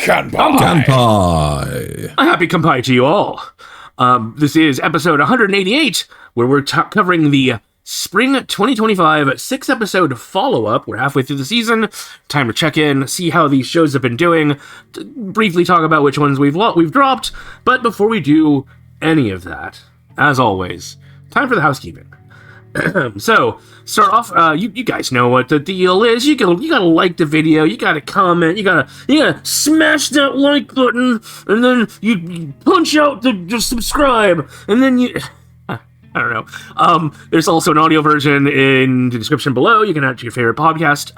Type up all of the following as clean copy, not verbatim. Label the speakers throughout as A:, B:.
A: Kanpai!
B: Kanpai!
C: A happy Kanpai to you all. This is episode 188, where we're covering the Spring 2025 6-episode follow-up. We're halfway through the season. Time to check in, see how these shows have been doing, briefly talk about which ones we've dropped. But before we do any of that, as always, time for the housekeeping. So, start off, you guys know what the deal is. You gotta like the video, you gotta comment, you gotta smash that like button, and then you punch out the subscribe, and then you... I don't know. There's also an audio version in the description below. You can add to your favorite podcast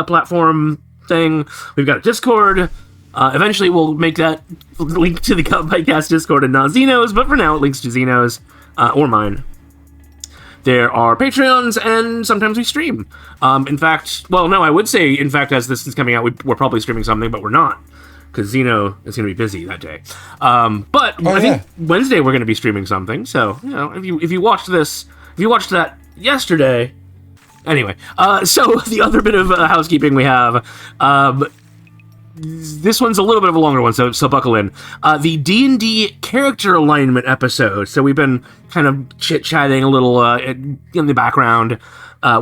C: platform thing. We've got a Discord. Eventually we'll make that link to the Kanpai Cast Discord and not Xeno's, but for now it links to Xeno's, or mine. There are Patreons, and sometimes we stream. In fact, well, no, I would say, in fact, as this is coming out, we're probably streaming something, but we're not, because Xeno is going to be busy that day. But I think Wednesday we're going to be streaming something, so, you know, if you watched that yesterday... Anyway, so the other bit of housekeeping we have... this one's a little bit of a longer one, so buckle in. The D&D character alignment episode. So we've been kind of chit-chatting a little in the background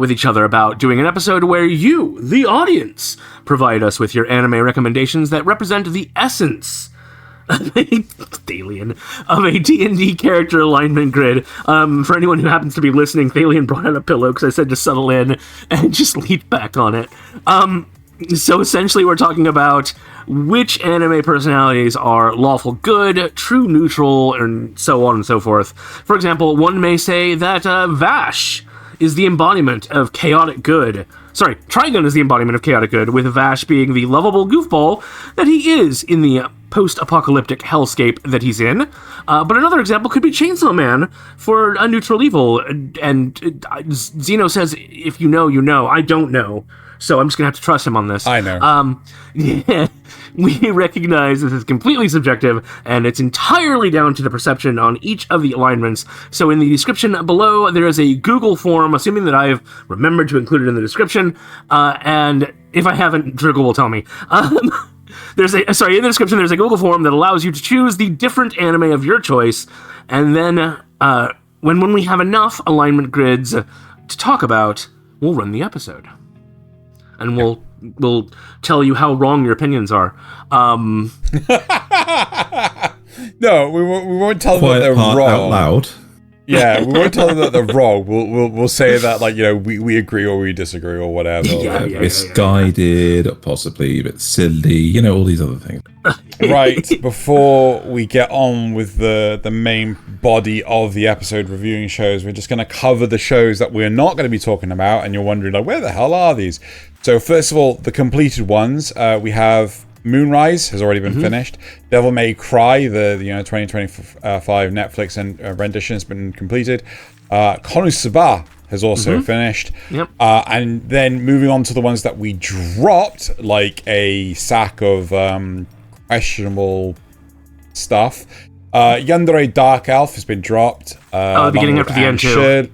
C: with each other about doing an episode where you, the audience, provide us with your anime recommendations that represent the essence Thaylien, of a D&D character alignment grid. For anyone who happens to be listening, Thaylien brought out a pillow because I said to settle in and just lean back on it. So essentially we're talking about which anime personalities are lawful good, true neutral, and so on and so forth. For example, one may say that Vash is the embodiment of chaotic good. Sorry, Trigun is the embodiment of chaotic good, with Vash being the lovable goofball that he is in the post-apocalyptic hellscape that he's in. But another example could be Chainsaw Man for a neutral evil. And Xeno says, if you know, you know. I don't know. So I'm just going to have to trust him on this.
A: I know.
C: Yeah, we recognize this is completely subjective, and it's entirely down to the perception on each of the alignments. So in the description below, there is a Google form, assuming that I've remembered to include it in the description. And if I haven't, Driggle will tell me. In the description, there's a Google form that allows you to choose the different anime of your choice. And then when we have enough alignment grids to talk about, we'll run the episode. And we'll tell you how wrong your opinions are.
A: No, we won't tell them that they're wrong.
B: Out loud.
A: Yeah, we won't tell them that they're wrong. We'll say that, like, you know, we agree or we disagree or whatever.
B: Misguided, possibly a bit silly, you know, all these other things.
A: Right, before we get on with the main body of the episode reviewing shows, we're just going to cover the shows that we're not going to be talking about, and you're wondering, like, where the hell are these? So first of all, the completed ones, we have Moonrise has already been finished. Devil May Cry, the 2025 Netflix and rendition has been completed. Konosuba has also finished.
C: Yep.
A: And then moving on to the ones that we dropped, like a sack of questionable stuff. Yandere Dark Elf has been dropped.
C: The beginning after the end too.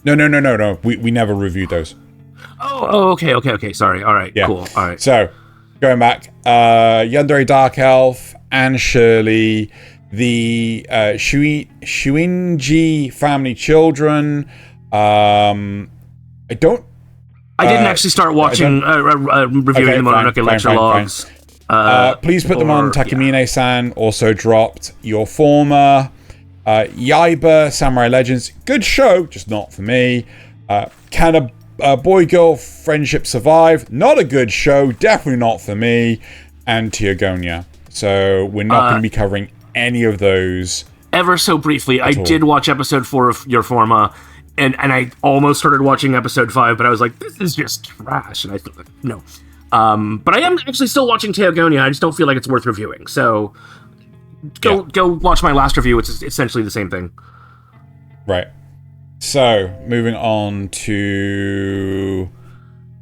A: No. We never reviewed those.
C: Oh, okay. Sorry. All right.
A: Yeah.
C: Cool. All right.
A: So, going back, Yandere Dark Elf, Anne Shirley, the Shuinji Family Children. I didn't
C: actually start watching reviewing them on Mononoke lecture logs.
A: Please put them on Takamine-san. Also dropped Your Former, Yaiba Samurai Legends. Good show, just not for me. Boy Girl Friendship Survive. Not a good show, definitely not for me. And Teogonia. So we're not going to be covering any of those. Ever so briefly, I did watch episode 4 of Your Forma, and I almost started watching episode 5, but I was like, this is just trash. And I thought, no. But I am actually still watching Teogonia. I just don't feel like it's worth reviewing. So go watch my last review. It's essentially the same thing. Right. So, moving on to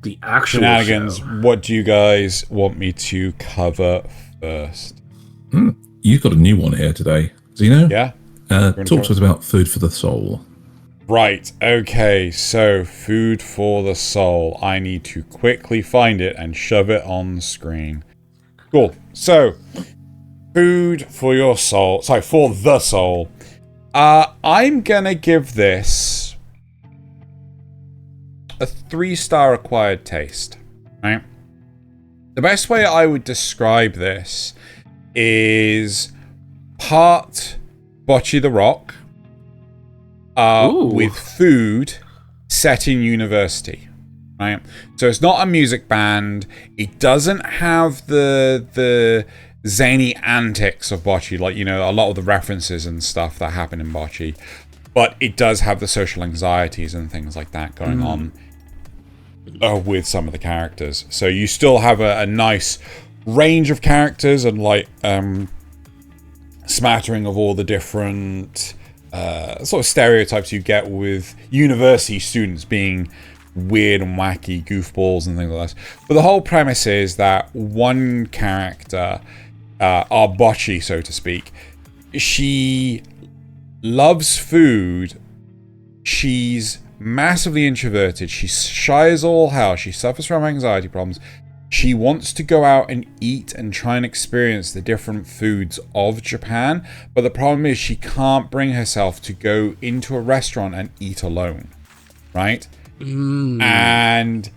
A: the actual shenanigans. Show. What do you guys want me to cover first?
B: You've got a new one here today, Xeno.
A: Yeah.
B: Talk to us about Food for the Soul.
A: Right. Okay. So, Food for the Soul. I need to quickly find it and shove it on the screen. Cool. So, food for your soul. Sorry, for the soul. I'm gonna give this a 3-star acquired taste. Right? The best way I would describe this is part Bocce the Rock with food set in university. Right? So it's not a music band. It doesn't have the zany antics of Bocce, like, you know, a lot of the references and stuff that happen in Bocce. But it does have the social anxieties and things like that going on with some of the characters. So you still have a nice range of characters and, like, smattering of all the different sort of stereotypes you get with university students being weird and wacky goofballs and things like that. But the whole premise is that one character, our Bocce, so to speak, she loves food. She's massively introverted. She's shy as all hell. She suffers from anxiety problems. She wants to go out and eat and try and experience the different foods of Japan. But the problem is she can't bring herself to go into a restaurant and eat alone. Right? And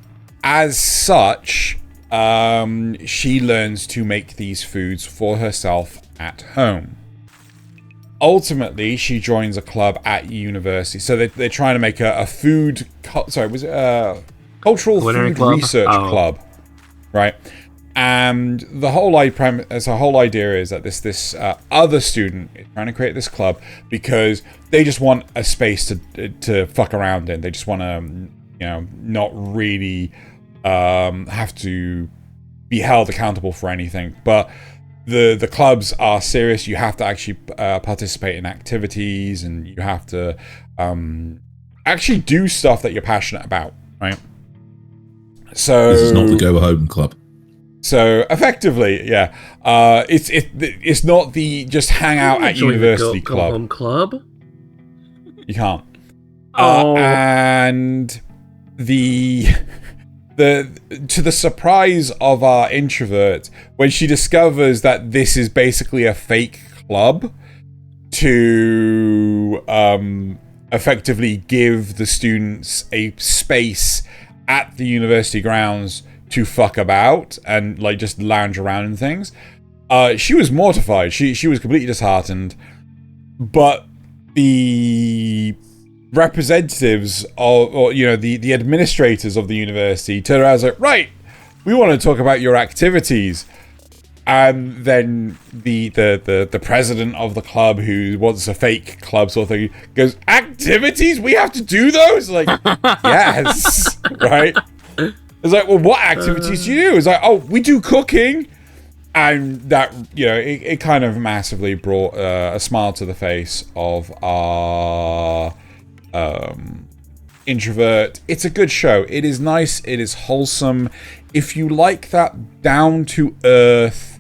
A: as such, she learns to make these foods for herself at home. Ultimately, she joins a club at university. So they're trying to make a food... Sorry, was it a cultural food research club? Right? And the whole idea is that this other student is trying to create this club because they just want a space to fuck around in. They just want to, you know, not really have to be held accountable for anything. But the clubs are serious. You have to actually participate in activities, and you have to actually do stuff that you're passionate about, right? So
B: this is not the go home club.
A: So effectively, yeah, it's not the just hang out at university club.
C: Go home club.
A: You can't. And to the surprise of our introvert, when she discovers that this is basically a fake club to effectively give the students a space at the university grounds to fuck about and, like, just lounge around and things, she was mortified. She was completely disheartened. But the representatives or you know, the administrators of the university turned around and was like, right, we want to talk about your activities. And then the president of the club, who wants a fake club sort of thing, goes, activities? We have to do those? Like, yes, right? It's like, well, what activities do you do? It's like, oh, we do cooking. And that, you know, it kind of massively brought a smile to the face of our introvert. It's a good show. It is nice. It is wholesome. If you like that down-to-earth,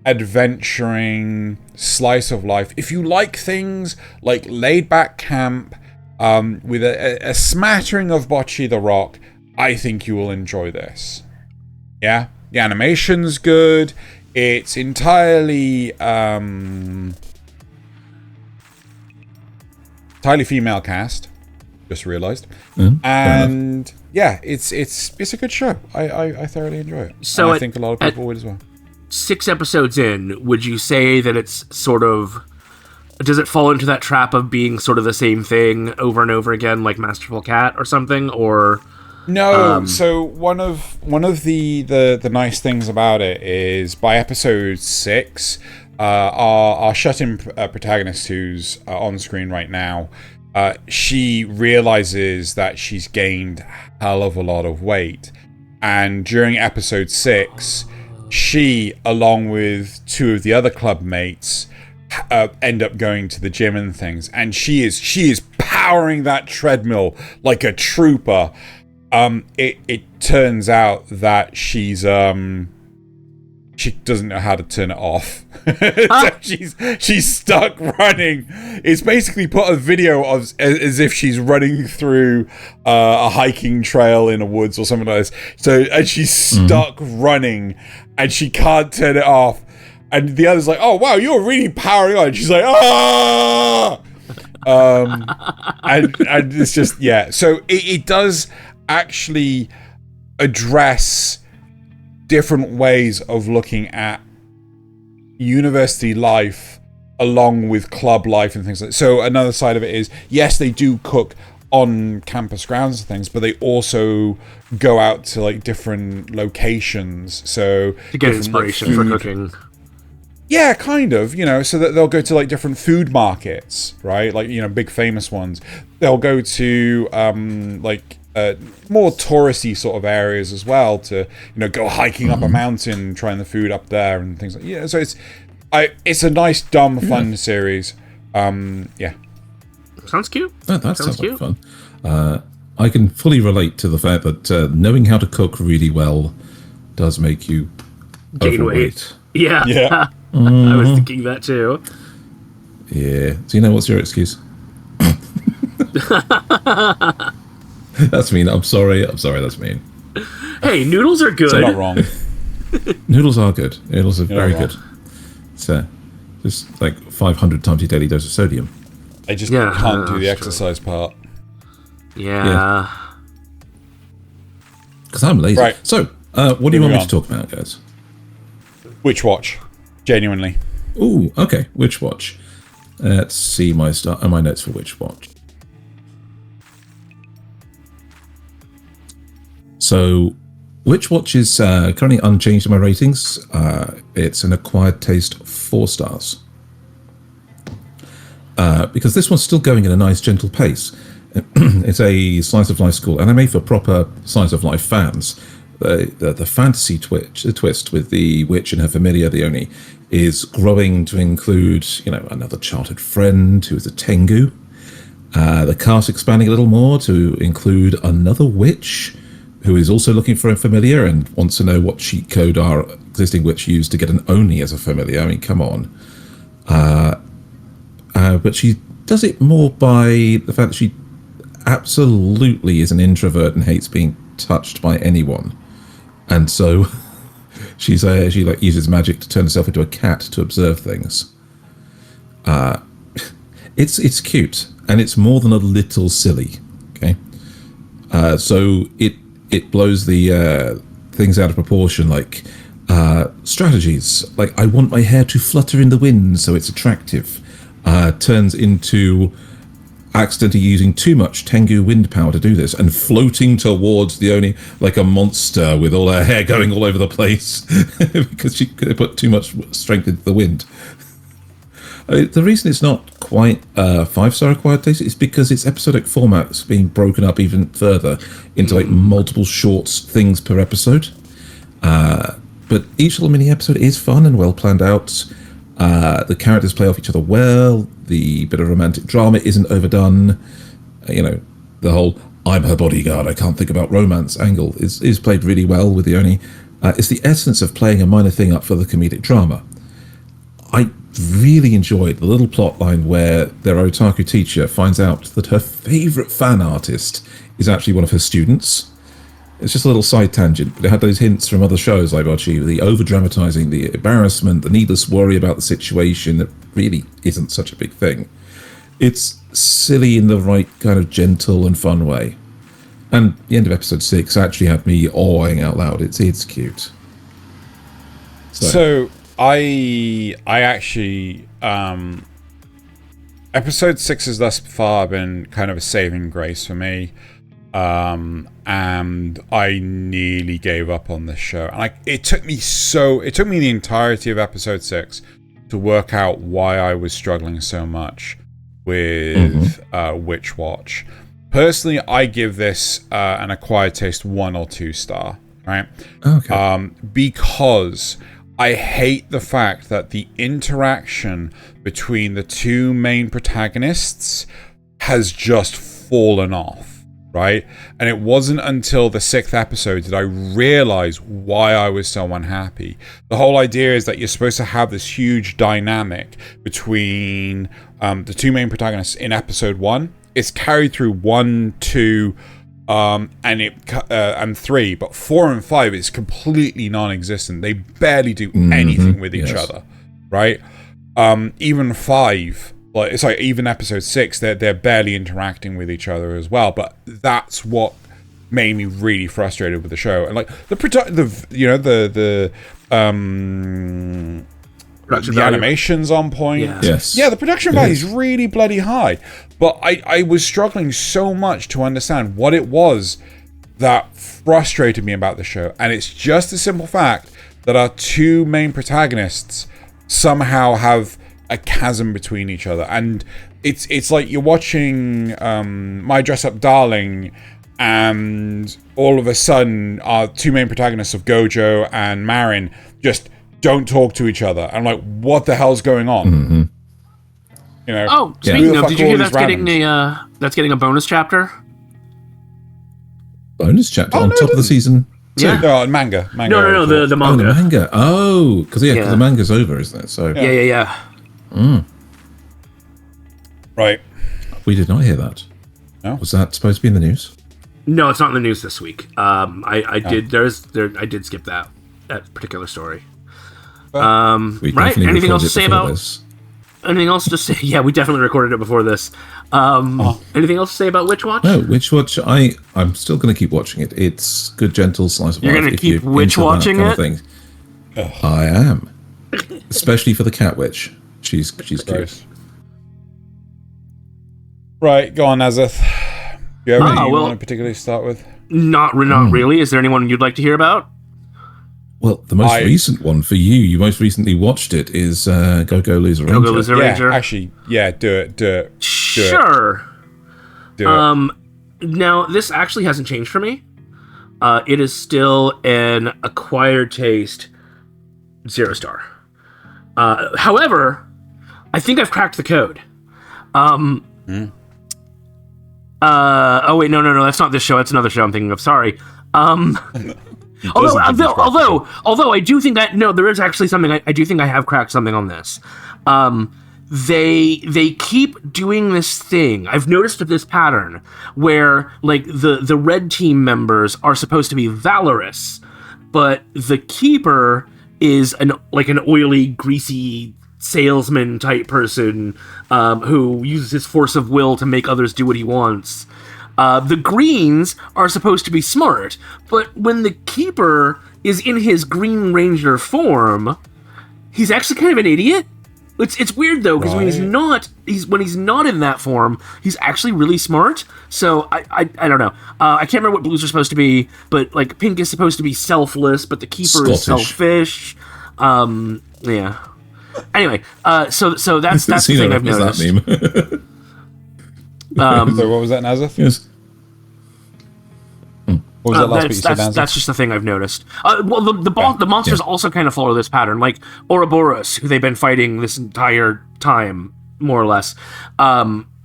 A: adventuring slice of life, if you like things like laid-back camp with a smattering of Bocce the Rock, I think you will enjoy this. Yeah? The animation's good. It's entirely female cast. Just realized. And yeah, it's a good show. I thoroughly enjoy it. So and I think a lot of people would as well.
C: 6 episodes in, would you say that it's sort of... Does it fall into that trap of being sort of the same thing over and over again, like Masterful Cat or something, or...
A: No, so one of the nice things about it is by episode 6, our shut-in protagonist, who's on screen right now, she realizes that she's gained a hell of a lot of weight, and during episode 6, she, along with 2 of the other club mates, end up going to the gym and things, and she is powering that treadmill like a trooper. It turns out that she's she doesn't know how to turn it off. So she's stuck running. It's basically put a video of as if she's running through a hiking trail in a woods or something like this. So, and she's stuck running, and she can't turn it off. And the other's like, "Oh wow, you're really powering on." And she's like, "Ah!" And it's just, yeah. So it does actually address different ways of looking at university life along with club life and things like that. So another side of it is, yes, they do cook on campus grounds and things, but they also go out to like different locations. So
C: to get inspiration for cooking.
A: Yeah, kind of, you know, so that they'll go to like different food markets, right? Like, you know, big famous ones. They'll go to more touristy sort of areas as well to, you know, go hiking up a mountain, trying the food up there and things like that. Yeah, so it's a nice, dumb, fun series. Yeah.
C: Sounds cute.
B: Oh, that sounds cute. Like fun. I can fully relate to the fact that knowing how to cook really well does make you overweight.
C: Yeah. Yeah. I was thinking that too.
B: Yeah. So, you know, what's your excuse? That's mean. I'm sorry. That's mean.
C: Hey, noodles are good.
A: So not wrong.
B: Noodles are good. Noodles are very good. So, just like 500 times your daily dose of sodium.
A: I just can't do the exercise part.
C: Yeah.
B: Because I'm lazy. Right. So, what do you want me to talk about, guys?
A: Witch Watch. Genuinely.
B: Ooh, okay. Witch Watch. Let's see my notes for Witch Watch. So, Witch Watch is currently unchanged in my ratings. It's an acquired taste 4 stars. Because this one's still going at a nice, gentle pace. It's a slice of life school anime for proper slice of life fans. The fantasy twist with the witch and her familiar, the Oni, is growing to include, you know, another childhood friend who is a Tengu. The cast expanding a little more to include another witch who is also looking for a familiar and wants to know what cheat code our existing witch used to get an Oni as a familiar. I mean, come on. But she does it more by the fact that she absolutely is an introvert and hates being touched by anyone. And so she uses magic to turn herself into a cat to observe things. It's cute, and it's more than a little silly. Okay, so it blows the things out of proportion, like strategies. Like, I want my hair to flutter in the wind so it's attractive. Turns into accidentally using too much Tengu wind power to do this and floating towards the Oni like a monster with all her hair going all over the place because she put too much strength into the wind. The reason it's not quite a 5-star acquired taste is because its episodic format's being broken up even further into like multiple short things per episode. But each little mini episode is fun and well planned out. The characters play off each other well. The bit of romantic drama isn't overdone. You know, the whole "I'm her bodyguard, I can't think about romance" angle is played really well with the Oni. It's the essence of playing a minor thing up for the comedic drama. I really enjoyed the little plot line where their otaku teacher finds out that her favourite fan artist is actually one of her students. It's just a little side tangent, but it had those hints from other shows like Archie, the over-dramatising, the embarrassment, the needless worry about the situation that really isn't such a big thing. It's silly in the right kind of gentle and fun way. And the end of episode 6 actually had me awing out loud. It's cute.
A: So I actually... episode 6 has thus far been kind of a saving grace for me. And I nearly gave up on this show. And it took me the entirety of episode 6 to work out why I was struggling so much with Witch Watch. Personally, I give this an acquired taste 1 or 2 star, right?
B: Okay.
A: Because I hate the fact that the interaction between the two main protagonists has just fallen off. right? And it wasn't until the 6th episode did I realize why I was so unhappy. The whole idea is that you're supposed to have this huge dynamic between the two main protagonists in episode 1. It's carried through 1, 2, and 3, but 4 and 5 is completely non-existent. They barely do anything with each other, right? Even 5, even episode 6, they're barely interacting with each other as well. But that's what made me really frustrated with the show. And like the animation's on point.
B: Yeah,
A: the production value is really bloody high. But I was struggling so much to understand what it was that frustrated me about the show. And it's just the simple fact that our two main protagonists somehow have a chasm between each other. And it's like you're watching My Dress Up Darling, and all of a sudden our two main protagonists of Gojo and Marin just don't talk to each other. I'm like, what the hell's going on? You know,
C: speaking of, did you hear that's getting a bonus chapter?
B: Bonus chapter on top of the season 2?
C: Yeah.
A: No, manga.
C: No, the manga.
B: Oh, the manga. Oh, because the manga's over, isn't it? So
C: Yeah.
A: Right.
B: We did not hear that.
A: No?
B: Was that supposed to be in the news?
C: No, it's not in the news this week. I did skip that particular story. Right? Anything else to say about this? Anything else to say? Yeah, we definitely recorded it before this. Anything else to say about Witch Watch?
B: No, Witch Watch. I'm still going to keep watching it. It's good, gentle slice of life.
C: You're going to keep Witch watching it?
B: I am, especially for the cat witch. She's cute.
A: Right, go on, Nasuth. Do you have anything you want to particularly start with?
C: Not really. Is there anyone you'd like to hear about?
B: Well, the most recent one for you most recently watched it, is Go Loser Ranger.
C: Go Loser Ranger.
A: Actually, do it.
C: Sure.
A: Do it.
C: Now, this actually hasn't changed for me. It is still an acquired taste 0 star. However, I think I've cracked the code. Oh wait, no, that's not this show. That's another show I'm thinking of. Sorry. Although I do think that there is actually something I do think I have cracked something on this. They keep doing this thing. I've noticed this pattern where like the red team members are supposed to be valorous, but the keeper is an oily, greasy salesman type person who uses his force of will to make others do what he wants. The greens are supposed to be smart, but when the keeper is in his Green Ranger form, he's actually kind of an idiot. It's weird though, because when he's not in that form, he's actually really smart. So I don't know. I can't remember what blues are supposed to be, but like pink is supposed to be selfless, but the keeper is selfish. Yeah. Anyway, so that's the thing I've noticed.
B: That meme.
A: So what was that, Nasuth?
B: Yes.
A: What was that last bit you said, Nasuth?
C: That's just the thing I've noticed. Well, the monsters also kind of follow this pattern. Like Ouroboros, who they've been fighting this entire time, more or less,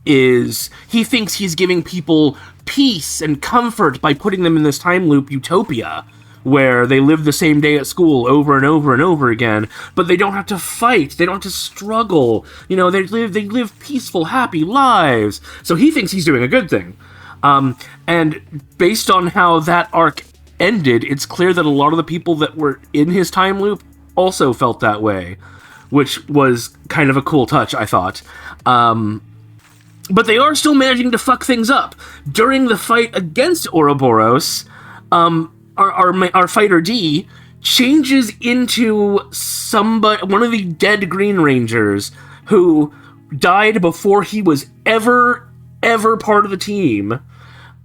C: is he thinks he's giving people peace and comfort by putting them in this time loop utopia, where they live the same day at school over and over and over again, but they don't have to fight, they don't have to struggle, they live peaceful, happy lives. So he thinks he's doing a good thing. And based on how that arc ended, it's clear that a lot of the people that were in his time loop also felt that way, which was kind of a cool touch, I thought. But they are still managing to fuck things up. During the fight against Ouroboros, our fighter D changes into one of the dead Green Rangers who died before he was ever part of the team,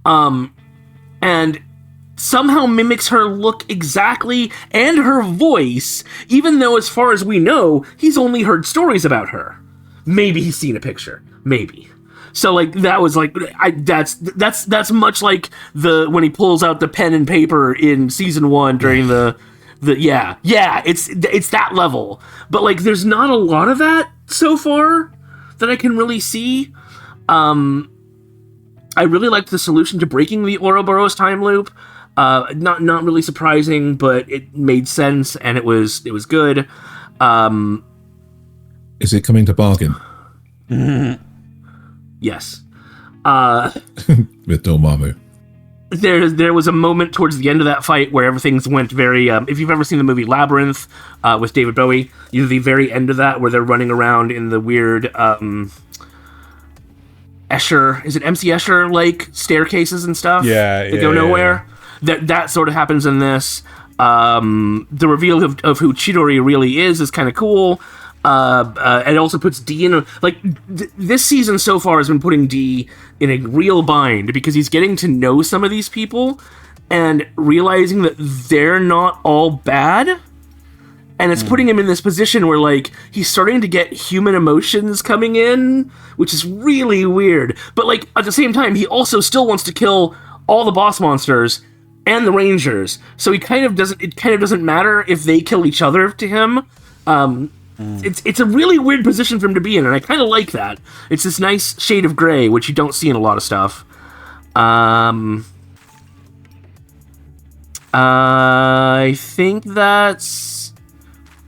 C: and somehow mimics her look exactly and her voice, even though as far as we know, he's only heard stories about her. Maybe he's seen a picture. Maybe. So like that was like that's much like when he pulls out the pen and paper in season 1 during it's that level. But like there's not a lot of that so far that I can really see. I really liked the solution to breaking the Ouroboros time loop. Not really surprising, but it made sense and it was good.
B: Is it coming to bargain?
C: Yes.
B: With Dormammu.
C: There was a moment towards the end of that fight where everything went very... if you've ever seen the movie Labyrinth with David Bowie, the very end of that where they're running around in the weird Escher... Is it MC Escher-like staircases and stuff?
A: Yeah,
C: that go nowhere? Yeah. That sort of happens in this. The reveal of who Chidori really is kind of cool. And it also puts D in this season so far has been putting D in a real bind because he's getting to know some of these people and realizing that they're not all bad. And it's putting him in this position where, like, he's starting to get human emotions coming in, which is really weird. But, like, at the same time, he also still wants to kill all the boss monsters and the Rangers. So it kind of doesn't matter if they kill each other to him. It's a really weird position for him to be in, and I kind of like that. It's this nice shade of gray, which you don't see in a lot of stuff. I think that's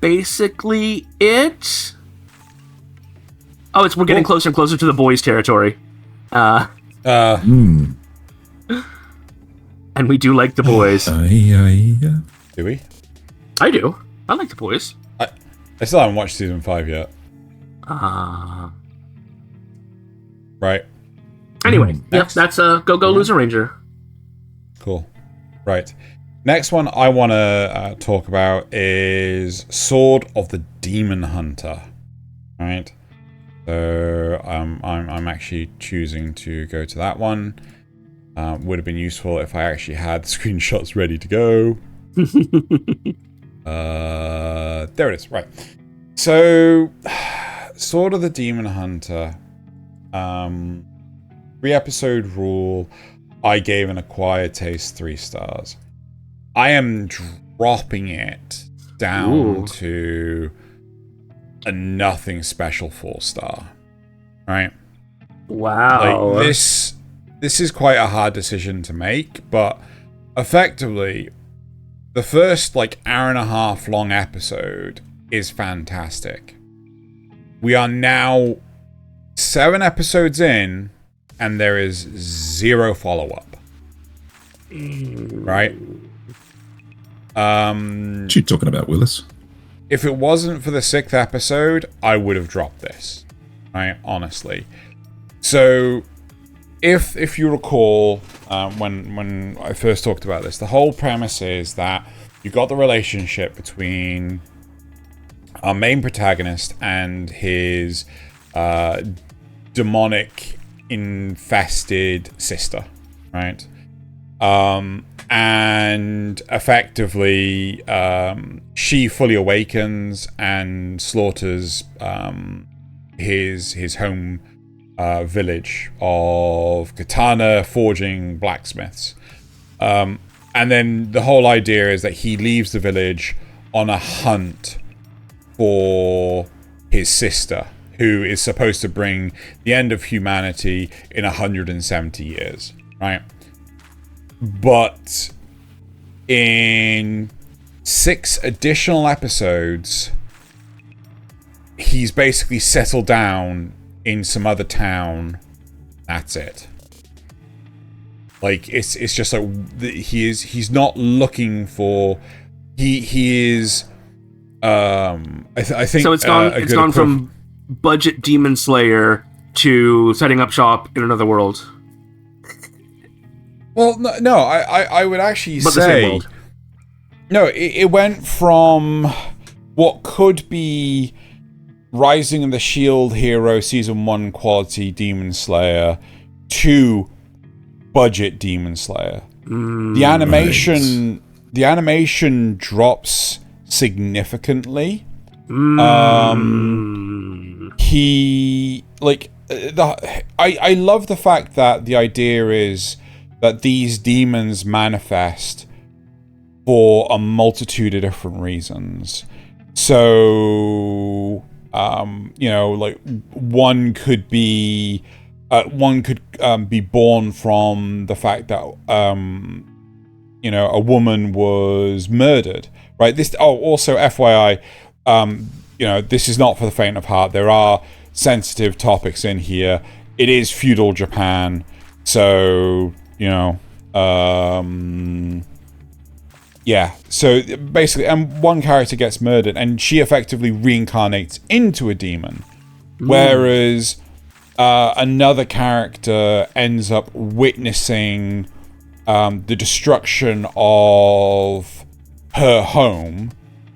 C: basically it. Oh, we're getting closer and closer to the boys' territory. And we do like the boys.
A: Do we?
C: I do. I like the boys.
A: I still haven't watched season 5 yet. Right.
C: Anyway, yep, that's Go Loser Ranger.
A: Cool. Right. Next one I want to talk about is Sword of the Demon Hunter. Right. So I'm actually choosing to go to that one. Would have been useful if I actually had the screenshots ready to go. There it is. Right. So, Sword of the Demon Hunter. 3-episode rule. I gave an acquired taste 3 stars. I am dropping it down to a nothing special 4-star. Right?
C: Wow.
A: Like, this is quite a hard decision to make, but effectively, the first hour and a half long episode is fantastic. We are now 7 episodes in, and there is 0 follow-up. Right?
B: What you talking about, Willis?
A: If it wasn't for the 6th episode, I would have dropped this. Right? Honestly. So, if you recall, when I first talked about this, the whole premise is that you got the relationship between our main protagonist and his demonic infested sister, right? And effectively, she fully awakens and slaughters his home village of katana forging blacksmiths. And then the whole idea is that he leaves the village on a hunt for his sister, who is supposed to bring the end of humanity in 170 years, right? But in 6 additional episodes, he's basically settled down in some other town. That's it. Like, it's just like he's not looking for. He is. I think
C: so. It's gone from budget Demon Slayer to setting up shop in another world.
A: Well, no, I would actually say, no, it went from what could be Rising of the Shield Hero Season 1 quality Demon Slayer to budget Demon Slayer. The animation drops significantly. I love the fact that the idea is that these demons manifest for a multitude of different reasons. So, one could be one could be born from the fact that a woman was murdered, right? This. Oh, also FYI, this is not for the faint of heart. There are sensitive topics in here. It is feudal Japan, so yeah. So basically, and one character gets murdered, and she effectively reincarnates into a demon, whereas another character ends up witnessing the destruction of her home,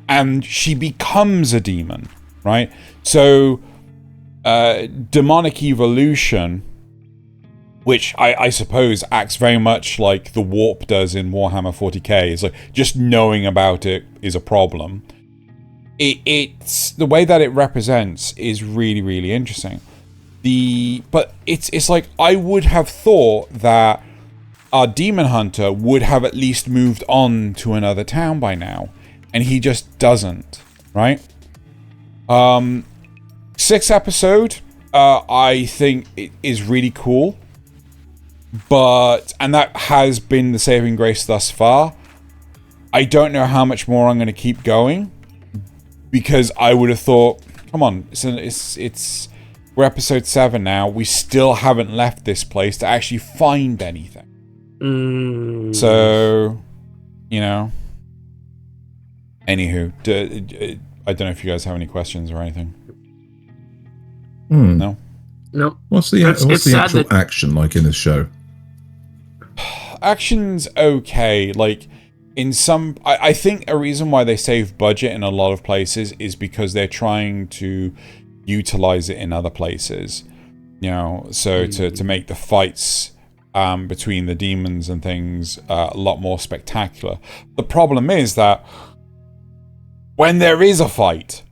A: and she becomes a demon, right? So demonic evolution, which I suppose acts very much like the warp does in Warhammer 40k, is like just knowing about it is a problem. It's the way that it represents is really, really interesting. But it's like I would have thought that our demon hunter would have at least moved on to another town by now, and he just doesn't, right? 6th episode, I think it is really cool, and that has been the saving grace thus far. I don't know how much more I'm going to keep going, because I would have thought, come on, we're episode 7 now. We still haven't left this place to actually find anything. So, anywho, I don't know if you guys have any questions or anything. No?
B: No. What's the actual action like in this show?
A: Action's okay. Like, in some... I think a reason why they save budget in a lot of places is because they're trying to utilize it in other places. So to make the fights between the demons and things a lot more spectacular. The problem is that when there is a fight,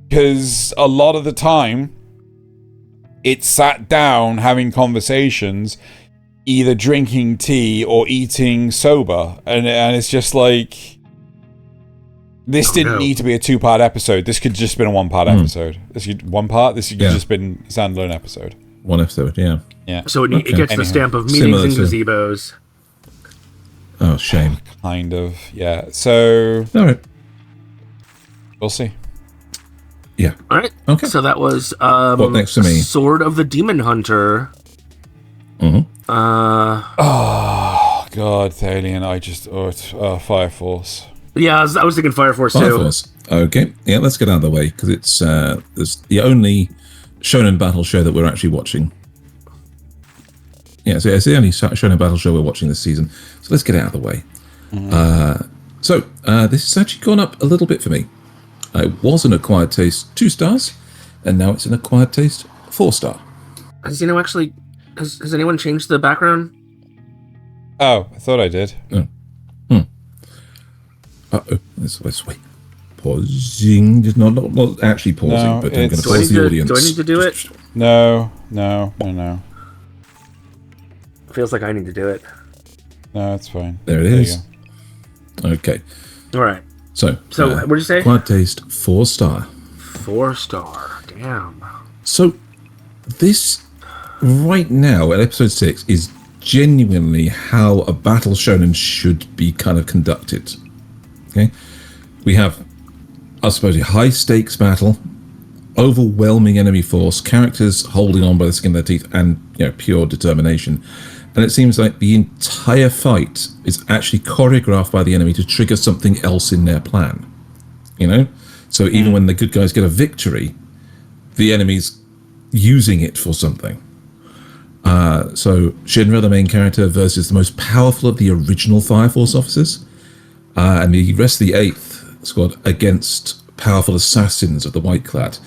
A: because a lot of the time it's sat down having conversations, either drinking tea or eating soba, and it's just like, this didn't need to be a 2-part episode. This could just been a 1-part episode. This could just been a standalone episode.
B: 1 episode, yeah.
C: So it gets the stamp of meetings and gazebos.
B: Oh, shame.
A: Kind of, yeah. So,
B: all right,
A: we'll see.
B: Yeah.
C: All right.
B: Okay.
C: So that was
B: what next to me?
C: Sword of the Demon Hunter.
B: Mm-hmm.
A: Oh God, Thaylien! Fire Force.
C: Yeah, I was thinking Fire Force too.
B: Fire Force. Okay. Yeah, let's get out of the way because it's the only shonen battle show that we're actually watching. Yeah, so it's the only shonen battle show we're watching this season. So let's get it out of the way. So this has actually gone up a little bit for me. It was an acquired taste 2 stars, and now it's an acquired taste 4 star.
C: Has anyone changed the background?
A: Oh, I thought I did.
B: Let's wait. Pausing, just not actually pausing, but I'm going to pause the audience.
C: Do I need to do it?
A: No.
C: Feels like I need to do it.
A: No, it's fine.
B: There it is. Okay.
C: All right.
B: So
C: what did you say?
B: Acquired taste 4 star.
C: 4 star. Damn.
B: So this right now at episode 6 is genuinely how a battle shonen should be kind of conducted. Okay, we have, I suppose, a high stakes battle, overwhelming enemy force, characters holding on by the skin of their teeth, and pure determination. And it seems like the entire fight is actually choreographed by the enemy to trigger something else in their plan. So even when the good guys get a victory, the enemy's using it for something. So Shinra, the main character, versus the most powerful of the original Fire Force officers, and the rest of the 8th squad against powerful assassins of the White Clad.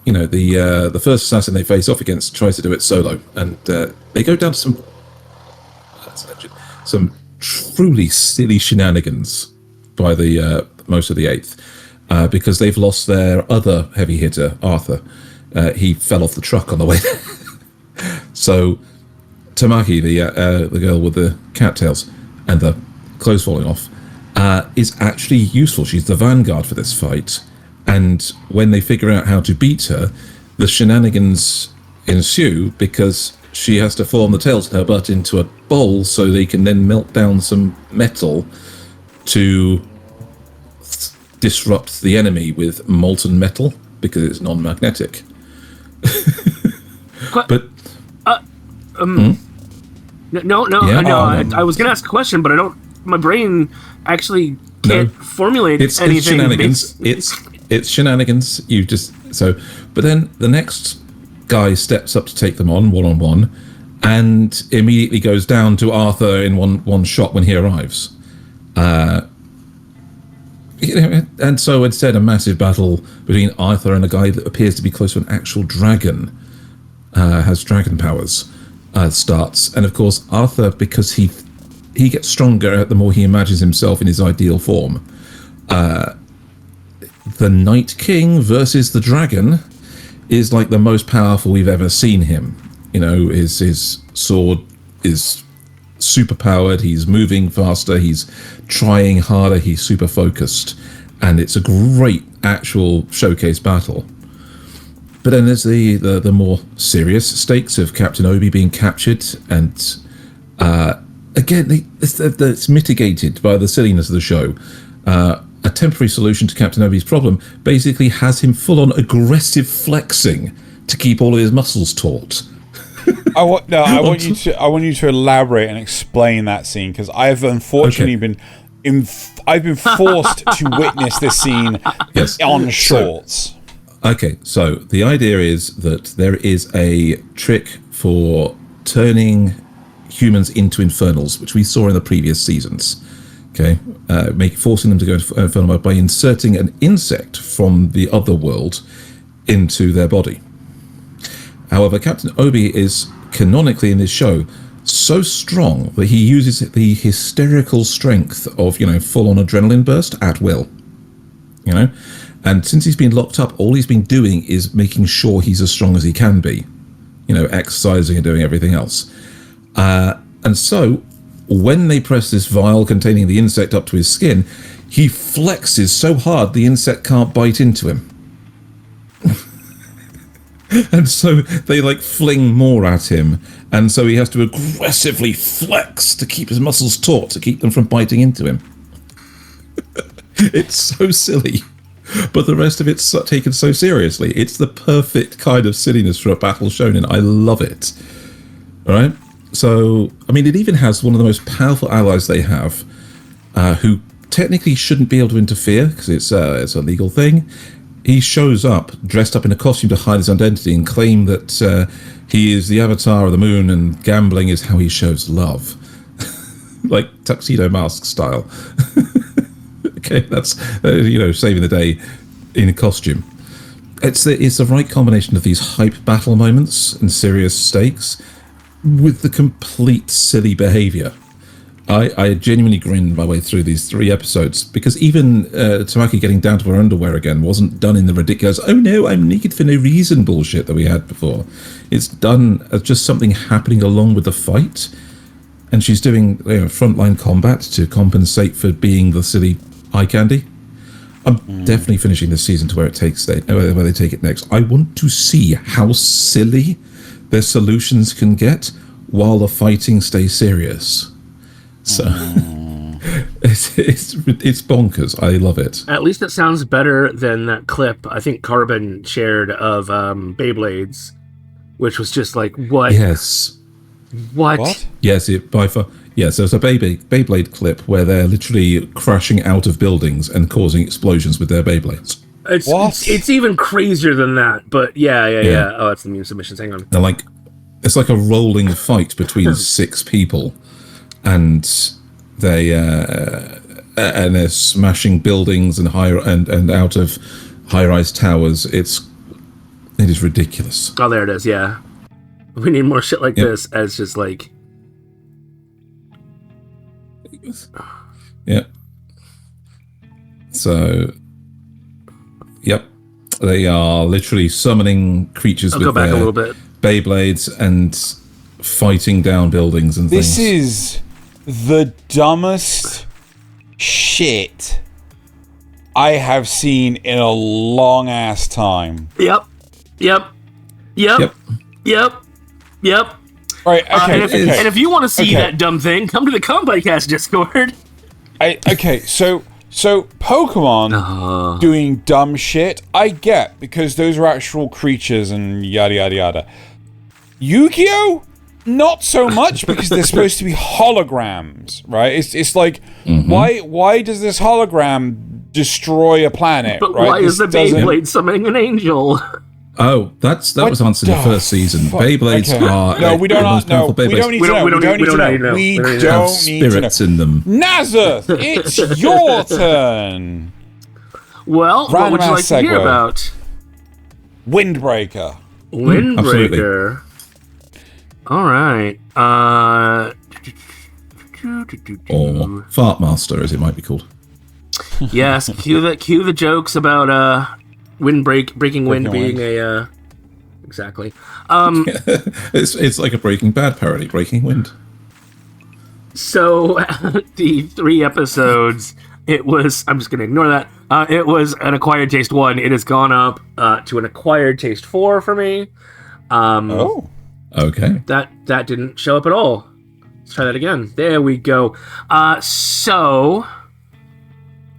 B: The first assassin they face off against tries to do it solo, and they go down to some truly silly shenanigans by the most of the 8th, because they've lost their other heavy hitter, Arthur. He fell off the truck on the way there. So Tamaki, the girl with the cattails and the clothes falling off, is actually useful. She's the vanguard for this fight. And when they figure out how to beat her, the shenanigans ensue because she has to form the tails of her butt into a bowl so they can then melt down some metal to disrupt the enemy with molten metal because it's non-magnetic. But
C: no. I was gonna ask a question, but I don't. My brain actually can't formulate anything.
B: It's shenanigans. It's shenanigans. You just But then the next guy steps up to take them on one-on-one, and immediately goes down to Arthur in one shot when he arrives. And so instead, a massive battle between Arthur and a guy that appears to be close to an actual dragon, has dragon powers, starts. And of course, Arthur, because he gets stronger the more he imagines himself in his ideal form. The Night King versus the dragon is like the most powerful we've ever seen him. You know, his sword is super powered, he's moving faster, he's trying harder, he's super focused, and it's a great actual showcase battle. But then there's the more serious stakes of Captain Obi being captured, and again, it's mitigated by the silliness of the show. A temporary solution to Captain Obi's problem basically has him full-on aggressive flexing to keep all of his muscles taut.
A: I want you to elaborate and explain that scene, because I've unfortunately been forced to witness this scene on shorts.
B: So the idea is that there is a trick for turning humans into infernals, which we saw in the previous seasons. Forcing them to go into infernal mode by inserting an insect from the other world into their body. However, Captain Obi is canonically in this show so strong that he uses the hysterical strength of, full-on adrenaline burst at will. And since he's been locked up, all he's been doing is making sure he's as strong as he can be. Exercising and doing everything else. And so, when they press this vial containing the insect up to his skin, he flexes so hard the insect can't bite into him. And so they fling more at him, and so he has to aggressively flex to keep his muscles taut, to keep them from biting into him. It's so silly, but the rest of it's taken so seriously. It's the perfect kind of silliness for a battle shonen. I love it. All right? So, it even has one of the most powerful allies they have, who technically shouldn't be able to interfere, because it's a legal thing. He shows up, dressed up in a costume to hide his identity, and claim that he is the avatar of the moon, and gambling is how he shows love. Like Tuxedo Mask style. That's, saving the day in a costume. It's the right combination of these hype battle moments and serious stakes, with the complete silly behaviour. I genuinely grinned my way through these 3 episodes, because even Tamaki getting down to her underwear again wasn't done in the ridiculous, oh no, I'm naked for no reason bullshit that we had before. It's done as just something happening along with the fight, and she's doing frontline combat to compensate for being the silly eye candy. I'm definitely finishing this season to where they take it next. I want to see how silly their solutions can get while the fighting stays serious. So it's bonkers. I love it.
C: At least it sounds better than that clip I think Carbon shared of Beyblades, which was just like, what?
B: Yes.
C: What?
B: Yes, by far. Yes, there's a Beyblade clip where they're literally crashing out of buildings and causing explosions with their Beyblades.
C: It's even crazier than that, but yeah. Oh, that's the meme submissions. Hang on.
B: They're it's like a rolling fight between 6 people, and they're smashing buildings and out of high-rise towers. It is ridiculous.
C: Oh, there it is. Yeah, we need more shit like this. As just
B: yeah. So, yep, they are literally summoning creatures with their
C: a little bit.
B: Beyblades and fighting down buildings and things.
A: This is the dumbest shit I have seen in a long ass time.
C: Yep. Yep.
A: Right. Okay.
C: And if you want to see that dumb thing, come to the Kanpai Cast Discord.
A: So Pokemon doing dumb shit, I get, because those are actual creatures and yada yada yada. Yu-Gi-Oh! Not so much, because they're supposed to be holograms, right? It's like, why does this hologram destroy a planet?
C: But
A: right?
C: why is the Beyblade summoning an angel?
B: Oh, that was answered in the first season. Beyblades are
A: no, we don't know. We don't need to know. We don't need to know.
B: We don't have spirits in them.
A: Nasuth, it's your turn.
C: Well, what would you like to hear about?
A: Windbreaker.
C: Windbreaker. All right.
B: Or Fart Master, as it might be called.
C: Yes, cue the jokes about breaking wind being a exactly.
B: It's like a Breaking Bad parody, Breaking Wind.
C: So the 3 episodes, it was. I'm just gonna ignore that. It was an acquired taste 1. It has gone up to an acquired taste 4 for me.
B: Okay.
C: That didn't show up at all. Let's try that again. There we go. So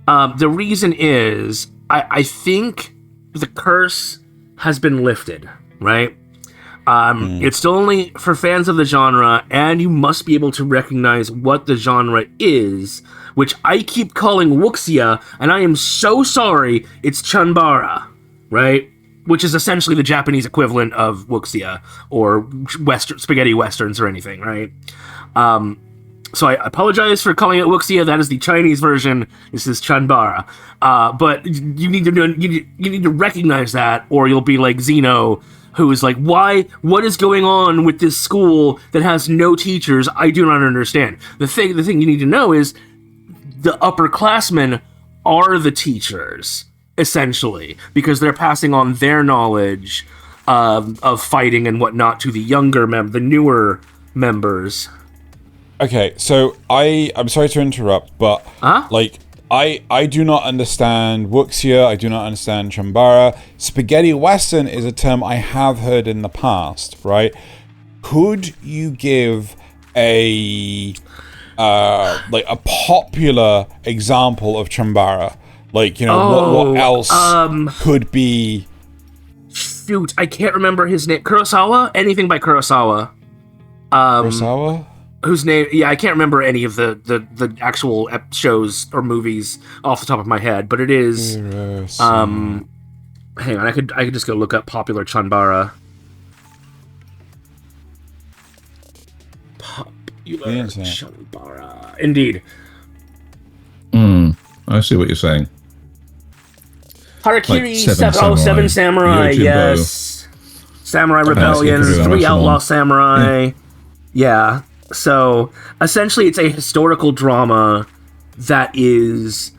C: the reason is I think the curse has been lifted, right? It's still only for fans of the genre, and you must be able to recognize what the genre is, which I keep calling wuxia, and I am so sorry, it's chanbara, right? Which is essentially the Japanese equivalent of wuxia, or spaghetti westerns or anything, right? So I apologize for calling it wuxia. That is the Chinese version. This is chanbara. But you need to recognize that, or you'll be like Xeno, who is like, what is going on with this school that has no teachers? I do not understand. The thing you need to know is the upperclassmen are the teachers, essentially, because they're passing on their knowledge of fighting and whatnot to the younger the newer members.
A: Okay, so I'm sorry to interrupt, but I do not understand wuxia, I do not understand chambara. Spaghetti western is a term I have heard in the past, right? Could you give a popular example of chambara? Like, what else could be?
C: Shoot, I can't remember his name. Kurosawa? Anything by Kurosawa.
A: Kurosawa?
C: Whose name? Yeah, I can't remember any of the actual shows or movies off the top of my head, but it is. Hang on, I could just go look up popular chanbara. Popular chanbara, indeed.
B: I see what you're saying.
C: Harakiri,
B: like
C: Seven Samurai,
B: Yojimbo.
C: Yes. Samurai Rebellion, 3 Outlaw Samurai. Yeah. So, essentially, it's a historical drama that is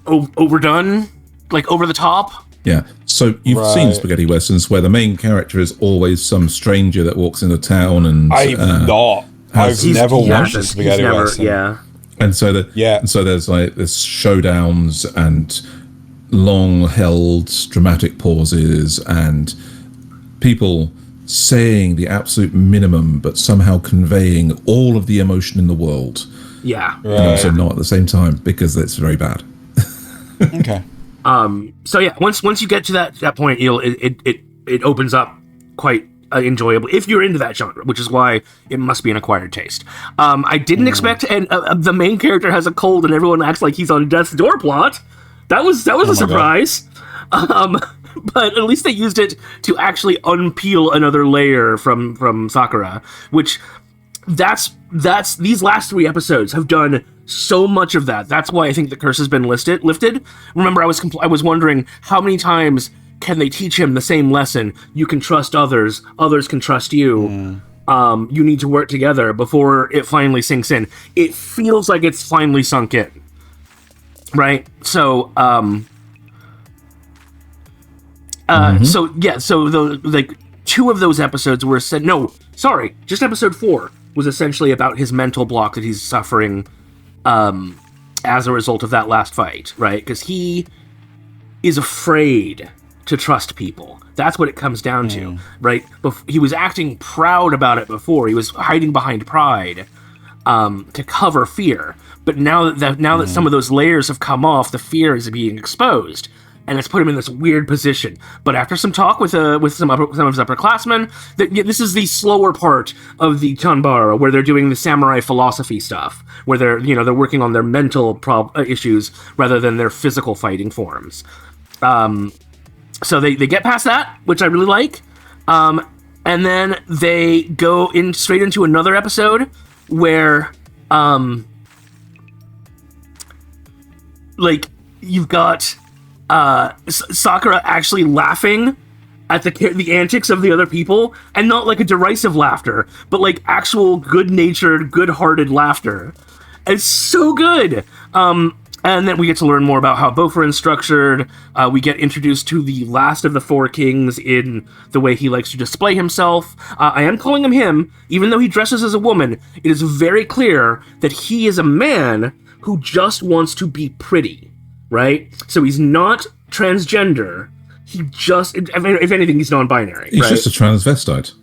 C: overdone, like over the top.
B: Yeah. So, you've seen spaghetti westerns where the main character is always some stranger that walks into town and...
A: I've never watched a spaghetti western.
C: Yeah.
B: And so there's like this showdowns and long-held dramatic pauses and people saying the absolute minimum but somehow conveying all of the emotion in the world.
C: Yeah.
B: And also not at the same time, because it's very bad.
A: Okay.
C: So yeah, once you get to that point, it opens up quite enjoyable if you're into that genre, which is why it must be an acquired taste. I didn't expect, and the main character has a cold and everyone acts like he's on death's door plot. That was a surprise. But at least they used it to actually unpeel another layer from Sakura, which that's these last 3 episodes have done so much of that. That's why I think the curse has been lifted. Remember, I was wondering how many times can they teach him the same lesson? You can trust others can trust you. You need to work together before it finally sinks in. It feels like it's finally sunk in, right? So so the 2 of those episodes were said. No, sorry, just episode 4 was essentially about his mental block that he's suffering as a result of that last fight, right? Because he is afraid to trust people. That's what it comes down to, right? He was acting proud about it before. He was hiding behind pride to cover fear. But now that some of those layers have come off, the fear is being exposed, and it's put him in this weird position. But after some talk with some of his upperclassmen, this is the slower part of the Chanbara, where they're doing the samurai philosophy stuff, where they're working on their mental issues rather than their physical fighting forms. So they get past that, which I really like, and then they go straight into another episode where, like, you've got Sakura actually laughing at the antics of the other people, and not like a derisive laughter, but like actual good-natured, good-hearted laughter. It's so good. And then we get to learn more about how Bofurin is structured. We get introduced to the last of the four kings in the way he likes to display himself. I am calling him, even though he dresses as a woman. It is very clear that he is a man who just wants to be pretty, right? So he's not transgender. He just, if anything, he's non-binary.
B: He's
C: right?
B: just a transvestite.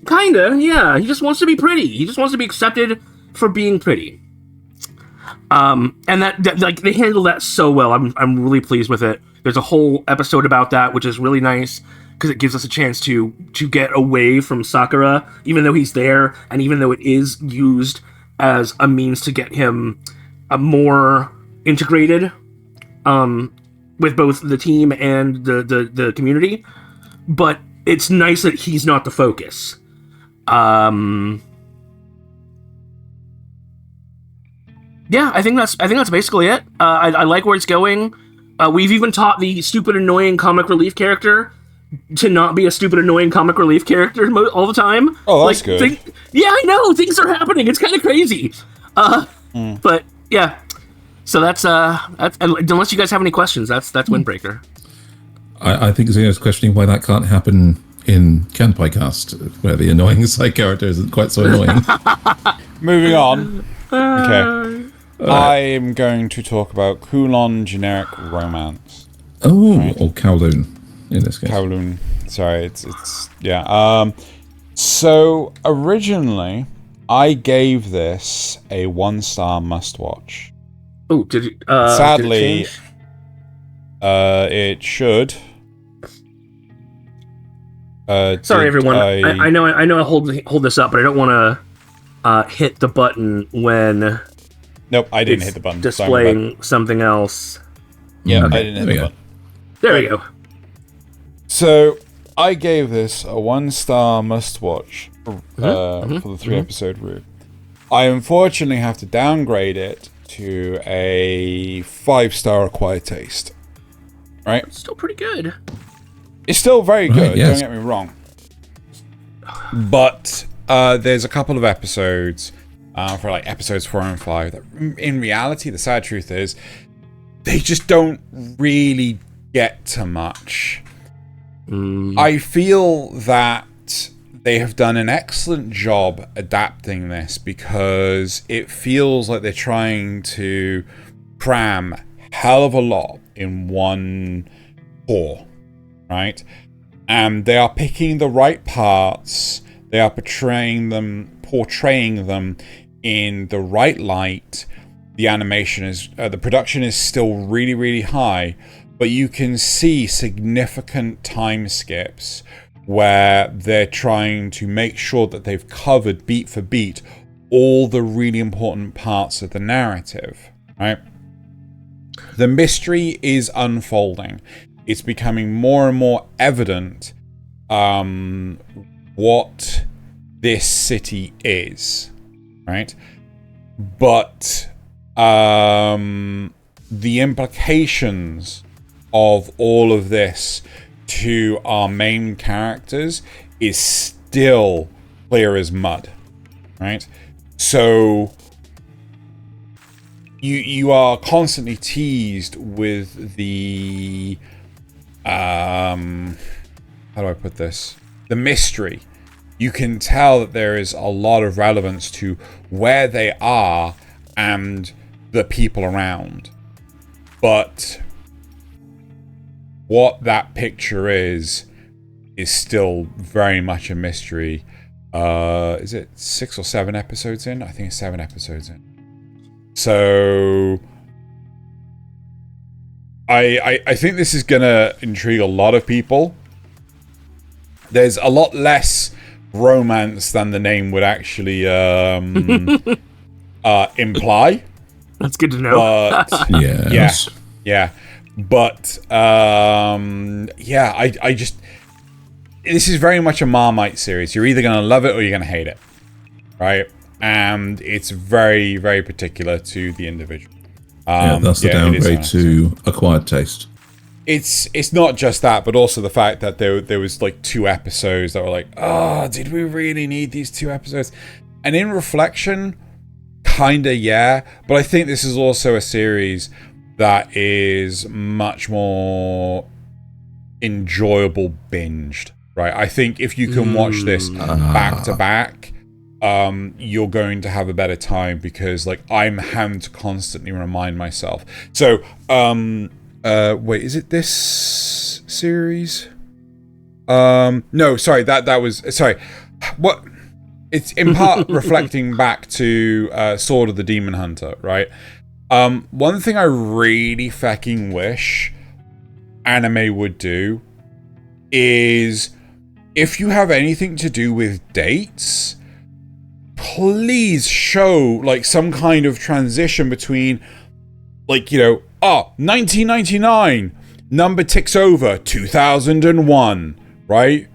C: Kinda, yeah. He just wants to be pretty. He just wants to be accepted for being pretty. And that like they handle that so well. I'm really pleased with it. There's a whole episode about that, which is really nice because it gives us a chance to get away from Sakura, even though he's there, and even though it is used as a means to get him more integrated with both the team and the community. But it's nice that he's not the focus. Yeah, I think that's basically it. I like where it's going. We've even taught the stupid, annoying comic relief character to not be a stupid, annoying comic relief character all the time.
A: Oh, that's good.
C: Yeah, I know. Things are happening. It's kind of crazy. But yeah. So that's unless you guys have any questions, that's Windbreaker.
B: I think Xeno's questioning why that can't happen in Kanpai Cast, where the annoying side character isn't quite so annoying.
A: Moving on. Okay. I am going to talk about Kowloon generic romance.
B: Oh, right. Or Kowloon in this case.
A: Kowloon. Sorry, it's yeah. So originally, I gave this a 1-star must-watch.
C: Oh, did you?
A: Sadly,
C: did
A: it should.
C: Sorry, everyone. I know I hold this up, but I don't want to hit the button when.
A: Nope, I didn't hit the button.
C: Displaying something else.
A: Yeah, okay. I didn't hit the button.
C: There we go.
A: So I gave this a 1-star must-watch for the 3-episode route. I unfortunately have to downgrade it to a 5-star acquired taste. Right?
C: Still pretty good.
A: It's still very good.
B: Right, yes.
A: Don't get me wrong. But there's a couple of episodes. For like episodes 4 and 5, that in reality, the sad truth is, they just don't really get to much. I feel that they have done an excellent job adapting this because it feels like they're trying to cram hell of a lot in one pour, right? And they are picking the right parts. They are portraying them in the right light. The animation is, the production is still really, really high, but you can see significant time skips where they're trying to make sure that they've covered beat for beat all the really important parts of the narrative, right? The mystery is unfolding. It's becoming more and more evident what this city is. Right, but the implications of all of this to our main characters is still clear as mud, right? So you are constantly teased with the how do I put this? The mystery. You can tell that there is a lot of relevance to where they are and the people around. But what that picture is still very much a mystery. Is it 6 or 7 episodes in? I think it's 7 episodes in. So I think this is gonna intrigue a lot of people. There's a lot less romance than the name would actually imply.
C: That's good to know.
A: But
B: Yes.
A: yeah. But I just, this is very much a Marmite series. You're either gonna love it or you're gonna hate it, right? And it's very, very particular to the individual.
B: That's the downgrade to acquired taste.
A: It's not just that, but also the fact that there was like 2 episodes that were like, oh, did we really need these 2 episodes? And in reflection, kinda yeah. But I think this is also a series that is much more enjoyable binged, right? I think if you can watch this back to back, you're going to have a better time, because like I'm having to constantly remind myself. So wait, is it this series? No, sorry, that was, sorry. What? It's in part reflecting back to Sword of the Demon Hunter, right? One thing I really fucking wish anime would do is, if you have anything to do with dates, please show like some kind of transition between, like, 1999, number ticks over 2001, right?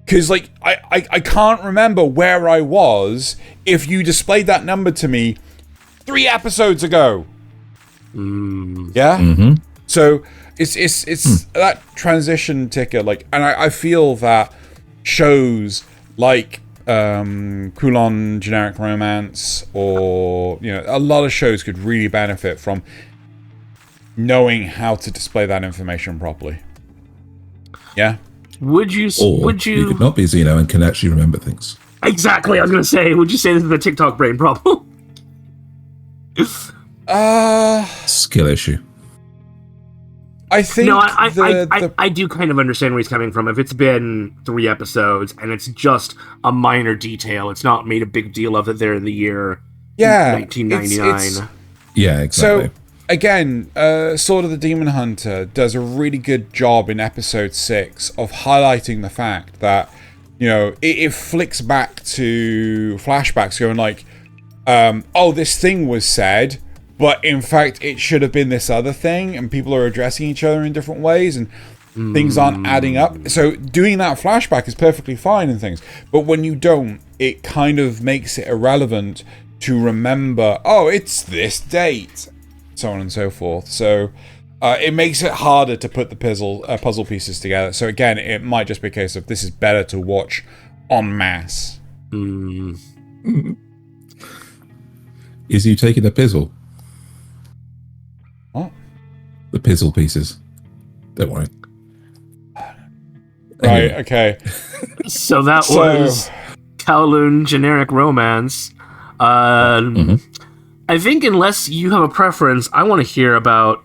A: Because like I can't remember where I was if you displayed that number to me 3 episodes ago. Yeah.
B: Mm-hmm.
A: So it's that transition ticker, like, and I feel that shows like Kowloon Generic Romance, or a lot of shows could really benefit from knowing how to display that information properly. Yeah.
C: Would you
B: could not be Xeno and can actually remember things.
C: Exactly, I was gonna say, would you say this is the TikTok brain problem?
B: Skill issue.
A: I think
C: I do kind of understand where he's coming from. If it's been 3 episodes and it's just a minor detail, it's not made a big deal of it there in the year 1999.
B: Yeah, exactly.
A: So again, Sword of the Demon Hunter does a really good job in episode 6 of highlighting the fact that, it flicks back to flashbacks going like, this thing was said, but in fact it should have been this other thing, and people are addressing each other in different ways, and things aren't adding up. So doing that flashback is perfectly fine and things, but when you don't, it kind of makes it irrelevant to remember, it's this date, so on and so forth. So it makes it harder to put the puzzle pieces together. So again, it might just be a case of this is better to watch en masse.
B: Is you taking a pizzle?
A: What?
B: The pizzle pieces. Don't worry.
A: Right, okay.
C: So that was Kowloon Generic Romance. I think unless you have a preference, I want to hear about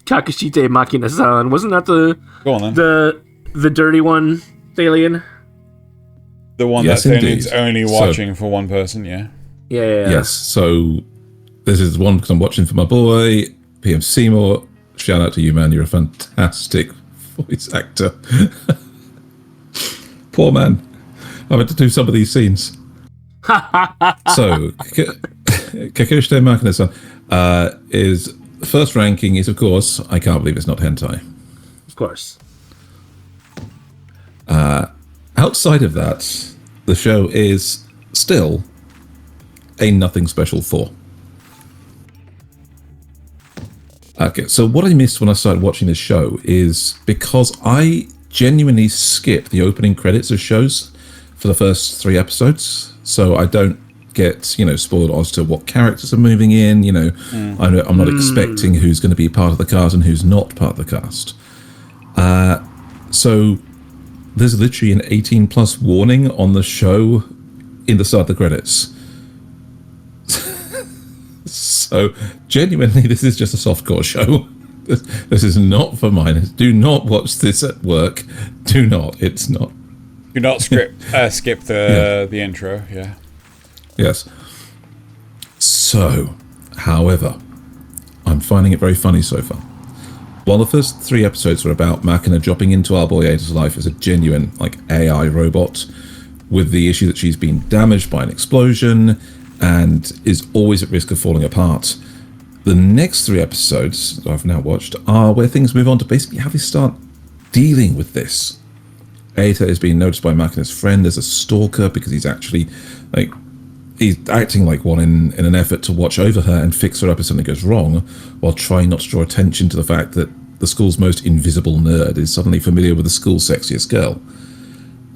C: Kakushite Makina-san. Wasn't that the dirty one, Thaylien?
A: The one
B: yes,
A: that Thaylien's only watching for one person, yeah?
C: Yeah.
B: Yes, so this is one because I'm watching for my boy, PM Seymour. Shout out to you, man. You're a fantastic voice actor. Poor man. I've had to do some of these scenes. So, Kakushite Makina-san is first ranking is, of course, I can't believe it's not hentai.
C: Of course.
B: Outside of that, the show is still a nothing special 4. Okay, so what I missed when I started watching this show is because I genuinely skip the opening credits of shows for the first 3 episodes, so I don't get, spoiled as to what characters are moving in, I'm not expecting who's going to be part of the cast and who's not part of the cast. So there's literally an 18+ warning on the show in the start of the credits. So genuinely, this is just a softcore show. This is not for minors. Do not watch this at work. Do not. It's not.
A: Do not skip the intro. Yeah.
B: Yes. So, however, I'm finding it very funny so far. While the first 3 episodes were about Makina dropping into our boy Ada's life as a genuine, AI robot, with the issue that she's been damaged by an explosion and is always at risk of falling apart, the next 3 episodes that I've now watched are where things move on to basically how they start dealing with this. Ada is being noticed by Makina's friend as a stalker because he's actually, he's acting like one in an effort to watch over her and fix her up if something goes wrong, while trying not to draw attention to the fact that the school's most invisible nerd is suddenly familiar with the school's sexiest girl.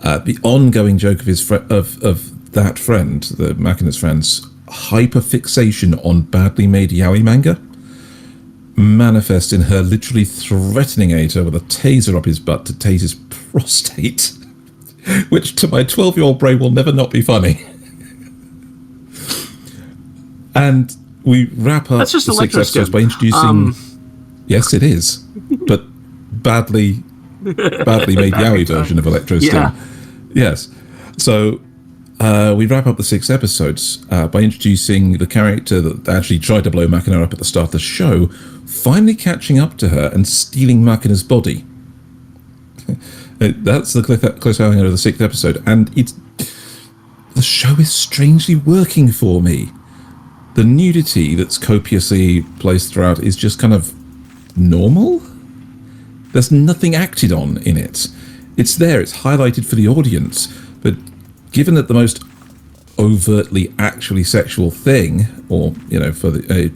B: The ongoing joke of that friend, the Makina's friend's hyperfixation on badly made yaoi manga, manifests in her literally threatening Ada with a taser up his butt to tase his prostate, which to my 12-year-old brain will never not be funny. And we wrap up
C: That's just
B: the 6 episodes
C: electrostim.
B: by introducing... Yes, it is. But badly made yaoi version of Electrostim.
C: Yeah.
B: Yes. So we wrap up the 6 episodes by introducing the character that actually tried to blow Makina up at the start of the show, finally catching up to her and stealing Makina's body. That's the cliffhanger of the 6th episode. And the show is strangely working for me. The nudity that's copiously placed throughout is just kind of normal. There's nothing acted on in it. It's there, it's highlighted for the audience, but given that the most overtly actually sexual thing, or, for the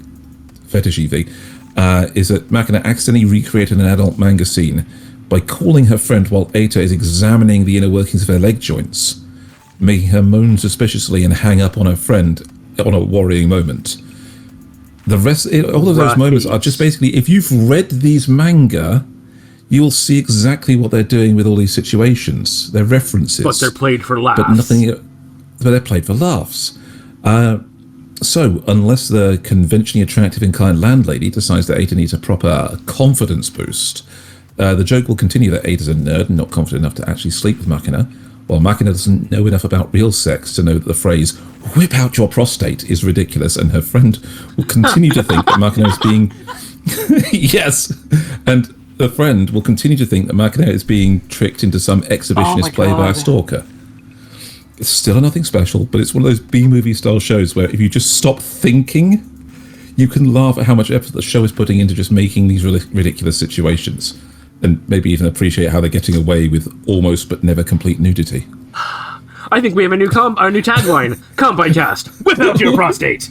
B: fetishy thing, is that Makina accidentally recreated an adult manga scene by calling her friend while Ada is examining the inner workings of her leg joints, making her moan suspiciously and hang up on her friend on a worrying moment. The rest, all of those moments are just basically, if you've read these manga, you'll see exactly what they're doing with all these situations. They're references.
C: But they're played for laughs.
B: But they're played for laughs. So, unless the conventionally attractive inclined landlady decides that Ada needs a proper confidence boost, the joke will continue that Ada's a nerd and not confident enough to actually sleep with Makina, while Makina doesn't know enough about real sex to know that the phrase, "whip out your prostate," is ridiculous, and her friend will continue to think that Makina is being... Yes! And the friend will continue to think that Makina is being tricked into some exhibitionist play by a stalker. It's still nothing special, but it's one of those B-movie style shows where if you just stop thinking, you can laugh at how much effort the show is putting into just making these ridiculous situations, and maybe even appreciate how they're getting away with almost but never complete nudity.
C: I think we have a new tagline. Kanpai Cast, whip out your prostate.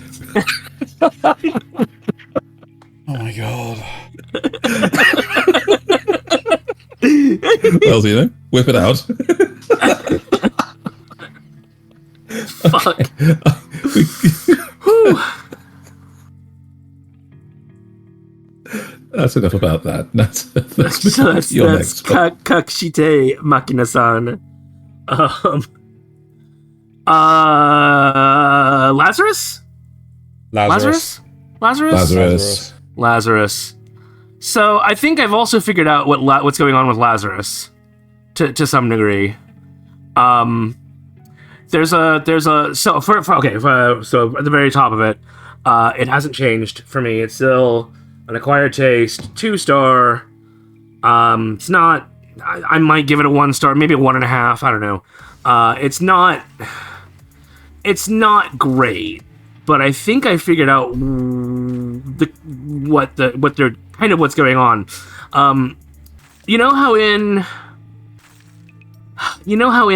A: Oh my god.
B: Well, whip it out.
C: Fuck.
B: That's enough about that. That's
C: Kakushite Makina-san. Lazarus. So I think I've also figured out what's going on with Lazarus to some degree. So at the very top of it, it hasn't changed for me. It's still an acquired taste, 2-star. It's not. I might give it a 1-star, maybe a 1.5. I don't know. It's not great, but I think I figured out what's going on. You know how in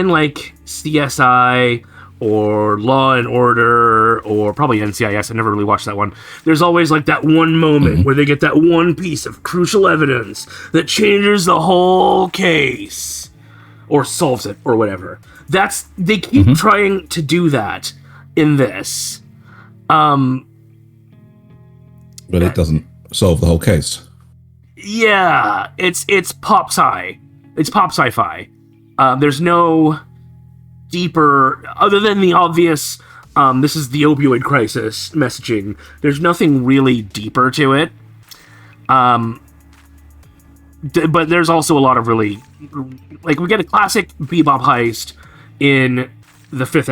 C: like CSI or Law and Order or probably NCIS, I never really watched that one. There's always like that one moment where they get that one piece of crucial evidence that changes the whole case or solves it or whatever. They keep trying to do that in this.
B: But it doesn't solve the whole case.
C: Yeah, it's pop sci. It's pop sci-fi. There's no deeper, other than the obvious, this is the opioid crisis messaging. There's nothing really deeper to it. but there's also a lot of really, like, we get a classic Bebop heist in the fourth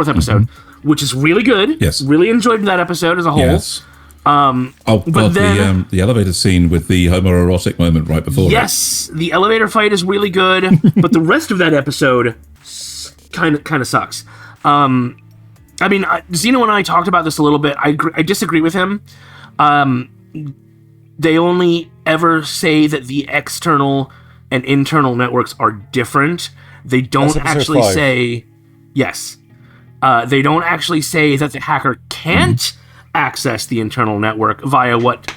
C: episode, which is really good.
B: Yes.
C: Really enjoyed that episode as a whole.
B: Yes. The elevator scene with the homoerotic moment right before it.
C: Yes, the elevator fight is really good, but the rest of that episode kind of sucks. I mean, Zeno and I talked about this a little bit. I disagree with him. They only ever say that the external and internal networks are different. They don't actually say... Yes. They don't actually say that the hacker can't access the internal network via what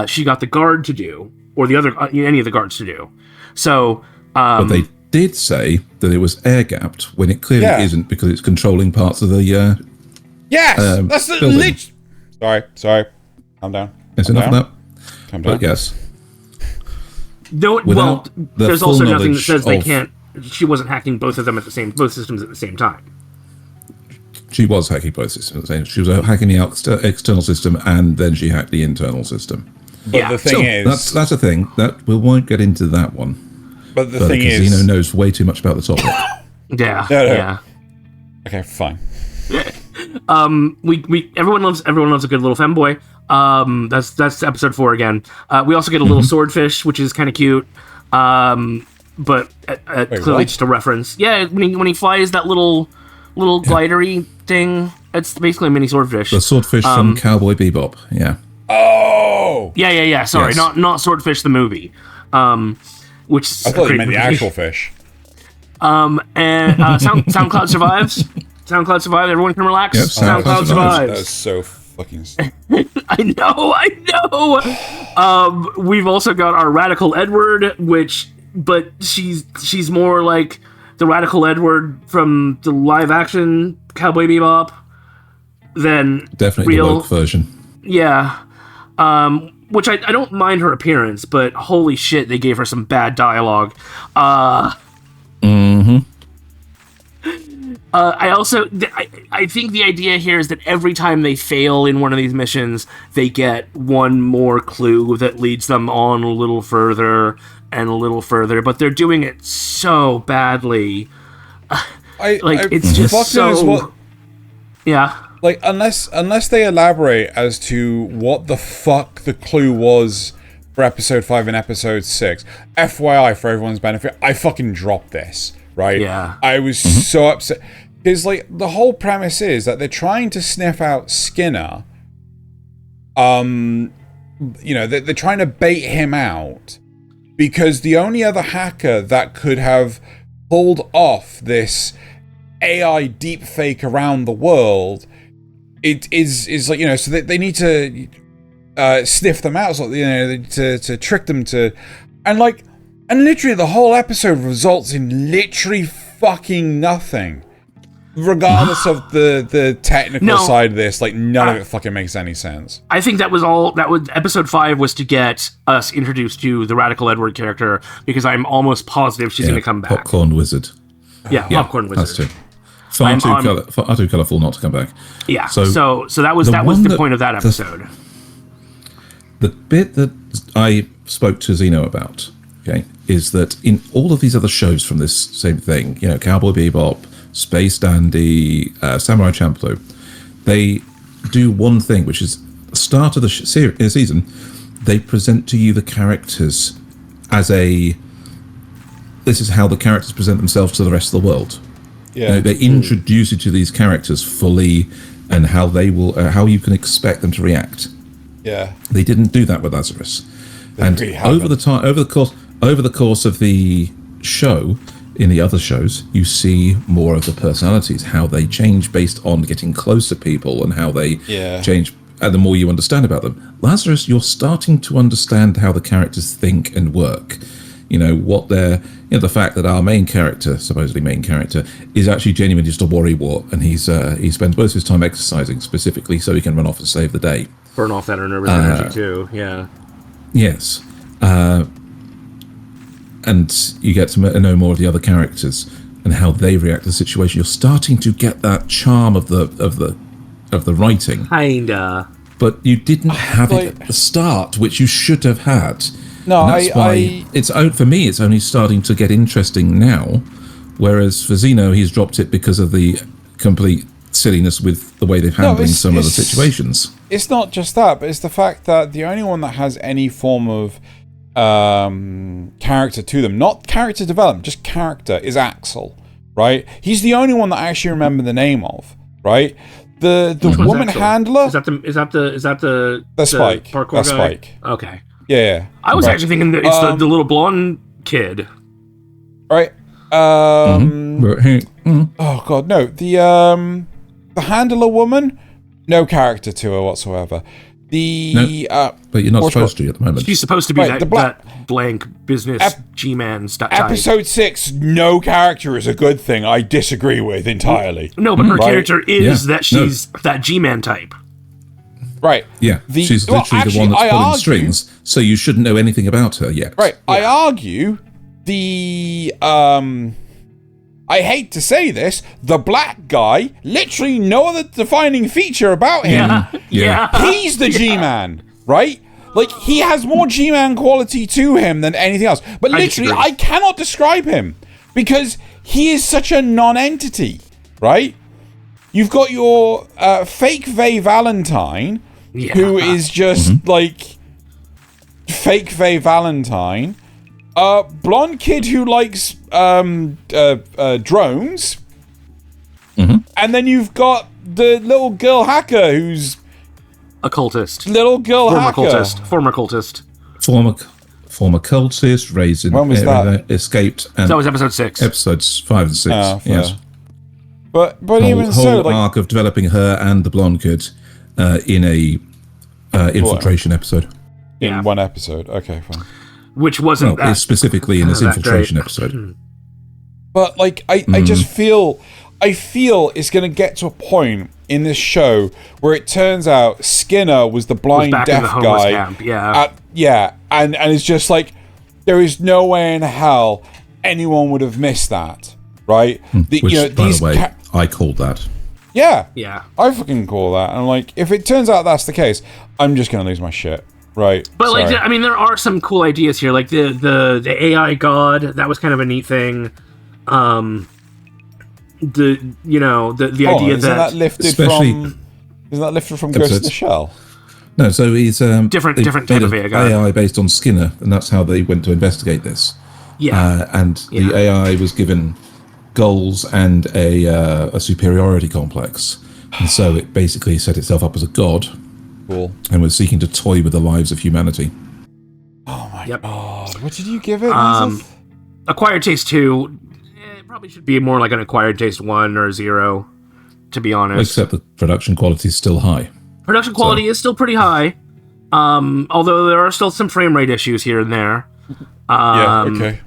C: she got the guard to do, or the other any of the guards to do. So...
B: but they did say that it was air-gapped when it clearly isn't, because it's controlling parts of the...
A: yes! That's the... Sorry. Calm down.
B: Is enough of that?
A: Calm down.
B: But yes.
C: No, well, there's also nothing that says they can't... She wasn't hacking both systems at the same time.
B: She was hacking both systems. She was hacking the external system, and then she hacked the internal system.
A: But the thing is...
B: That's a thing. We won't get into that one.
A: But the thing is...
B: Zeno knows way too much about the topic.
C: Yeah.
A: Okay, fine.
C: Everyone loves a good little femboy. That's episode 4 again. We also get a little swordfish, which is kind of cute. But clearly just a reference. Yeah, when he flies that little glidery thing, it's basically a mini swordfish.
B: The swordfish from Cowboy Bebop. Yeah.
A: Oh.
C: Yeah. Sorry,
B: yes.
C: not Swordfish the movie. Which is
A: I thought you meant the actual fish.
C: And SoundCloud survives. SoundCloud survives. Everyone can relax.
B: Yep,
C: SoundCloud survives.
A: That is so fucking...
C: I know. We've also got our Radical Edward, but she's more like the Radical Edward from the live action Cowboy Bebop than
B: definitely
C: real
B: the woke version.
C: Yeah. Which I don't mind her appearance, but holy shit, they gave her some bad dialogue. I think the idea here is that every time they fail in one of these missions, they get one more clue that leads them on a little further and a little further, but they're doing it so badly. It's just so... Yeah.
A: Like, unless they elaborate as to what the fuck the clue was for episode 5 and episode 6. FYI, for everyone's benefit, I fucking dropped this, right?
C: Yeah.
A: I was so upset. Because, like, the whole premise is that they're trying to sniff out Skinner. They're trying to bait him out. Because the only other hacker that could have pulled off this AI deepfake around the world... It is like, so they need to sniff them out, so to trick them to, and literally the whole episode results in literally fucking nothing, regardless of the technical side of this. Like, none of it fucking makes any sense.
C: I think that was all. Episode 5 was to get us introduced to the Radical Edward character, because I'm almost positive she's going to come back.
B: Popcorn wizard.
C: Yeah, popcorn wizard.
B: That's true. Far too colourful not to come back.
C: Yeah. So that was the point of that episode.
B: The bit that I spoke to Zeno about, okay, is that in all of these other shows from this same thing, Cowboy Bebop, Space Dandy, Samurai Champloo, they do one thing, which is the start of the season. They present to you the characters as this is how the characters present themselves to the rest of the world.
A: Yeah,
B: they introduce you to these characters fully, and how they will, how you can expect them to react.
A: Yeah,
B: they didn't do that with Lazarus. And over the course of the show, in the other shows, you see more of the personalities, how they change based on getting close to people, and how they change. And the more you understand about them, Lazarus, you're starting to understand how the characters think and work. What they're, the fact that our supposedly main character, is actually genuinely just a worrywart, and he spends most of his time exercising specifically so he can run off and save the day.
C: Burn off that nervous energy too, yeah.
B: Yes. And you get to know more of the other characters and how they react to the situation. You're starting to get that charm of the writing.
C: Kinda.
B: But you didn't have it at the start, which you should have had.
A: No,
B: and that's why it's for me. It's only starting to get interesting now, whereas for Xeno, he's dropped it because of the complete silliness with the way they've handling some of the situations.
A: It's not just that, but it's the fact that the only one that has any form of character to them, not character development, just character, is Axel, right? He's the only one that I actually remember the name of, right? The woman handler.
C: Is that the
A: Spike?
C: The parkour
A: That's
C: guy?
A: Spike.
C: Okay.
A: Yeah.
C: I was actually thinking that it's the little blonde kid.
A: Right. Oh god, no. The handler woman, no character to her whatsoever.
B: But you're not supposed to at the moment.
C: She's supposed to be that blank business G-man type.
A: Episode 6, no character is a good thing. I disagree with entirely.
C: No, but her character is that she's that G-man type.
A: Right.
B: Yeah. She's literally the one that's pulling strings, so you shouldn't know anything about her yet.
A: Right. Yeah. I argue I hate to say this, the black guy, literally no other defining feature about him.
C: Yeah.
A: He's the G-Man, right? Like, he has more G-Man quality to him than anything else. But literally, I cannot describe him because he is such a non-entity, right? You've got your fake Vey Valentine, who is just, like, fake Vey Valentine. Blonde kid who likes drones, and then you've got the little girl hacker who's
C: a cultist.
B: Former cultist, raised in
A: when was that?
B: Escaped, and
C: that was episode 6.
B: Episodes 5 and 6. Yes,
A: but even so, like,
B: arc of developing her and the blonde kid in a infiltration episode.
A: In one episode, okay, fine.
C: Which wasn't
B: specifically in this infiltration episode.
A: But like, I just feel it's going to get to a point in this show where it turns out Skinner was the blind deaf guy.
C: Camp,
A: and it's just like, there is no way in hell anyone would have missed that, right?
B: By the way, I called that.
A: Yeah,
C: I
A: fucking call that. And like, if it turns out that's the case, I'm just going to lose my shit. Right,
C: but like, I mean, there are some cool ideas here, like the AI god. That was kind of a neat thing. The idea
A: that lifted from Ghost in the Shell?
B: No, so he's
C: different type of
B: AI based on Skinner, and that's how they went to investigate this. The AI was given goals and a superiority complex, and so it basically set itself up as a god.
A: Cool.
B: And was seeking to toy with the lives of humanity.
A: Oh my god! What did you give it?
C: Acquired Taste 2. It probably should be more like an Acquired Taste 1 or 0, to be honest.
B: Except the production quality is still high.
C: Production quality is still pretty high, although there are still some frame rate issues here and there.
A: Okay.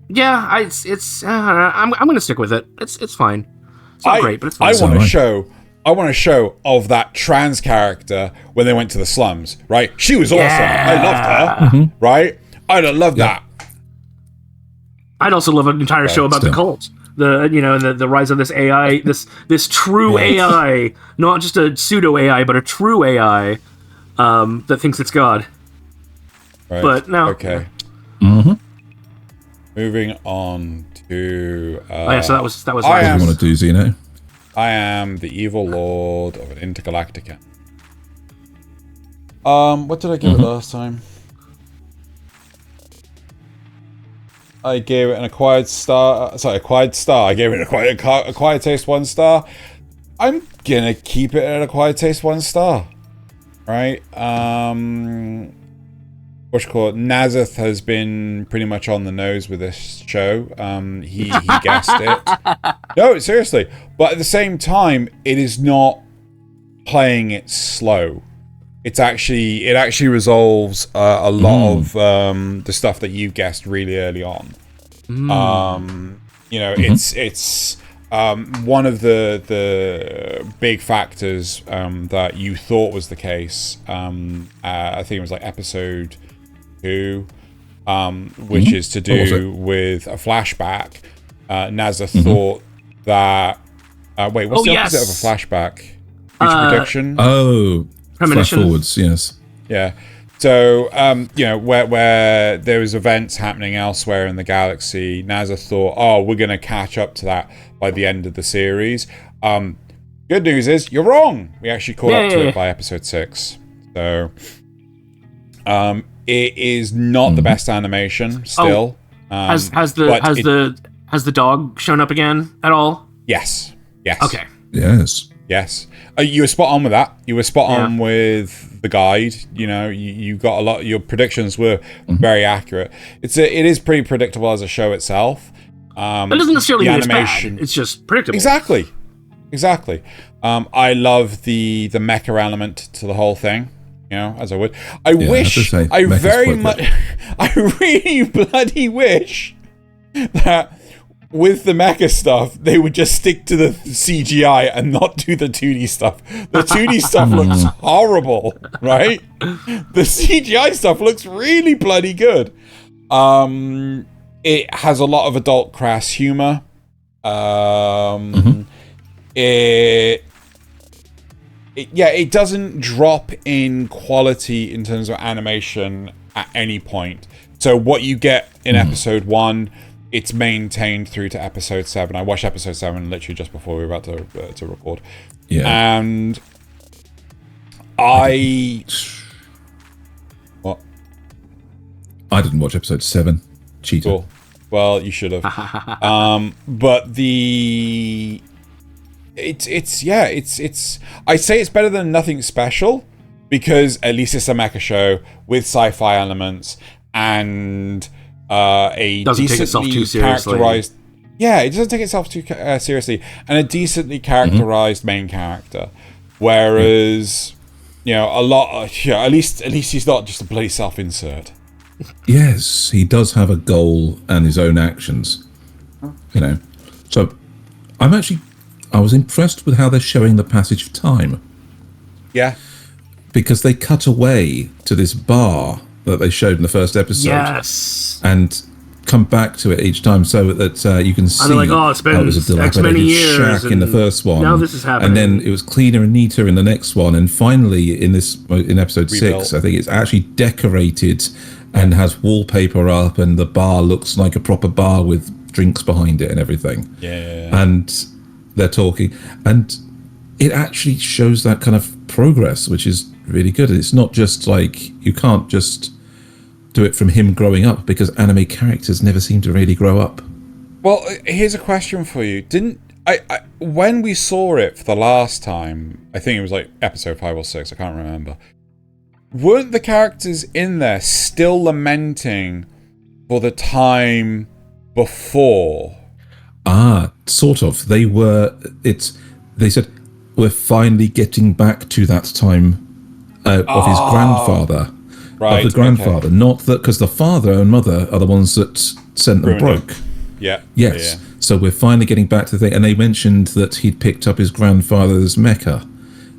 C: Yeah, I'm going to stick with it. It's fine. It's not great, but it's fine.
A: I want a show of that trans character when they went to the slums, right? She was awesome. I loved her, right? I'd have loved that.
C: I'd also love an entire show about the cult. The rise of this AI, this true AI, not just a pseudo AI, but a true AI that thinks it's God.
A: Right.
C: But no.
A: Okay. Moving on to.
C: So that was.
B: I want to do Xeno.
A: I am the evil lord of an Intergalactic. What did I give it last time? I gave it an acquired star. I gave it an acquired taste 1 star. I'm gonna keep it at acquired taste 1 star. Right? What you call it? Nasuth has been pretty much on the nose with this show. He guessed it. No, seriously. But at the same time, it is not playing it slow. It actually resolves a lot of the stuff that you guessed really early on. It's one of the big factors that you thought was the case. I think it was like episode 2, which is to do with a flashback. Nasuth thought that. What's the opposite of a flashback? Future prediction?
B: Oh, flash forwards, yes.
A: Yeah. So, where there was events happening elsewhere in the galaxy, Nasuth thought, oh, we're going to catch up to that by the end of the series. Good news is, you're wrong. We actually caught up to it by episode 6. So, it is not the best animation still.
C: Has the dog shown up again at all?
A: Yes.
C: Okay.
B: Yes.
A: You were spot on with that. You were spot on with the guide. You got a lot. Your predictions were very accurate. It is pretty predictable as a show itself.
C: It doesn't necessarily mean animation. It's bad. It's just predictable.
A: Exactly. I love the mecha element to the whole thing. As I would. I really bloody wish that with the mecha stuff, they would just stick to the CGI and not do the 2D stuff. The 2D stuff looks horrible, right? The CGI stuff looks really bloody good. It has a lot of adult crass humor. It doesn't drop in quality in terms of animation at any point. So what you get in episode 1, it's maintained through to episode 7. I watched episode 7 literally just before we were about to record. Yeah. And What?
B: I didn't watch episode 7. Cheater.
A: Cool. Well, you should have. But it's I'd say it's better than Nothing Special, because at least it's a mecha show with sci-fi elements and a
C: doesn't take itself too
A: characterized. Yeah, it doesn't take itself too seriously, and a decently characterized main character. Whereas, a lot. At least he's not just a bloody self-insert.
B: Yes, he does have a goal and his own actions. So I was impressed with how they're showing the passage of time.
A: Yeah.
B: Because they cut away to this bar that they showed in the first episode.
C: Yes.
B: And come back to it each time so that you can see
C: it's been
B: how it was a dilapidated shack in the first one.
C: Now this is happening.
B: And then it was cleaner and neater in the next one. And finally, in episode 6, I think it's actually decorated and has wallpaper up, and the bar looks like a proper bar with drinks behind it and everything.
A: Yeah.
B: And they're talking, and it actually shows that kind of progress, which is really good. It's not just like, you can't just do it from him growing up, because anime characters never seem to really grow up.
A: Well, here's a question for you. When we saw it for the last time, I think it was like episode 5 or 6, I can't remember, weren't the characters in there still lamenting for the time before?
B: Sort of. They said, we're finally getting back to that time of his grandfather.
A: Right,
B: of the grandfather.
A: Okay.
B: Not that, because the father and mother are the ones that sent them broke.
A: Yeah.
B: Yes.
A: Yeah.
B: So we're finally getting back to the thing. And they mentioned that he'd picked up his grandfather's mecha.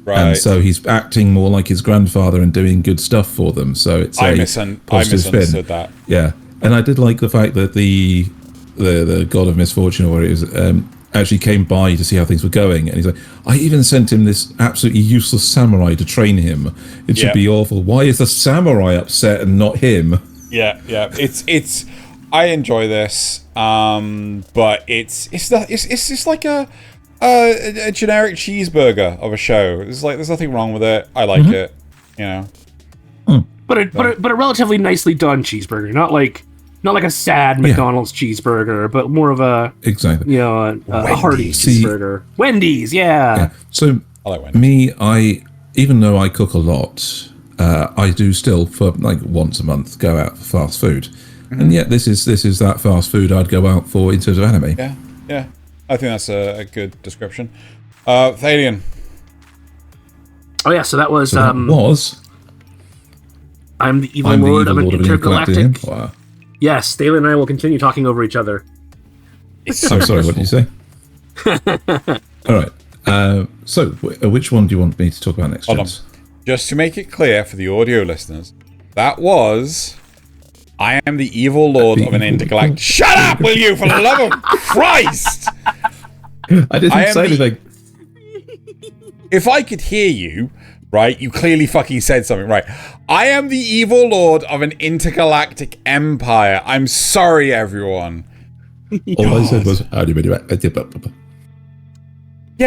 A: Right.
B: And so he's acting more like his grandfather and doing good stuff for them. So it's
A: I
B: a positive
A: misunderstood
B: spin.
A: that.
B: Yeah. And I did like the fact that the god of misfortune, or what it is, actually came by to see how things were going, and he's like, I even sent him this absolutely useless samurai to train him. It should be awful. Why is the samurai upset and not him?
A: Yeah. It's I enjoy this, but it's just like a generic cheeseburger of a show. It's like, there's nothing wrong with it. I like it,
C: But a relatively nicely done cheeseburger, not like a sad McDonald's cheeseburger, but more of a a hearty cheeseburger. Wendy's, yeah.
B: So
A: I like Wendy's.
B: Me, even though I cook a lot, I do still, for like once a month, go out for fast food, and yet this is that fast food I'd go out for in terms of anime.
A: Yeah. I think that's a good description. Thaylien.
C: Oh yeah, so that was. I'm the evil lord of an intergalactic. Yes, Thaylien and I will continue talking over each other.
B: I'm sorry, what did you say? All right. So, which one do you want me to talk about next?
A: Hold on. Just to make it clear for the audio listeners, that was... I am the evil lord of an intergalactic... Shut up, will you, for the love of Christ!
B: I didn't say anything.
A: If I could hear you, right? You clearly fucking said something, right? I am the evil lord of an intergalactic empire. I'm sorry, everyone.
B: All I said was,
A: yeah,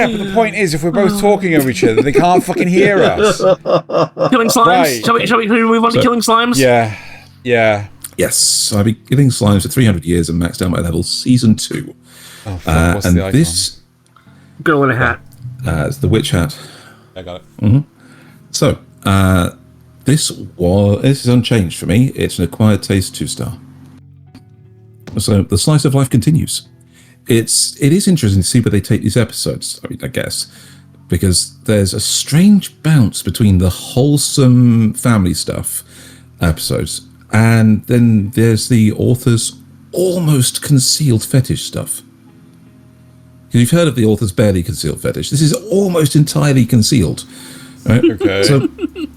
A: but the point is, if we're both talking over each other, they can't fucking hear us.
C: Killing slimes?
A: Right.
C: Shall we move on to killing slimes?
A: Yeah.
B: yes, I've been killing slimes for 300 years and maxed out my level, season 2.
A: Oh, fuck, what's
B: and
A: the icon?
B: this
C: Girl in a hat.
B: is the witch hat.
A: I got it.
B: So, this is unchanged for me. It's an acquired taste 2-star. So the slice of life continues. It is interesting to see where they take these episodes. I mean, I guess because there's a strange bounce between the wholesome family stuff episodes, and then there's the author's almost concealed fetish stuff. You've heard of the author's barely concealed fetish. This is almost entirely concealed. Right?
A: Okay.
B: So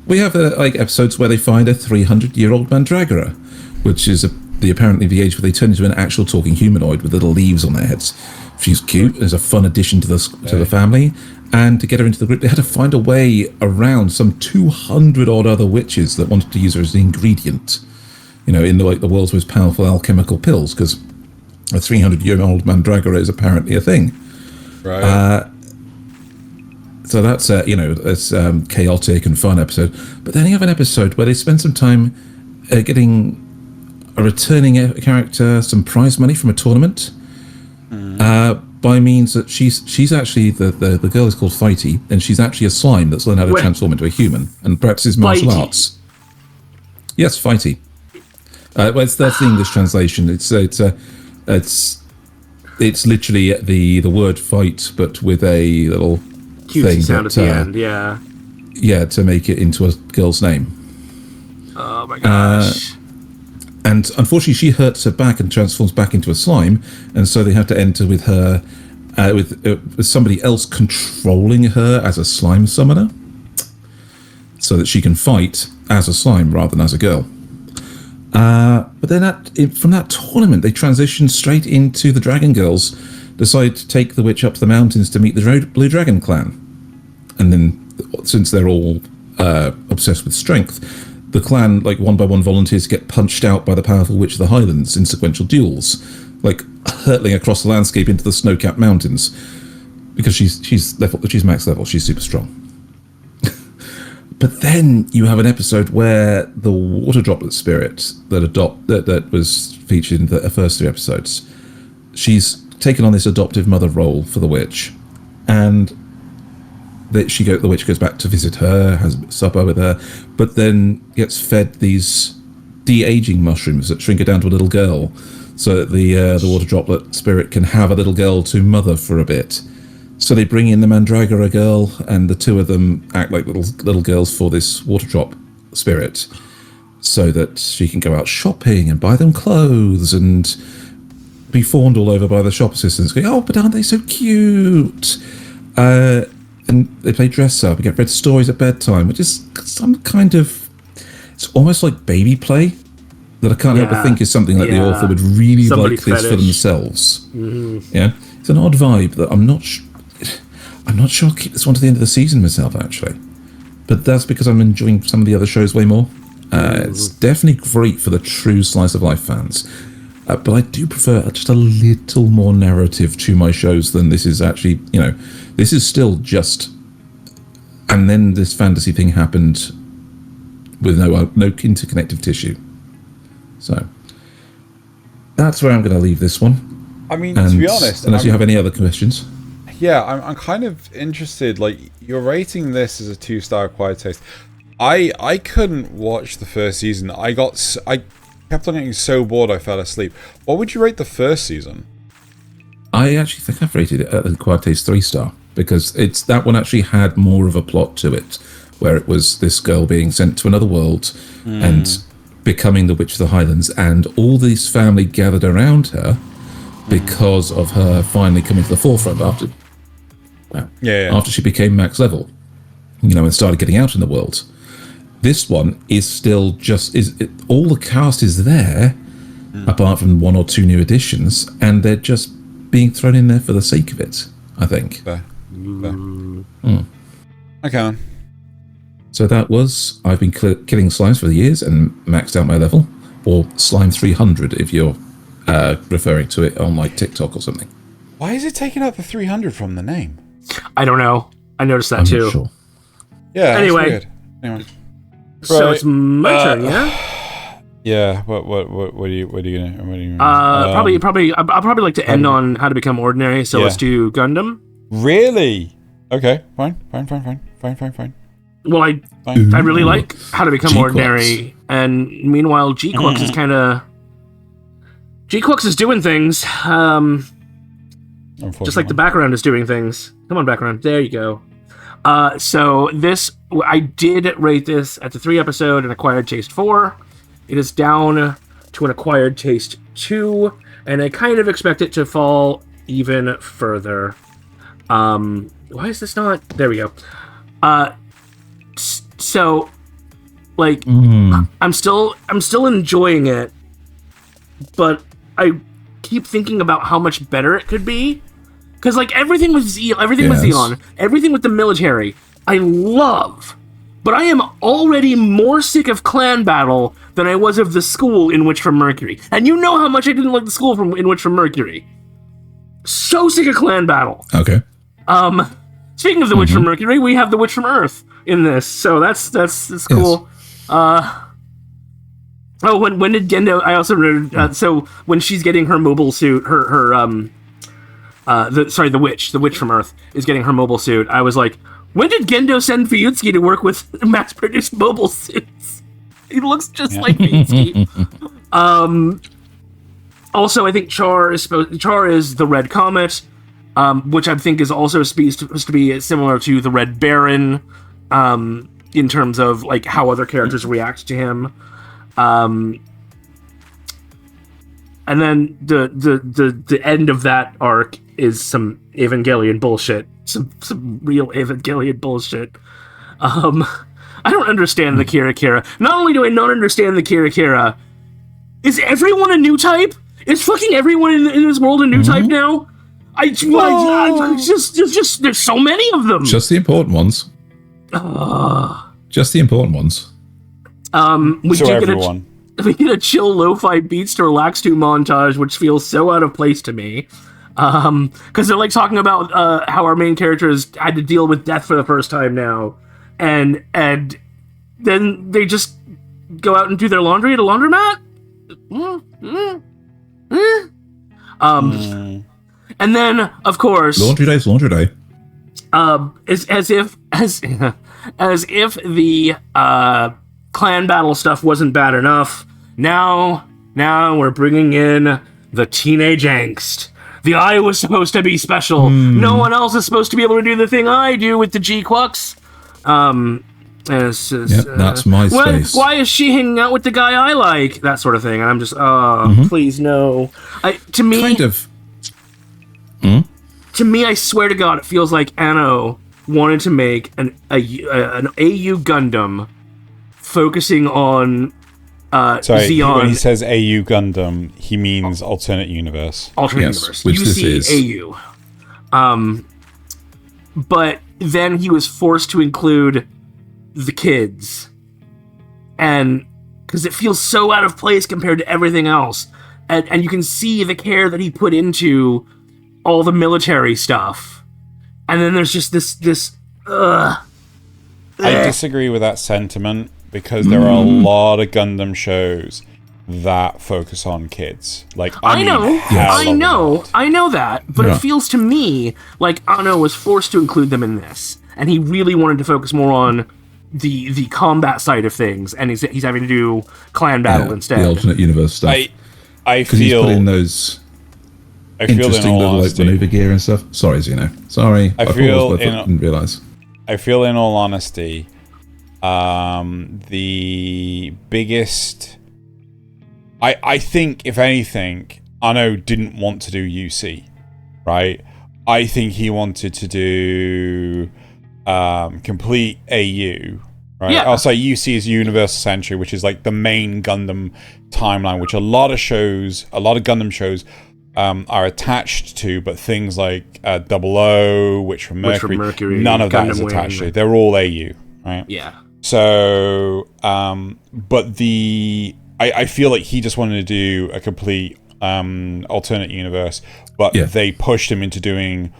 B: we have episodes where they find a 300-year-old mandragora, which is apparently the age where they turn into an actual talking humanoid with little leaves on their heads. She's cute. It's a fun addition to the family. And to get her into the group, they had to find a way around some 200-odd other witches that wanted to use her as an ingredient, in the world's most powerful alchemical pills, because a 300-year-old mandragora is apparently a thing.
A: Right.
B: So that's it's chaotic and fun episode. But then you have an episode where they spend some time getting a returning character some prize money from a tournament by means that she's actually the girl is called Fighty, and she's actually a slime that's learned how to transform into a human and practices martial arts. Yes, Fighty. That's the English translation. It's literally the word fight, but with a little
C: cutesy
B: thing
C: sound at the end. Yeah,
B: to make it into a girl's name.
C: Oh my gosh.
B: And unfortunately, she hurts her back and transforms back into a slime, and so they have to enter with her, with somebody else controlling her as a slime summoner, so that she can fight as a slime rather than as a girl. But then from that tournament, they transition straight into the Dragon Girls, decide to take the witch up to the mountains to meet the Blue Dragon clan. And then, since they're all obsessed with strength, the clan, one by one, volunteers to get punched out by the powerful Witch of the Highlands in sequential duels, hurtling across the landscape into the snow-capped mountains, because she's max level, she's super strong. But then you have an episode where the water droplet spirit that was featured in the first 3 episodes, she's taken on this adoptive mother role for the witch, and the witch goes back to visit her, has supper with her, but then gets fed these de-aging mushrooms that shrink her down to a little girl, so that the water droplet spirit can have a little girl to mother for a bit. So they bring in the Mandragora girl, and the two of them act like little girls for this water drop spirit, so that she can go out shopping and buy them clothes and be fawned all over by the shop assistants, going, "Oh, but aren't they so cute?" And they play dress up and get read stories at bedtime, which is some kind of... It's almost like baby play that I can't help but think is something that the author would really Somebody's like this fetish. For themselves. Mm-hmm. Yeah, it's an odd vibe that I'm not sure I'll keep this one to the end of the season myself, actually. But that's because I'm enjoying some of the other shows way more. It's definitely great for the true slice of life fans. But I do prefer just a little more narrative to my shows than this is actually, this is still just... And then this fantasy thing happened with no interconnective tissue. So, that's where I'm going to leave this one.
A: I mean, to be honest...
B: Unless you have any other questions.
A: Yeah, I'm kind of interested. You're rating this as a 2-star acquired taste. I couldn't watch the first season. I kept on getting so bored I fell asleep. What would you rate the first season?
B: I actually think I've rated it at acquired taste 3-star, because that one actually had more of a plot to it, where it was this girl being sent to another world and becoming the Witch of the Highlands, and all this family gathered around her because of her finally coming to the forefront after she became max level, and started getting out in the world. This one is still all the cast is there, apart from 1 or 2 new additions, and they're just being thrown in there for the sake of it, I think.
A: Fair. Okay.
B: So that was, I've been killing slimes for the years and maxed out my level, or slime 300 if you're referring to it on like TikTok or something.
A: Why is it taking out the 300 from the name?
C: I don't know. I noticed that
B: I'm
C: too.
B: not sure.
A: Yeah.
C: Anyway.
A: That's weird. Anyway.
C: So
A: Right.
C: it's my turn, yeah.
A: Yeah. What are you gonna?
C: I'll probably like to end on how to become ordinary. So let's do Gundam.
A: Really? Okay. Fine.
C: Well, I really like how to become
B: GQuuuuuuX.
C: ordinary, and meanwhile, GQuuuuuuX is kind of GQuuuuuX is doing things, just like the background is doing things. Come on, background. There you go. So this, I did rate this at the 3 episode and acquired taste 4. It is down to an acquired taste 2, and I kind of expect it to fall even further. Why is this not? There we go. So, like, I'm still enjoying it, but I keep thinking about how much better it could be. Because, like, everything with Xeon, everything with the military, I love. But I am already more sick of Clan Battle than I was of the school in Witch from Mercury. And you know how much I didn't like the school in Witch from Mercury. So sick of Clan Battle.
B: Okay.
C: Speaking of the Witch from Mercury, we have the Witch from Earth in this, so that's cool.
B: Yes.
C: When did Gendo? I also read. So when she's getting her mobile suit, the witch from Earth is getting her mobile suit. I was like, when did Gendo send Fuyutsuki to work with mass-produced mobile suits? He looks just like Fuyutsuki. Also, I think Char is the Red Comet. Which I think is also supposed to be similar to the Red Baron, in terms of like how other characters react to him, and then the end of that arc is some Evangelion bullshit, some real Evangelion bullshit. I don't understand the Kira. Not only do I not understand the Kira, is everyone a new type? Is fucking everyone in this world a new type now? I just there's so many of them.
B: Just the important ones. Just the important ones.
C: We get a chill lo-fi Beatster Lax2 montage, which feels so out of place to me. Because they're like talking about how our main characters had to deal with death for the first time now, and then they just go out and do their laundry at a laundromat. And then, of course,
B: laundry day.
C: As if the clan battle stuff wasn't bad enough. Now we're bringing in the teenage angst. The I was supposed to be special. No one else is supposed to be able to do the thing I do with the GQuuuuuuX.
B: That's my space.
C: Why is she hanging out with the guy I like? That sort of thing. And I'm just, please no. To me,
B: kind of.
C: To me, I swear to God, it feels like Anno wanted to make an AU Gundam focusing on Xeon.
A: When he says AU Gundam, he means alternate universe.
C: Universe.
B: Which this
C: is. AU. But then he was forced to include the kids. And because it feels so out of place compared to everything else. And you can see the care that he put into all the military stuff, and then there's just this.
A: I disagree with that sentiment because there are a lot of Gundam shows that focus on kids. Like I know that, but it feels to me like Anno was forced to include them in this, and he really wanted to focus more on the combat side of things, and he's having to do clan battle instead.
B: The alternate universe stuff.
A: I feel
B: he's put in those. Interesting little like maneuver gear and stuff. Sorry, Xeno. Sorry. I didn't realise.
A: I feel, in all honesty, the biggest. I think, if anything, Anno didn't want to do UC, right? I think he wanted to do complete AU, right?
C: Yeah.
A: I'll say UC is Universal Century, which is like the main Gundam timeline, which a lot of Gundam shows are attached to, but things like 00, Witch from Mercury, none of that is attached to. They're all AU, right?
C: Yeah.
A: So, but I feel like he just wanted to do a complete alternate universe, but they pushed him into doing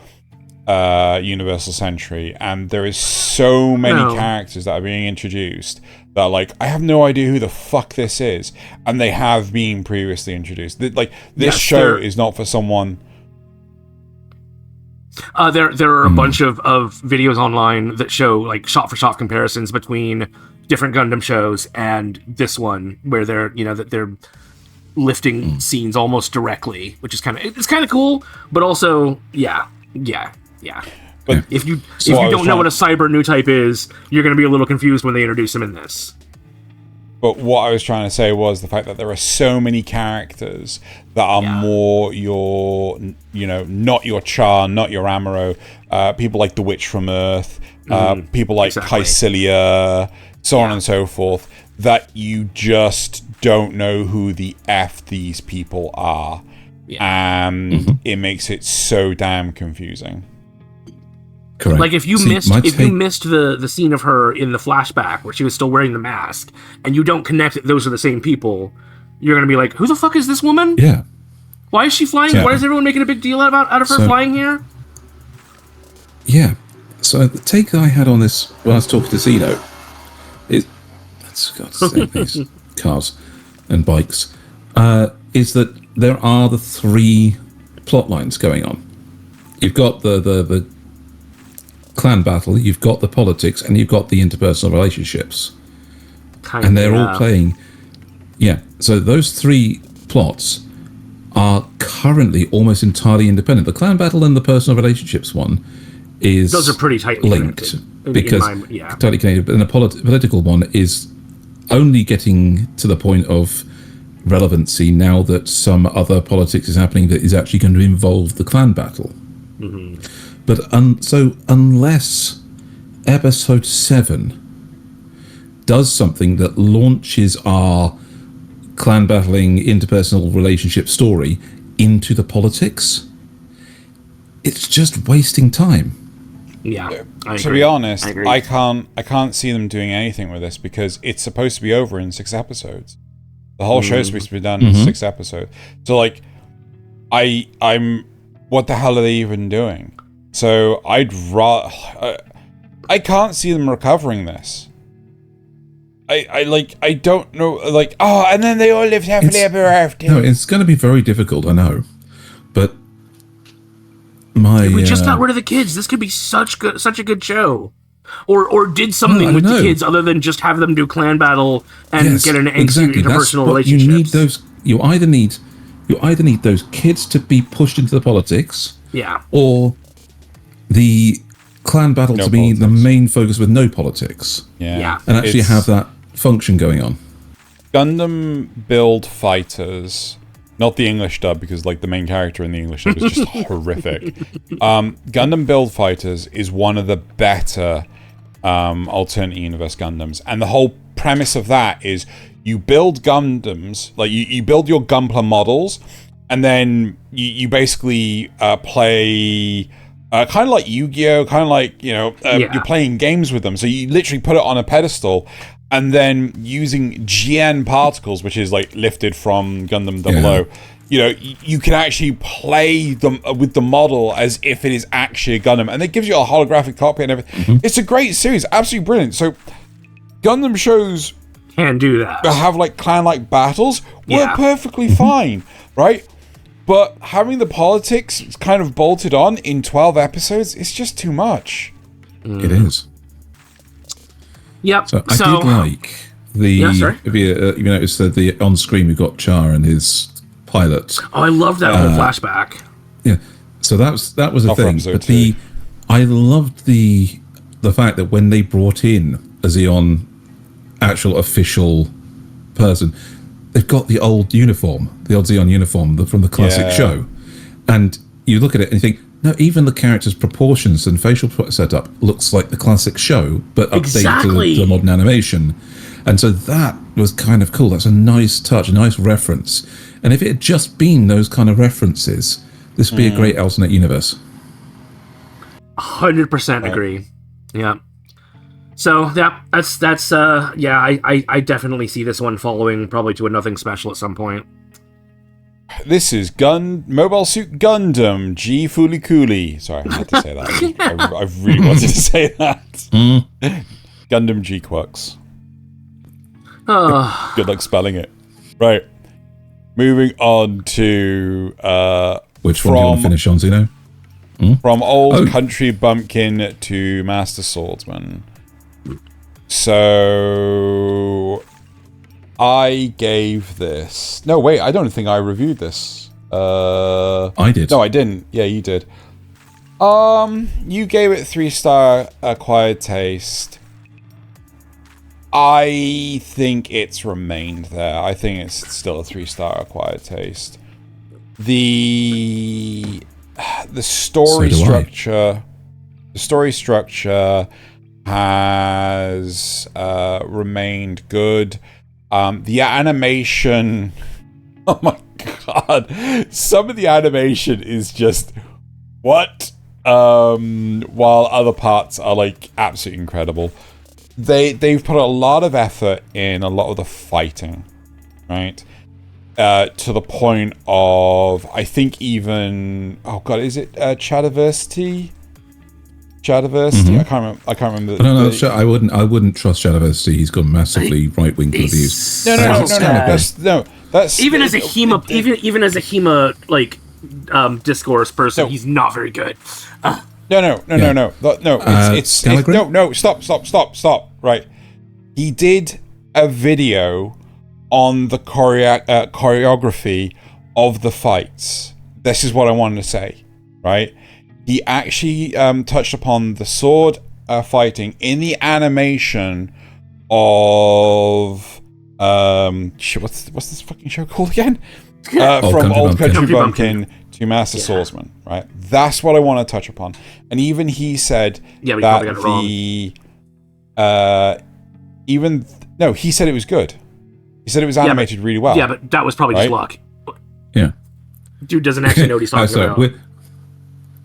A: Universal Century, and there is so many characters that are being introduced that are like, I have no idea who the fuck this is, and they have been previously introduced. Like, this show is not for someone.
C: There are a bunch of videos online that show like shot-for-shot comparisons between different Gundam shows and this one, where they're lifting scenes almost directly, which is kind of cool, but also yeah. But if you don't know what a cyber new type is, you're going to be a little confused when they introduce him in this.
A: But what I was trying to say was the fact that there are so many characters that are more your, not your Char, not your Amuro, people like the Witch from Earth, people like Caecilia, so on and so forth, that you just don't know who the F these people are. Yeah. And it makes it so damn confusing.
C: Correct. Like if you missed the scene of her in the flashback where she was still wearing the mask, and you don't connect that those are the same people, you're gonna be like, who the fuck is this woman?
B: Yeah.
C: Why is she flying? Yeah. Why is everyone making a big deal out of her flying here?
B: Yeah. So the take I had on this when I was talking to Xeno is, God's sake, these cars and bikes, is that there are the three plot lines going on. You've got the clan battle, you've got the politics, and you've got the interpersonal relationships. And they're all playing. Yeah, so those three plots are currently almost entirely independent. The clan battle and the personal relationships one is
C: those are pretty tightly
B: linked because tightly connected. And the political one is only getting to the point of relevancy now that some other politics is happening that is actually going to involve the clan battle. Mm-hmm. But so unless episode 7 does something that launches our clan battling interpersonal relationship story into the politics, it's just wasting time.
C: Yeah.
A: To be honest, I can't see them doing anything with this because it's supposed to be over in 6 episodes. The whole show's supposed to be done in 6 episodes. So like I'm what the hell are they even doing? So I can't see them recovering this. I don't know, like, and then they all lived happily ever after.
B: No, it's going to be very difficult, I know. But
C: we just got rid of the kids. This could be such a good show. Or did something with the kids other than just have them do clan battle and get an interpersonal relationship.
B: You need those. You either need those kids to be pushed into the politics, or the clan battle to be the main focus with no politics.
C: Yeah.
B: And actually have that function going on.
A: Gundam Build Fighters, not the English dub, because like the main character in the English dub is just horrific. Gundam Build Fighters is one of the better alternate universe Gundams, and the whole premise of that is you build Gundams, like you build your Gunpla models, and then you basically play kind of like Yu-Gi-Oh, kind of like, you're playing games with them. So you literally put it on a pedestal, and then using GN particles, which is like lifted from Gundam 00, you can actually play them with the model as if it is actually a Gundam, and it gives you a holographic cockpit and everything. It's a great series, absolutely brilliant. So Gundam shows
C: can do that.
A: Have like clan-like battles were perfectly fine, right? But having the politics kind of bolted on in 12 episodes, it's just too much.
B: It is.
C: Yep.
B: So I did like the. If you notice that the on screen we've got Char and his pilot.
C: Oh, I love that whole flashback.
B: Yeah. So that was a thing. But I loved the fact that when they brought in a Xeon actual official person, they've got the old uniform, the old Xeon uniform from the classic show. And you look at it and you think, no, even the character's proportions and facial setup looks like the classic show, but updated to the modern animation. And so that was kind of cool. That's a nice touch, a nice reference. And if it had just been those kind of references, this would be a great alternate universe.
C: 100% agree. Yeah. So that's I definitely see this one following probably to a nothing special at some point.
A: This is Mobile Suit Gundam G Fooly Cooly. Sorry, I had to say that. I really wanted to say that. Gundam G Quux. Good luck spelling it. Right. Moving on to
B: which one do you want to finish on, Xeno?
A: From Old Country Bumpkin to Master Swordsman. So I gave this. No, wait, I don't think I reviewed this.
B: I did.
A: No, I didn't. Yeah, you did. You gave it 3-star acquired taste. I think it's remained there. I think it's still a 3-star acquired taste. The story structure. The story structure has remained good. The animation, oh my god, some of the animation is just what? While other parts are like absolutely incredible. They've put a lot of effort in a lot of the fighting, right? To the point of, I think even, oh god, is it Chadiversity? Chadiversity? I can't remember.
B: No, I wouldn't trust Chadiversity. He's got massively right-wing views.
A: No. That's
C: even as a Hema like discourse person, he's not very good.
A: No. Stop. Right. He did a video on the choreography of the fights. This is what I wanted to say, right? He actually touched upon the sword fighting in the animation of what's this fucking show called again? From Old Country Bumpkin to Master Swordsman, right? That's what I want to touch upon. And even he said that he said it was good. He said it was animated really well.
C: Yeah, but that was probably just luck.
B: Yeah.
C: Dude doesn't actually know what he's talking about.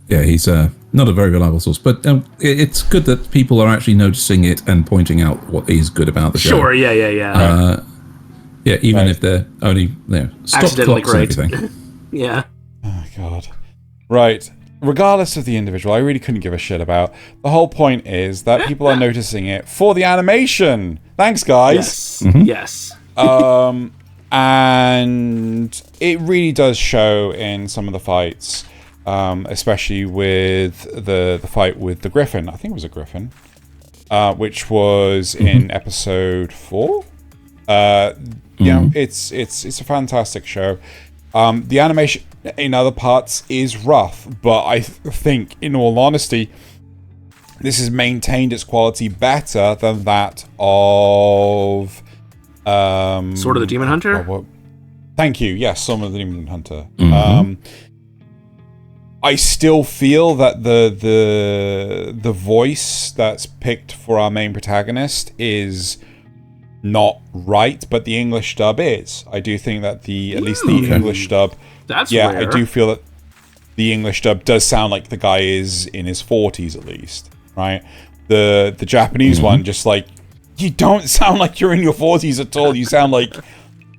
B: Yeah, he's not a very reliable source, but it's good that people are actually noticing it and pointing out what is good about the show.
C: Sure, yeah.
B: Even if they're only stop
C: accidentally
B: clocks and everything.
C: Yeah.
A: Oh god. Right. Regardless of the individual, I really couldn't give a shit about. The whole point is that people are noticing it for the animation. Thanks, guys.
C: Yes.
A: And it really does show in some of the fights. Especially with the fight with the Griffin. I think it was a Griffin. Which was in episode 4. It's a fantastic show. The animation in other parts is rough, but I think, in all honesty, this has maintained its quality better than that of
C: Sword of the Demon Hunter?
A: Thank you. Yes, Sword of the Demon Hunter. I still feel that the voice that's picked for our main protagonist is not right, but the English dub is. I do think that at least the English dub.
C: That's rare.
A: I do feel that the English dub does sound like the guy is in his 40s at least, right? The Japanese one, just like, you don't sound like you're in your 40s at all. You sound like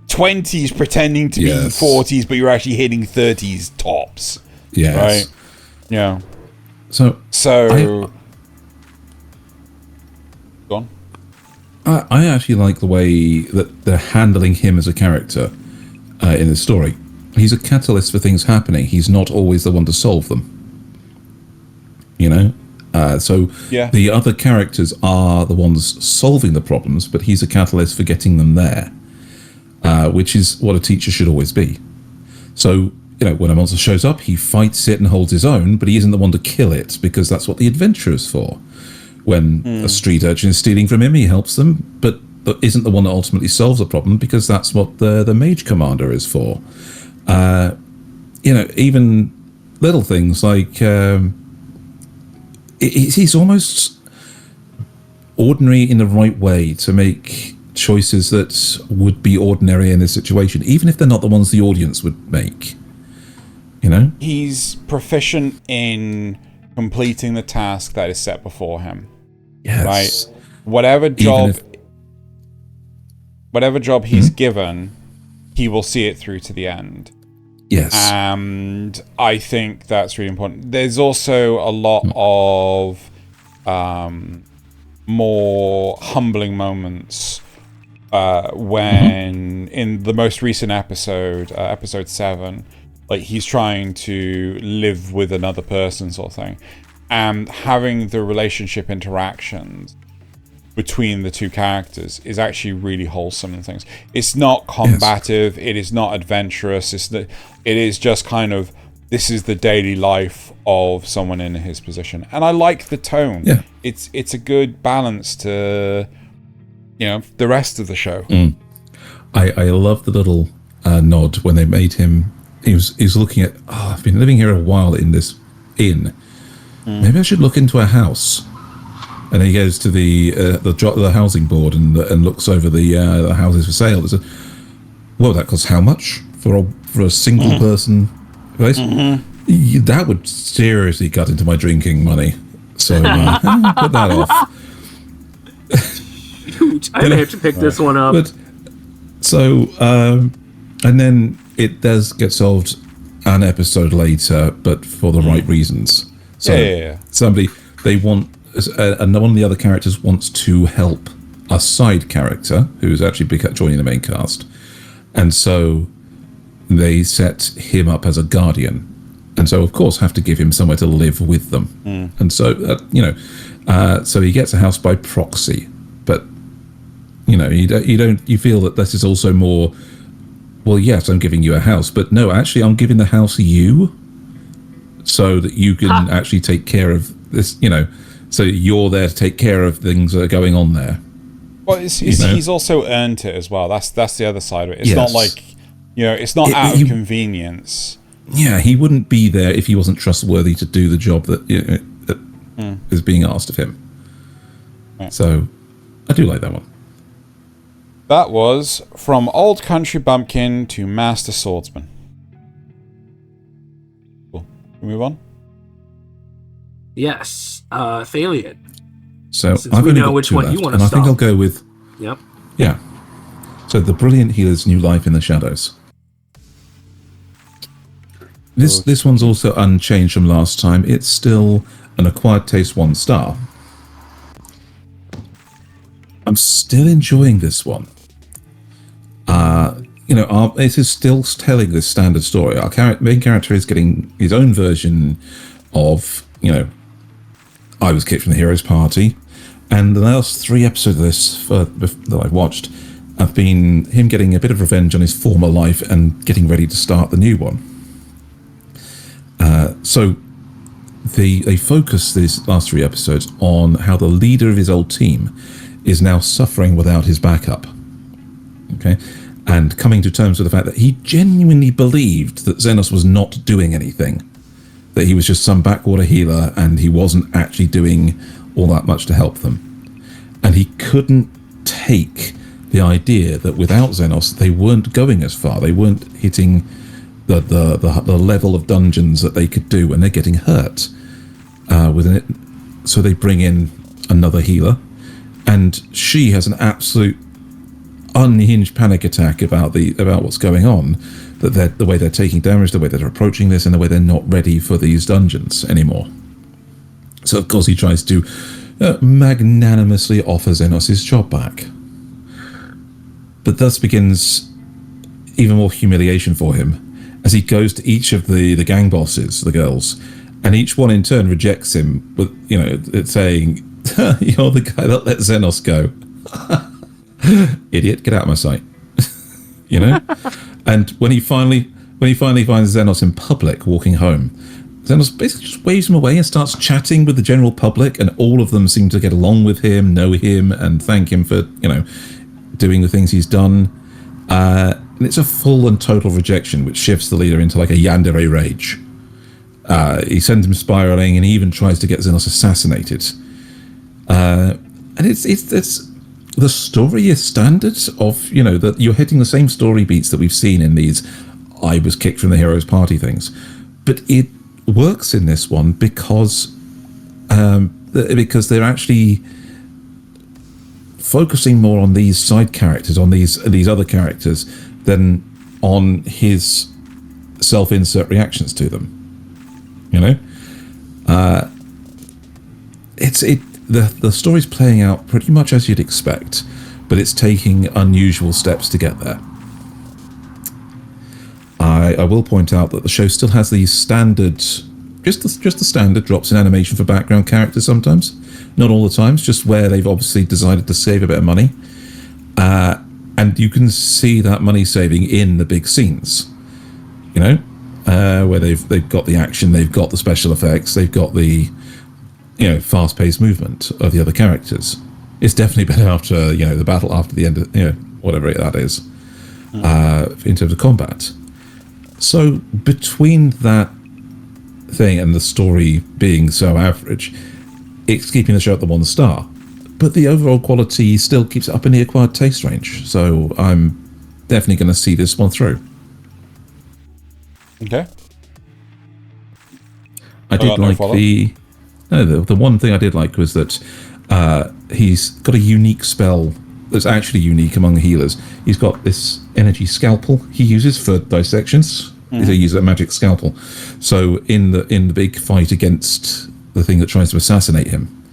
A: 20s pretending to be 40s, but you're actually hitting 30s tops.
B: Yes.
A: Right? Yeah.
B: So
A: go on.
B: I actually like the way that they're handling him as a character in the story. He's a catalyst for things happening. He's not always the one to solve them. The other characters are the ones solving the problems, but he's a catalyst for getting them there, which is what a teacher should always be. So, when a monster shows up, he fights it and holds his own, but he isn't the one to kill it, because that's what the adventure is for. When a street urchin is stealing from him, he helps them, but isn't the one that ultimately solves the problem, because that's what the mage commander is for. Even little things like he's almost ordinary in the right way to make choices that would be ordinary in this situation, even if they're not the ones the audience would make.
A: He's proficient in completing the task that is set before him.
B: Yes.
A: Right? whatever job he's given, he will see it through to the end.
B: Yes.
A: And I think that's really important. There's also a lot of more humbling moments when in the most recent episode, episode 7, like he's trying to live with another person sort of thing, and having the relationship interactions between the two characters is actually really wholesome and things. It's not combative, it is not adventurous, it is just kind of, this is the daily life of someone in his position. And I like the tone.
B: Yeah.
A: It's a good balance to, you know, the rest of the show.
B: I love the little nod when they made him, he's looking at, I've been living here a while in this inn. Maybe I should look into a house. And he goes to the housing board and looks over the houses for sale. It's well, that costs how much for a single person place? That would seriously cut into my drinking money. So put that off.
C: Huge. I have to pick this one up.
B: But so, and then it does get solved an episode later, but for the right reasons. So they want. And one of the other characters wants to help a side character who's actually joining the main cast, and so they set him up as a guardian, and so of course have to give him somewhere to live with them, and so so he gets a house by proxy, but you feel that this is also more, well, yes, I'm giving you a house, but no, actually I'm giving the house you, so that you can actually take care of this, So you're there to take care of things that are going on there.
A: Well, he's also earned it as well. That's the other side of it. It's not like, it's not out of convenience.
B: Yeah, he wouldn't be there if he wasn't trustworthy to do the job that is being asked of him. Right. So I do like that one.
A: That was From Old Country Bumpkin to Master Swordsman. Cool. Can we move on?
C: Yes, Thaylien.
B: So
C: Since we know which one you want to stop.
B: I think I'll go with...
C: Yep.
B: Yeah. So The Brilliant Healer's New Life in the Shadows. This one's also unchanged from last time. It's still an acquired taste 1 star. I'm still enjoying this one. It is still telling this standard story. Our main character is getting his own version of, I was kicked from the hero's party, and the last 3 episodes of this that I've watched have been him getting a bit of revenge on his former life and getting ready to start the new one. So they focus these last 3 episodes on how the leader of his old team is now suffering without his backup. Okay, and coming to terms with the fact that he genuinely believed that Xenos was not doing anything. That he was just some backwater healer and he wasn't actually doing all that much to help them. And he couldn't take the idea that without Xenos, they weren't going as far. They weren't hitting the level of dungeons that they could do, and they're getting hurt within it. So they bring in another healer, and she has an absolute unhinged panic attack about what's going on. That the way they're taking damage, the way they're approaching this, and the way they're not ready for these dungeons anymore. So of course he tries to magnanimously offer Xenos his job back. But thus begins even more humiliation for him as he goes to each of the gang bosses, the girls, and each one in turn rejects him with, saying, "You're the guy that let Xenos go." Idiot, get out of my sight. And when he finally finds Xenos in public walking home, Xenos basically just waves him away and starts chatting with the general public, and all of them seem to get along with him, know him, and thank him for, doing the things he's done. And it's a full and total rejection, which shifts the leader into like a yandere rage. He sends him spiraling, and he even tries to get Xenos assassinated. And it's the story is standard of, that you're hitting the same story beats that we've seen in these I was kicked from the hero's party things. But it works in this one because they're actually focusing more on these side characters, on these other characters, than on his self-insert reactions to them. You know, the story's playing out pretty much as you'd expect, but it's taking unusual steps to get there. I will point out that the show still has these standard, just the standard drops in animation for background characters sometimes. Not all the times, just where they've obviously decided to save a bit of money. And you can see that money saving in the big scenes. You know, where they've got the action, they've got the special effects, they've got the, you know, fast-paced movement of the other characters. It's definitely better after, you know, the battle, after the end of, you know, whatever that is, in terms of combat. So between that thing and the story being so average, it's keeping the show at the 1 star. But the overall quality still keeps it up in the acquired taste range. So I'm definitely going to see this one through.
A: Okay.
B: I did like the one thing I did like was that he's got a unique spell that's actually unique among the healers. He's got this energy scalpel he uses for dissections. Mm-hmm. He uses a magic scalpel. So in the big fight against the thing that tries to assassinate him,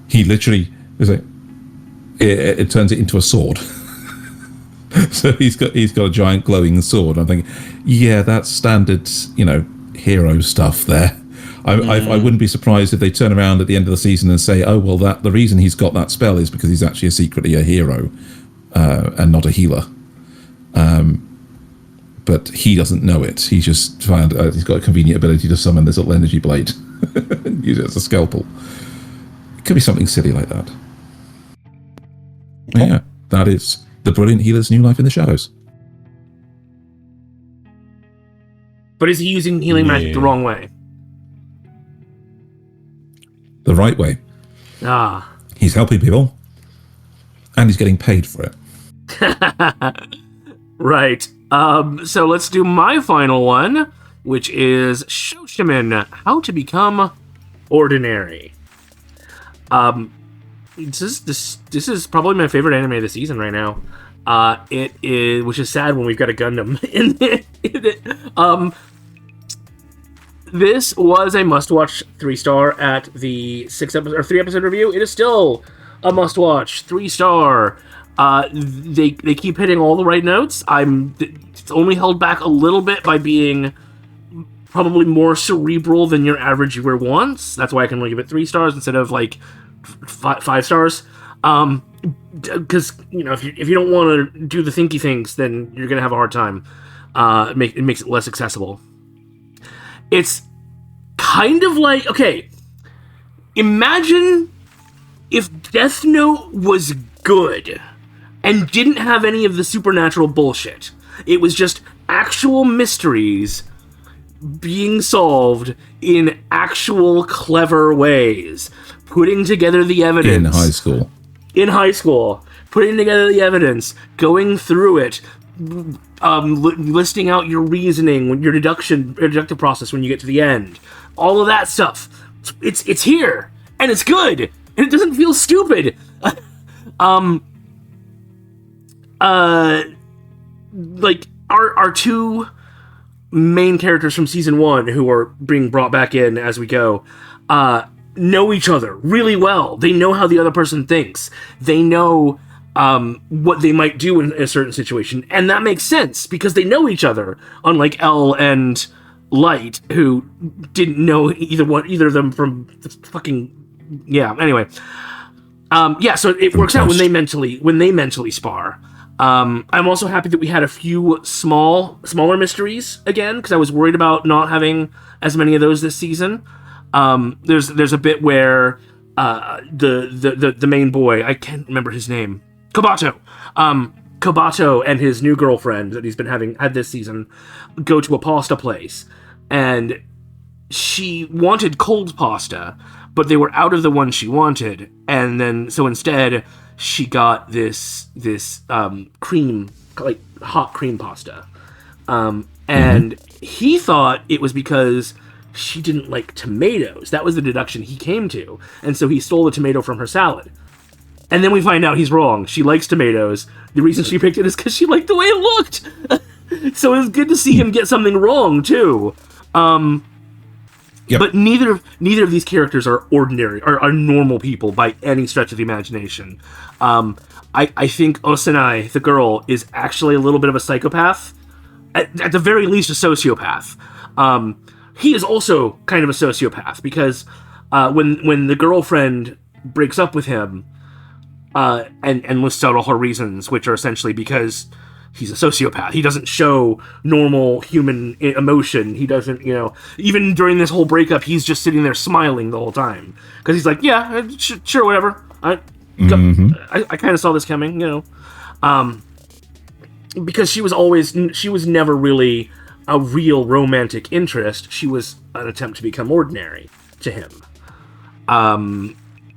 B: he literally it turns it into a sword. So he's got a giant glowing sword. I'm thinking, yeah, that's standard, you know, hero stuff there. I wouldn't be surprised if they turn around at the end of the season and say, oh, well, the reason he's got that spell is because he's actually secretly a hero and not a healer. But he doesn't know it. He just found he's got a convenient ability to summon this little energy blade and use it as a scalpel. It could be something silly like that. Okay. Yeah, that is the brilliant healer's new life in the shadows.
C: But is he using healing magic the wrong way?
B: The right way.
C: Ah.
B: He's helping people, and he's getting paid for it.
C: Right. So let's do my final one, which is Shoshimin, How to Become Ordinary. This is probably my favorite anime of the season right now. It is, which is sad when we've got a Gundam in it. This was a must-watch 3-star at the 3-episode review. It is still a must-watch 3-star. They keep hitting all the right notes. It's only held back a little bit by being probably more cerebral than your average viewer wants. That's why I can only give it 3 stars instead of like 5 stars. Because you know, if you don't want to do the thinky things, then you're gonna have a hard time. It makes it less accessible. It's kind of like, okay, imagine if Death Note was good and didn't have any of the supernatural bullshit. It was just actual mysteries being solved in actual clever ways. Putting together the evidence. In high school. Putting together the evidence. Going through it. Listing out your reasoning, your deductive process when you get to the end. All of that stuff. It's here. And it's good. And it doesn't feel stupid. Like our two main characters from season 1 who are being brought back in as we go know each other really well. They know how the other person thinks. They know what they might do in a certain situation, and that makes sense because they know each other, unlike Elle and Light, who didn't know either of them from the fucking anyway. So it works out when they mentally spar. I'm also happy that we had a few smaller mysteries again, because I was worried about not having as many of those this season. There's a bit where the main boy, I can't remember his name, Kobato and his new girlfriend that he's been had this season go to a pasta place, and she wanted cold pasta, but they were out of the one she wanted, and then so instead she got this cream, like hot cream pasta, and he thought it was because she didn't like tomatoes. That was the deduction he came to, and so he stole the tomato from her salad. And then we find out he's wrong. She likes tomatoes. The reason she picked it is because she liked the way it looked. So it was good to see him get something wrong, too.
B: Yep.
C: But neither of these characters are ordinary, are normal people by any stretch of the imagination. I think Osanai, the girl, is actually a little bit of a psychopath. At the very least, a sociopath. He is also kind of a sociopath because when the girlfriend breaks up with him and lists out all her reasons, which are essentially because he's a sociopath. He doesn't show normal human emotion. He doesn't, even during this whole breakup, he's just sitting there smiling the whole time. Because he's like, yeah, sure, whatever. I kind of saw this coming, because she was never really a real romantic interest. She was an attempt to become ordinary to him.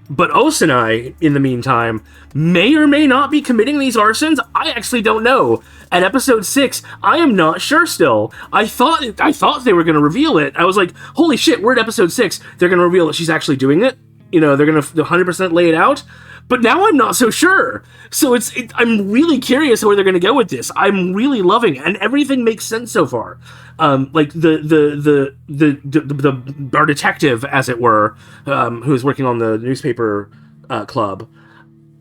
C: But Osanai, in the meantime, may or may not be committing these arsons. I actually don't know. At episode 6, I am not sure still. I thought they were going to reveal it. I was like, holy shit, we're at episode 6. They're going to reveal that she's actually doing it. They're going to 100% lay it out. But now I'm not so sure. So I'm really curious where they're going to go with this. I'm really loving it, and everything makes sense so far. Like our detective, as it were, who is working on the newspaper club,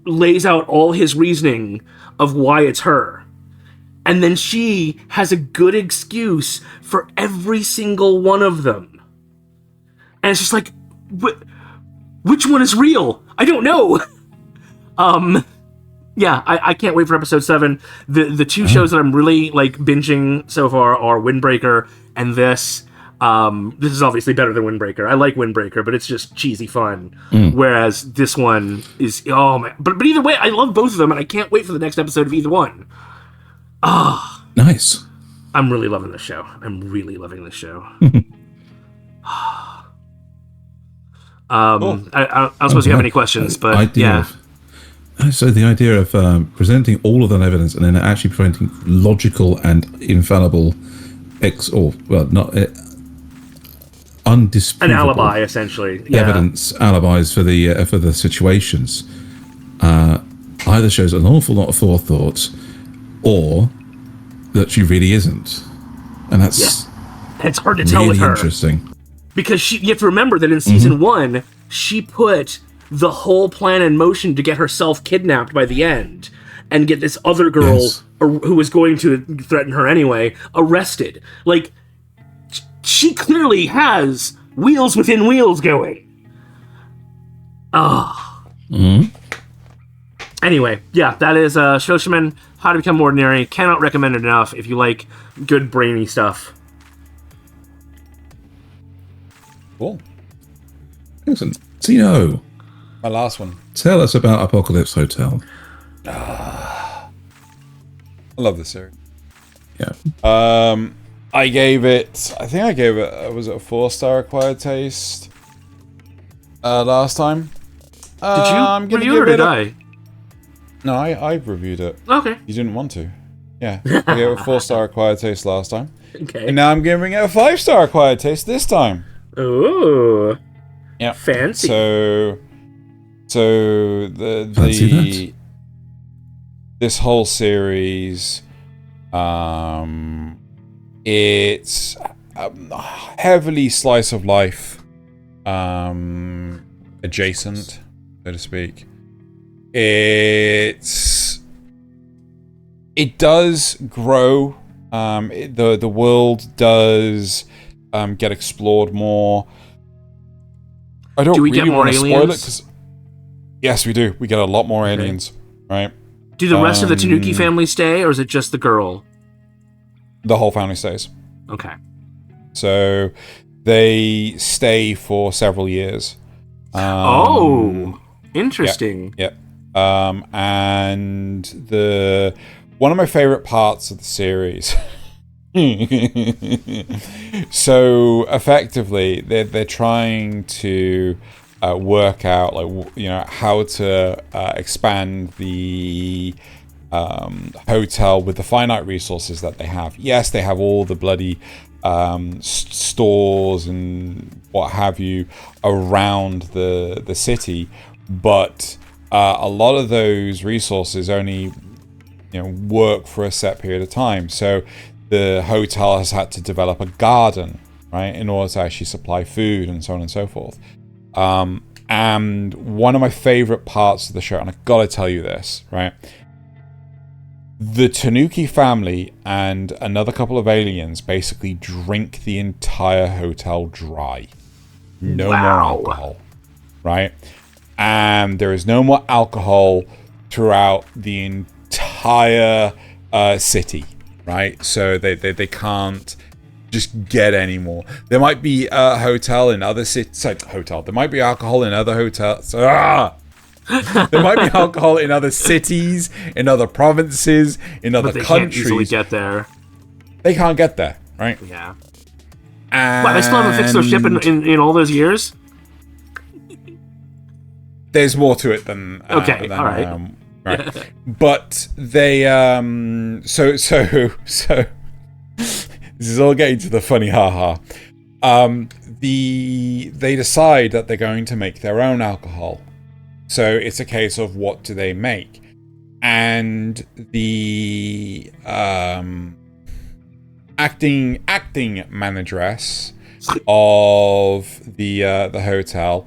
C: lays out all his reasoning of why it's her, and then she has a good excuse for every single one of them. And it's just like, which one is real? I don't know. Yeah, I can't wait for episode 7. The two shows that I'm really binging so far are Windbreaker and this. This is obviously better than Windbreaker. I like Windbreaker, but it's just cheesy fun. Whereas this one is, oh man. But either way, I love both of them, and I can't wait for the next episode of either one.
B: Nice.
C: I'm really loving this show. I'm really loving this show. I don't suppose you have any questions, but yeah.
B: So the idea of presenting all of that evidence and then actually presenting logical and infallible undisputable
C: an alibi, essentially,
B: evidence alibis for the situations either shows an awful lot of forethought or that she really isn't, and that's
C: it's hard to tell
B: really
C: with her.
B: Interesting,
C: because you have to remember that in season 1 she put the whole plan in motion to get herself kidnapped by the end and get this other girl who was going to threaten her anyway arrested. Like, she clearly has wheels within wheels going. Anyway, yeah, that is Shoshimin, How to Become Ordinary. Cannot recommend it enough if you like good brainy stuff.
A: Cool.
B: Excellent. Tino,
A: my last one.
B: Tell us about Apocalypse Hotel.
A: I love this series.
B: Yeah.
A: I gave it, was it a 4-star acquired taste last time?
C: Did you review it or did I?
A: No, I reviewed it.
C: Okay.
A: You didn't want to. Yeah. I gave it a 4-star acquired taste last time.
C: Okay.
A: And now I'm giving it a 5-star acquired taste this time.
C: Ooh.
A: Yeah.
C: Fancy.
A: So this whole series, it's heavily slice of life adjacent, so to speak. It does grow. The world does get explored more. I don't really want to spoil it because yes, we do. We get a lot more aliens, right?
C: Do the rest of the Tanuki family stay, or is it just the girl?
A: The whole family stays.
C: Okay.
A: So they stay for several years.
C: Interesting.
A: Yep. And one of my favorite parts of the series. So effectively, they're trying to work out how to expand the hotel with the finite resources that they have. Yes, they have all the bloody stores and what have you around the city, but a lot of those resources only work for a set period of time. So the hotel has had to develop a garden, right, in order to actually supply food and so on and so forth. And one of my favorite parts of the show, and I've got to tell you this, right? The Tanuki family and another couple of aliens basically drink the entire hotel dry. No more alcohol, right? And there is no more alcohol throughout the entire city, right? So they can't just get any more. There might be a hotel in other cities. There might be alcohol in other hotels. There might be alcohol in other cities, in other provinces, in other countries.
C: Can't easily get there.
A: They can't get there, right?
C: Yeah. Wow, they still haven't fixed their ship in all those years?
A: There's more to it than
C: okay, all right.
A: Right. But they so this is all getting to the funny haha. They decide that they're going to make their own alcohol. So it's a case of what do they make? And the acting manageress of the hotel,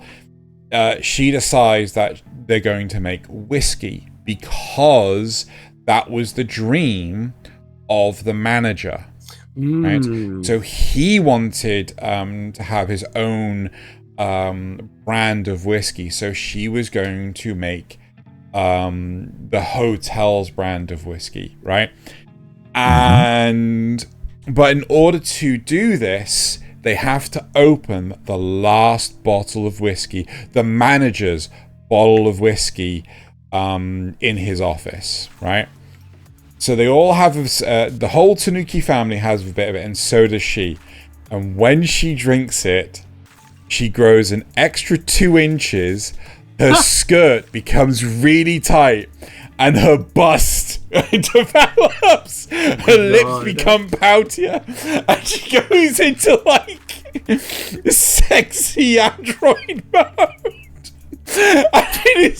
A: she decides that they're going to make whiskey because that was the dream of the manager. Right? So he wanted to have his own brand of whiskey. So she was going to make the hotel's brand of whiskey, right? But in order to do this, they have to open the last bottle of whiskey, the manager's bottle of whiskey, in his office, right? So they all have, the whole Tanuki family has a bit of it, and so does she. And when she drinks it, she grows an extra 2 inches, her skirt becomes really tight, and her bust develops. Her lips become poutier, and she goes into like sexy android mode. I mean,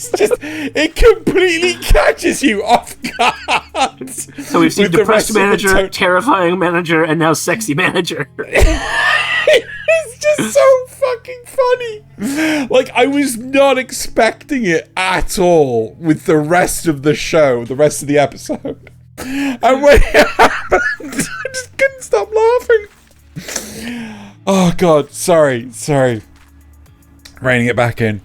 A: it completely catches you off guard.
C: So we've seen depressed manager, terrifying manager, and now sexy manager.
A: It's just so fucking funny. Like, I was not expecting it at all with the rest of the show, the rest of the episode. And when it happened, I just couldn't stop laughing. Oh, God. Sorry. Reining it back in.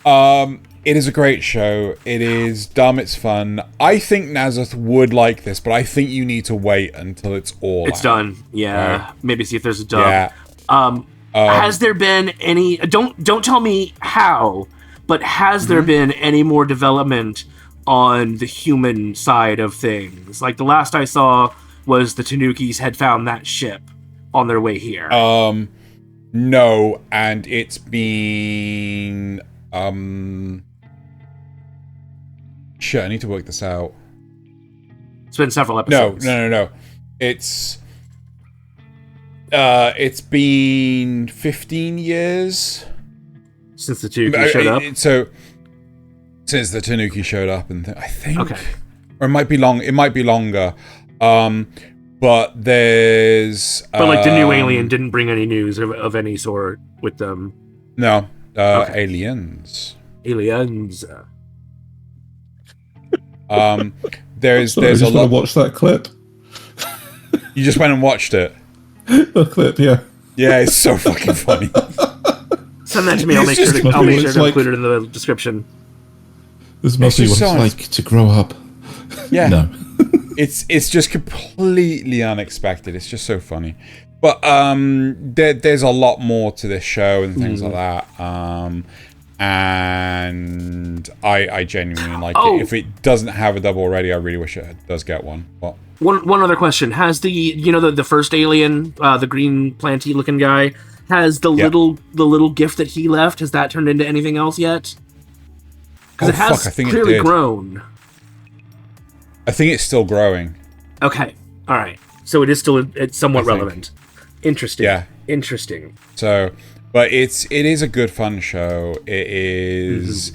A: It is a great show. It is dumb. It's fun. I think Nasuth would like this, but I think you need to wait until it's all out.
C: Done. Yeah. Right? Maybe see if there's a dub.
A: Yeah.
C: Has there been any? Don't tell me how, but has there been any more development on the human side of things? Like the last I saw was the Tanukis had found that ship on their way here.
A: No, and it's been shit, I need to work this out.
C: It's been several episodes.
A: No. It's been 15 years
C: since the Tanuki showed up.
A: So since the Tanuki showed up, and I think, okay, or it might be long. It might be longer. But there's.
C: But like the new alien didn't bring any news of any sort with them.
A: No, okay. Aliens. There's a lot.
B: Watch that clip.
A: You just went and watched it.
B: The clip, yeah.
A: Yeah, it's so fucking funny.
C: Send that to me. I'll make sure to include it in the description.
B: This must be what it's like to grow up.
A: Yeah.
B: No.
A: It's just completely unexpected. It's just so funny. But there's a lot more to this show and things like that. And I genuinely like it. If it doesn't have a dub already, I really wish it does get one. But
C: one other question: has the first alien, the green planty looking guy, has the little gift that he left? Has that turned into anything else yet? Because it has clearly grown.
A: I think it's still growing.
C: Okay, all right. So it's somewhat relevant. Interesting.
A: Yeah.
C: Interesting.
A: So, but it is a good fun show. It is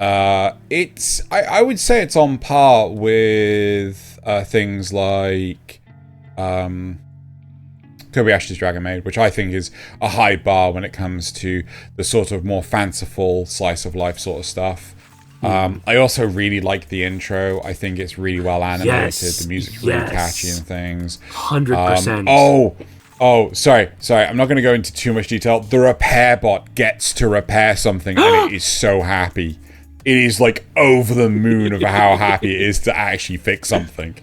A: I would say it's on par with things like Kobayashi's Dragon Maid, which I think is a high bar when it comes to the sort of more fanciful slice of life sort of stuff. I also really like the intro. I think it's really well animated.
C: Yes.
A: The music's really catchy and things.
C: 100%.
A: Oh, sorry. I'm not going to go into too much detail. The repair bot gets to repair something, and it is so happy. It is like over the moon of how happy it is to actually fix something.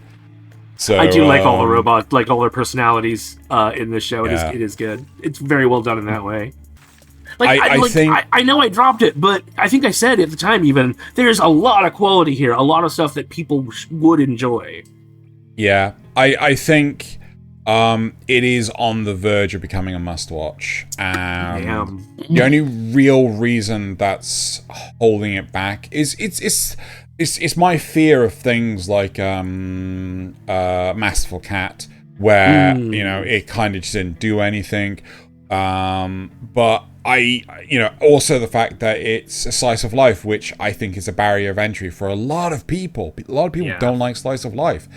A: So
C: I do like all the robots, like all their personalities in this show. It is good. It's very well done in that way. Like, I know I dropped it, but I think I said at the time even, there's a lot of quality here, a lot of stuff that people would enjoy.
A: Yeah, I think it is on the verge of becoming a must-watch.
C: Damn.
A: The only real reason that's holding it back is it's my fear of things like Masterful Cat, where it kind of just didn't do anything. But also the fact that it's a slice of life, which I think is a barrier of entry for a lot of people. A lot of people don't like slice of life.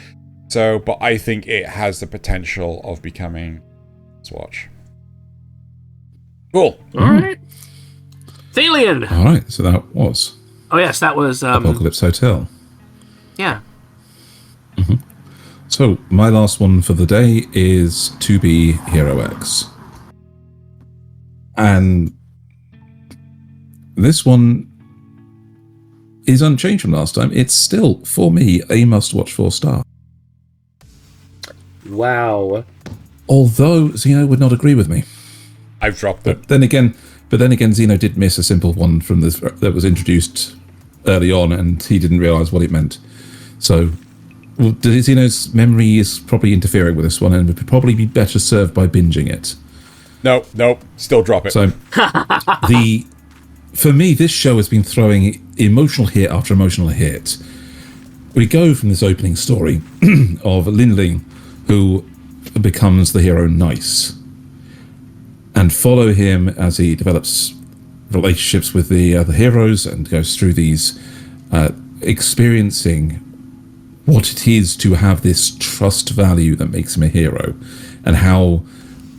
A: So, but I think it has the potential of becoming Swatch. Cool.
C: All right. Thaylien.
B: All right. So that was.
C: Oh yes, that was
B: Apocalypse Hotel.
C: Yeah.
B: Mm-hmm. So my last one for the day is To Be Hero X. And this one is unchanged from last time. It's still, for me, a must-watch 4-star.
C: Wow.
B: Although Xeno would not agree with me.
A: I've dropped it.
B: But then again, Xeno did miss a simple one from this that was introduced early on, and he didn't realise what it meant. So Xeno's memory is probably interfering with this one, and would probably be better served by binging it.
A: Nope, still drop it.
B: So, for me, this show has been throwing emotional hit after emotional hit. We go from this opening story of Linling, who becomes the hero Nice, and follow him as he develops relationships with the other heroes and goes through these, experiencing what it is to have this trust value that makes him a hero, and how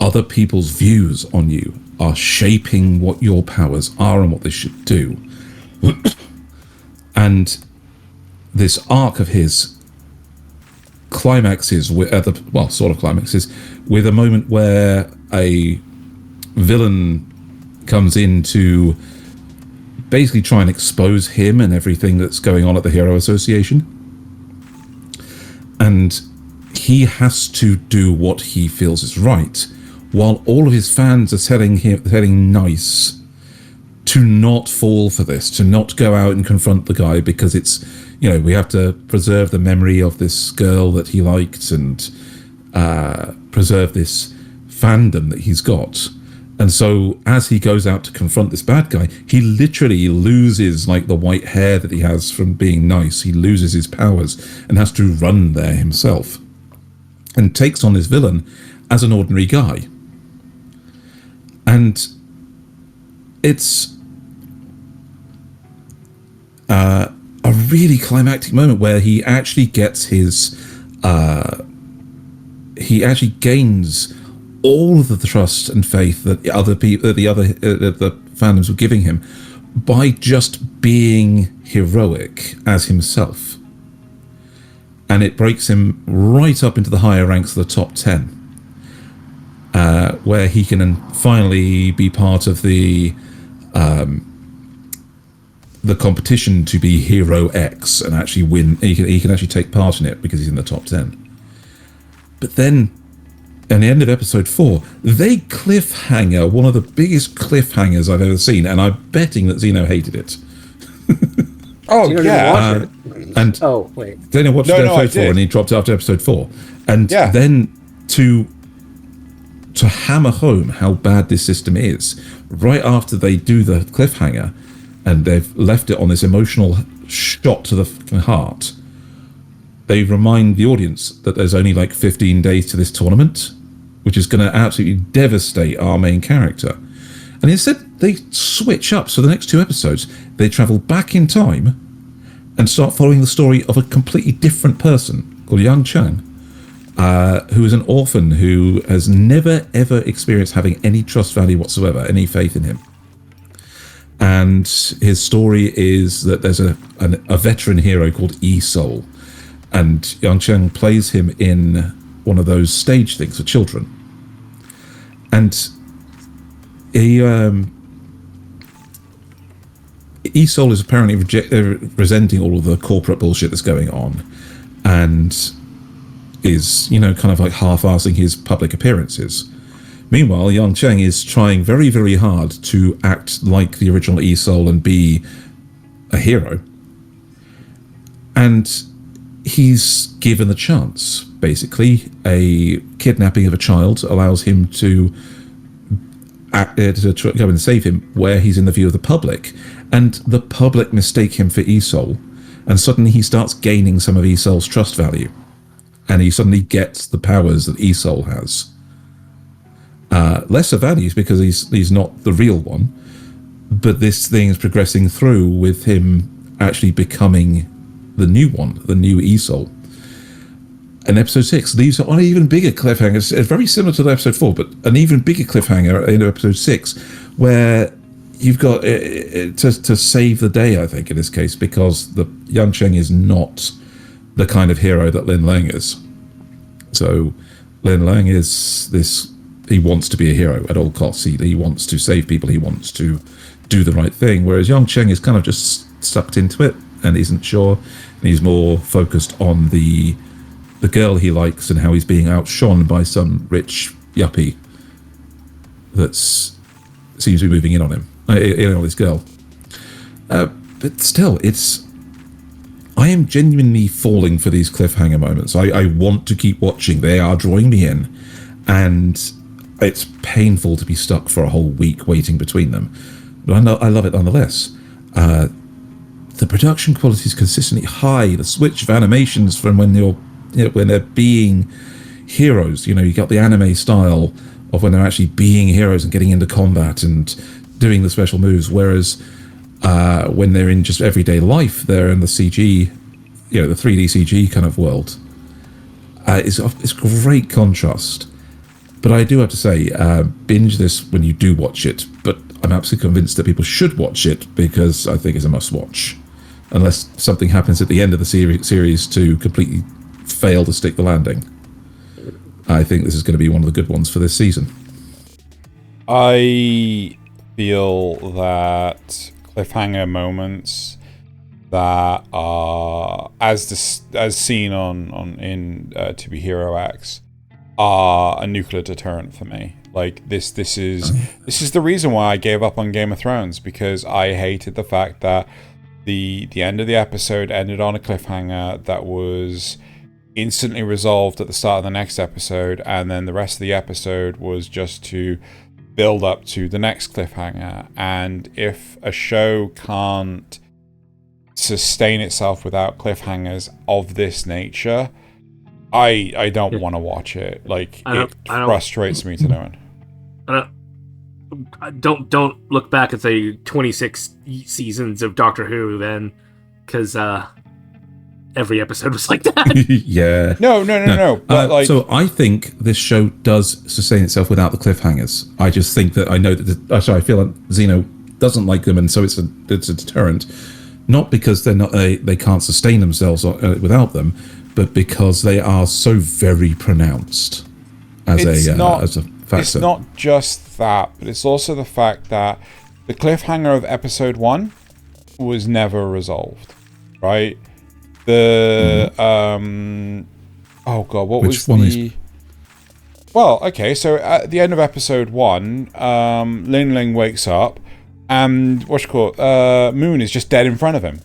B: other people's views on you are shaping what your powers are and what they should do. And this arc of his climaxes with climaxes with a moment where a villain comes in to basically try and expose him and everything that's going on at the Hero Association. And he has to do what he feels is right, while all of his fans are telling Nice to not fall for this, to not go out and confront the guy, because it's, we have to preserve the memory of this girl that he liked and preserve this fandom that he's got. And so as he goes out to confront this bad guy, he literally loses like the white hair that he has from being Nice. He loses his powers and has to run there himself, and takes on this villain as an ordinary guy. And it's a really climactic moment where he actually gets his he actually gains all of the trust and faith that the fandoms were giving him by just being heroic as himself. And it breaks him right up into the higher ranks of the top 10, where he can finally be part of the competition to be Hero X and actually win. He can actually take part in it because he's in the top 10. But then, at the end of episode 4, they cliffhanger one of the biggest cliffhangers I've ever seen, and I'm betting that Xeno hated it.
A: Oh, yeah.
B: And Xeno watched episode 4 and he dropped it after episode 4. And then to hammer home how bad this system is, right after they do the cliffhanger and they've left it on this emotional shot to the heart, they remind the audience that there's only like 15 days to this tournament, which is going to absolutely devastate our main character. And instead they switch up. So the next 2 episodes, they travel back in time and start following the story of a completely different person called Yang Chang, who is an orphan who has never, ever experienced having any trust value whatsoever, any faith in him. And his story is that there's a veteran hero called E-Soul, and Yang Chang plays him in one of those stage things for children. And E-Soul is apparently resenting all of the corporate bullshit that's going on, and is, kind of like half-assing his public appearances. Meanwhile, Yang Cheng is trying very, very hard to act like the original E-Soul and be a hero. And he's given the chance, basically. A kidnapping of a child allows him to go and save him where he's in the view of the public. And the public mistake him for E-Soul. And suddenly he starts gaining some of E-Soul's trust value. And he suddenly gets the powers that E-Soul has. Lesser values because he's not the real one, but this thing is progressing through with him actually becoming the new one, the new E-Soul. And episode 6 leaves on an even bigger cliffhanger. It's very similar to episode 4, but an even bigger cliffhanger in episode 6, where you've got to save the day, I think, in this case, because the Yang Cheng is not the kind of hero that Lin Lang is. So Lin Lang is this. He wants to be a hero at all costs. He wants to save people. He wants to do the right thing. Whereas Yang Cheng is kind of just sucked into it and isn't sure. And he's more focused on the girl he likes and how he's being outshone by some rich yuppie that seems to be moving in on him. On this girl. But still, I am genuinely falling for these cliffhanger moments. I want to keep watching. They are drawing me in. And it's painful to be stuck for a whole week waiting between them, but I love it nonetheless. The production quality is consistently high. The switch of animations from when they're being heroes, you got the anime style of when they're actually being heroes and getting into combat and doing the special moves, whereas when they're in just everyday life, they're in the CG, the 3D CG kind of world. It's great contrast. But I do have to say, binge this when you do watch it, but I'm absolutely convinced that people should watch it because I think it's a must-watch. Unless something happens at the end of the series to completely fail to stick the landing. I think this is going to be one of the good ones for this season.
A: I feel that cliffhanger moments that are, as seen in To Be Hero X, are a nuclear deterrent for me. Like this is the reason why I gave up on Game of Thrones, because I hated the fact that the end of the episode ended on a cliffhanger that was instantly resolved at the start of the next episode, and then the rest of the episode was just to build up to the next cliffhanger. And if a show can't sustain itself without cliffhangers of this nature, I don't want to watch it. Like, it frustrates me to no end.
C: Don't look back at the 26 seasons of Doctor Who then, because every episode was like that.
B: Yeah.
A: No. But
B: so I think this show does sustain itself without the cliffhangers. I just think that I know that. I feel like Xeno doesn't like them, and so it's a deterrent. Not because they're not they can't sustain themselves without them, but because they are so very pronounced as a factor.
A: It's not just that, but it's also the fact that the cliffhanger of episode 1 was never resolved, right? The oh god, what
B: Which
A: was
B: one
A: the?
B: Is?
A: Well, okay, so at the end of episode 1, Ling Ling wakes up, and Moon is just dead in front of him.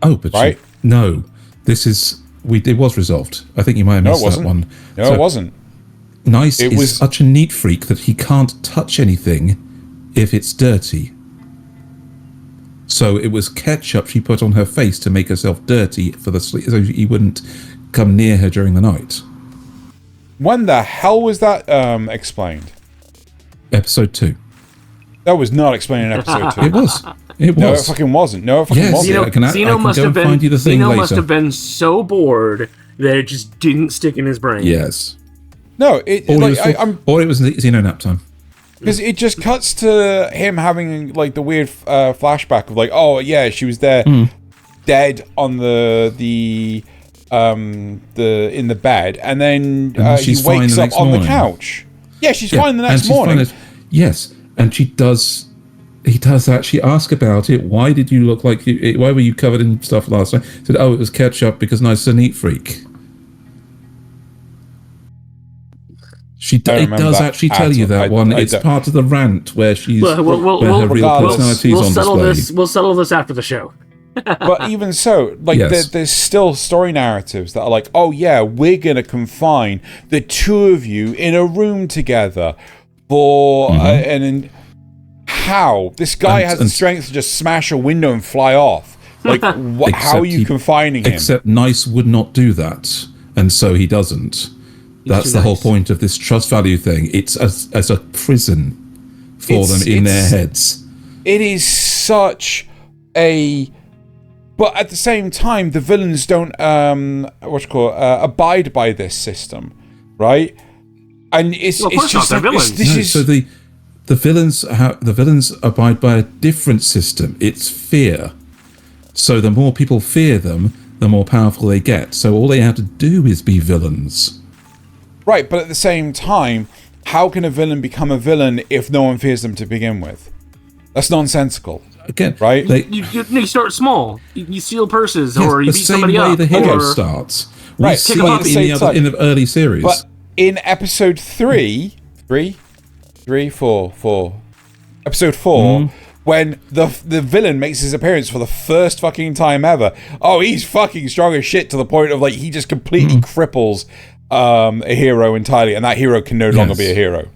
B: Oh, but
A: right?
B: No, this is it was resolved. I think you might have missed that one.
A: No, it wasn't.
B: Nice is such a neat freak that he can't touch anything if it's dirty. So it was ketchup she put on her face to make herself dirty for the sleep, so he wouldn't come near her during the night.
A: When the hell was that explained?
B: Episode 2.
A: That was not explained in episode 2.
B: It was. It was.
A: No, it fucking wasn't. No, it fucking wasn't.
B: I can go and find you the thing
C: Xeno
B: later.
C: must have been so bored that it just didn't stick in his brain.
B: Yes.
A: No,
B: or it was Xeno nap time.
A: Because it just cuts to him having like the weird flashback of like, oh yeah, she was there, dead on the in the bed, and then he wakes up on the couch. Yeah, she's fine the next morning.
B: Yes, and he does actually ask about it. Why did you look like why were you covered in stuff last night? Said, oh, it was ketchup because nice a neat freak. It does actually tell you that one. It's part of the rant where she's where her real personality is on display.
C: We'll settle this after the show.
A: But even so, like there's still story narratives that are like, oh yeah, we're gonna confine the two of you in a room together for and how this guy has the strength to just smash a window and fly off. Like, how are you confining him?
B: Except Nice would not do that, and so he doesn't. That's the whole point of this trust value thing. It's as a prison for them in their heads. It
A: is such a... But at the same time, the villains don't abide by this system, right? And it's just like, villains.
B: So the villains abide by a different system. It's fear. So the more people fear them, the more powerful they get. So all they have to do is be villains.
A: Right, but at the same time, how can a villain become a villain if no one fears them to begin with? That's nonsensical.
B: Again,
A: right?
C: You start small. You steal purses, or you beat somebody up.
B: The same way the hero starts. We see it in the early series.
A: But in episode 4, episode 4, when the villain makes his appearance for the first fucking time ever, oh, he's fucking strong as shit to the point of like he just completely cripples a hero entirely, and that hero can no longer be a hero,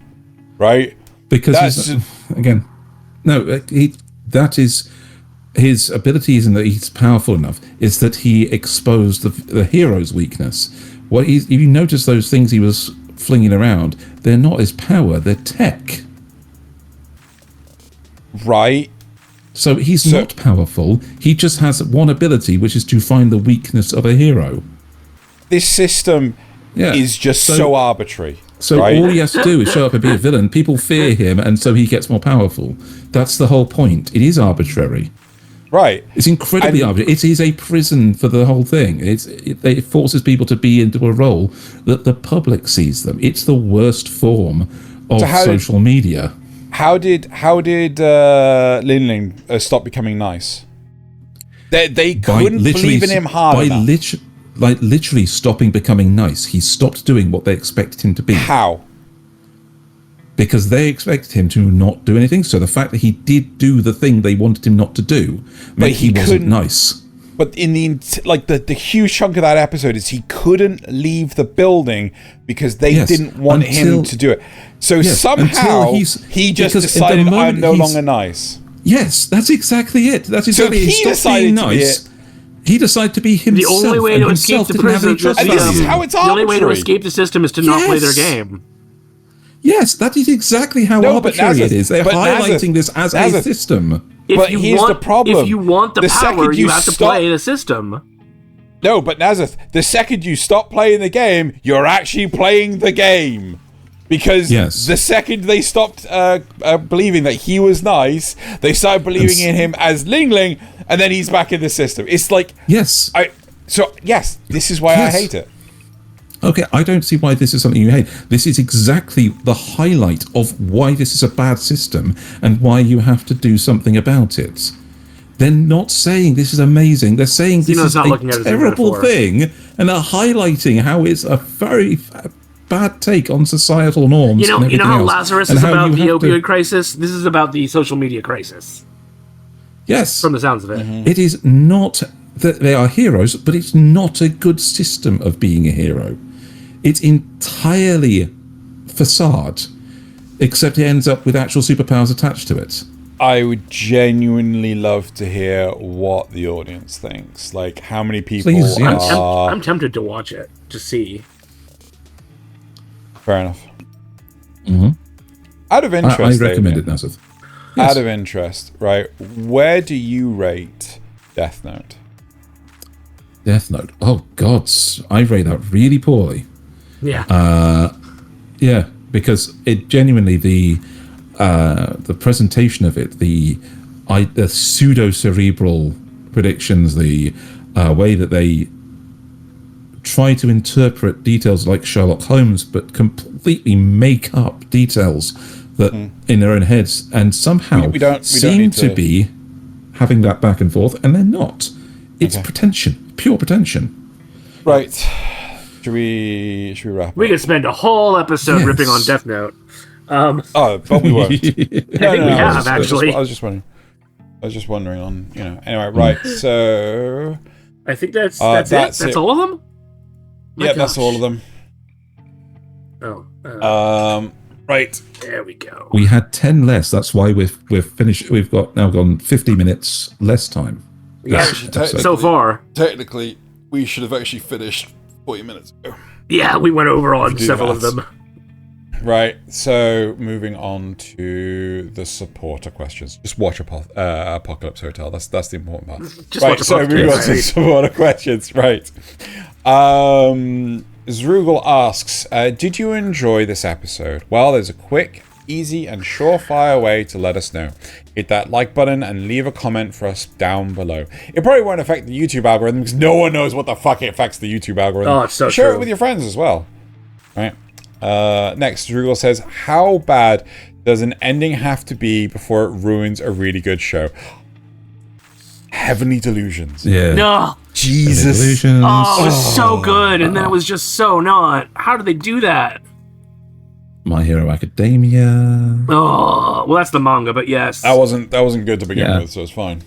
A: right?
B: Because that is his ability. Isn't that he's powerful enough? Is that he exposed the hero's weakness? If you notice those things he was flinging around, they're not his power; they're tech.
A: Right.
B: So he's not powerful. He just has one ability, which is to find the weakness of a hero.
A: This system is just so arbitrary.
B: So all he has to do is show up and be a villain. People fear him, and so he gets more powerful. That's the whole point. It is arbitrary.
A: Right.
B: It's incredibly arbitrary. It is a prison for the whole thing. It forces people to be into a role that the public sees them. It's the worst form of social media.
A: How did Lin stop becoming nice? They couldn't believe in him hard enough.
B: Literally stopping becoming nice. He stopped doing what they expected him to be.
A: How?
B: Because they expected him to not do anything. So the fact that he did do the thing they wanted him not to do meant he wasn't nice.
A: But in the huge chunk of that episode is he couldn't leave the building because they didn't want him to do it. So somehow he just decided, I'm no longer nice.
B: Yes, that's exactly it. That's exactly it. He decided being nice. He decided to be himself.
C: The only way to escape the prison
A: system, and this is how it's arbitrary.
C: The only way to escape the system is to not play their game.
B: Yes, that is exactly how arbitrary it is. They're highlighting this as a system.
A: But here's the problem.
C: If you want the power, you have to play the system.
A: No, but Nasuth, the second you stop playing the game, you're actually playing the game. Because the second they stopped believing that he was nice, they started believing in him as Ling Ling, and then he's back in the system. It's like... this is why I hate it.
B: Okay, I don't see why this is something you hate. This is exactly the highlight of why this is a bad system and why you have to do something about it. They're not saying this is amazing. They're saying this is a terrible thing, and they're highlighting how it's a very bad take on societal norms.
C: You know how Lazarus is about the opioid crisis? This is about the social media crisis.
B: Yes.
C: From the sounds of it.
A: Mm-hmm.
B: It is not that they are heroes, but it's not a good system of being a hero. It's entirely facade, except it ends up with actual superpowers attached to it.
A: I would genuinely love to hear what the audience thinks. Like, how many people are...
C: I'm tempted to watch it, to see.
A: Fair enough. Mm-hmm. Out of interest,
B: I recommend it, Nasuth.
A: out of interest, right? Where do you rate Death Note?
B: Death Note. Oh God, I rate that really poorly.
C: Yeah.
B: Yeah, because it genuinely the presentation of it, the pseudo cerebral predictions, the way that they try to interpret details like Sherlock Holmes, but completely make up details that in their own heads, and somehow
A: we don't
B: seem
A: need
B: to be having that back and forth, and they're not. It's pretension, pure pretension.
A: Right. Should we wrap
C: We
A: up?
C: could spend a whole episode ripping on Death Note.
A: But we won't.
C: I think we have, actually.
A: I was just wondering on, Anyway, right. So
C: I think that's it. That's all of them?
A: That's all of them.
C: Oh.
A: Right.
C: There we go.
B: We had 10 less. That's why we've finished. We've now gone 50 minutes less time.
C: Yeah, so far.
A: Technically, we should have actually finished 40 minutes ago.
C: Yeah, we went over on several of them.
A: Right, so moving on to the supporter questions. Just watch Apocalypse Hotel. That's the important part. Moving on to supporter questions. Right. Zrugel asks, did you enjoy this episode? Well, there's a quick, easy, and surefire way to let us know. Hit that like button and leave a comment for us down below. It probably won't affect the YouTube algorithm because no one knows what the fuck it affects the YouTube algorithm.
C: Oh, it's so
A: Share
C: true.
A: it with your friends as well. Right. Next, Zrugel says, how bad does an ending have to be before it ruins a really good show? Heavenly Delusions.
B: Yeah.
C: No.
A: Jesus.
B: Delusions.
C: Oh, it was so good, and then it was just so not. How did they do that?
B: My Hero Academia.
C: Oh, well, that's the manga, but yes.
A: That wasn't good to begin with, so it's fine.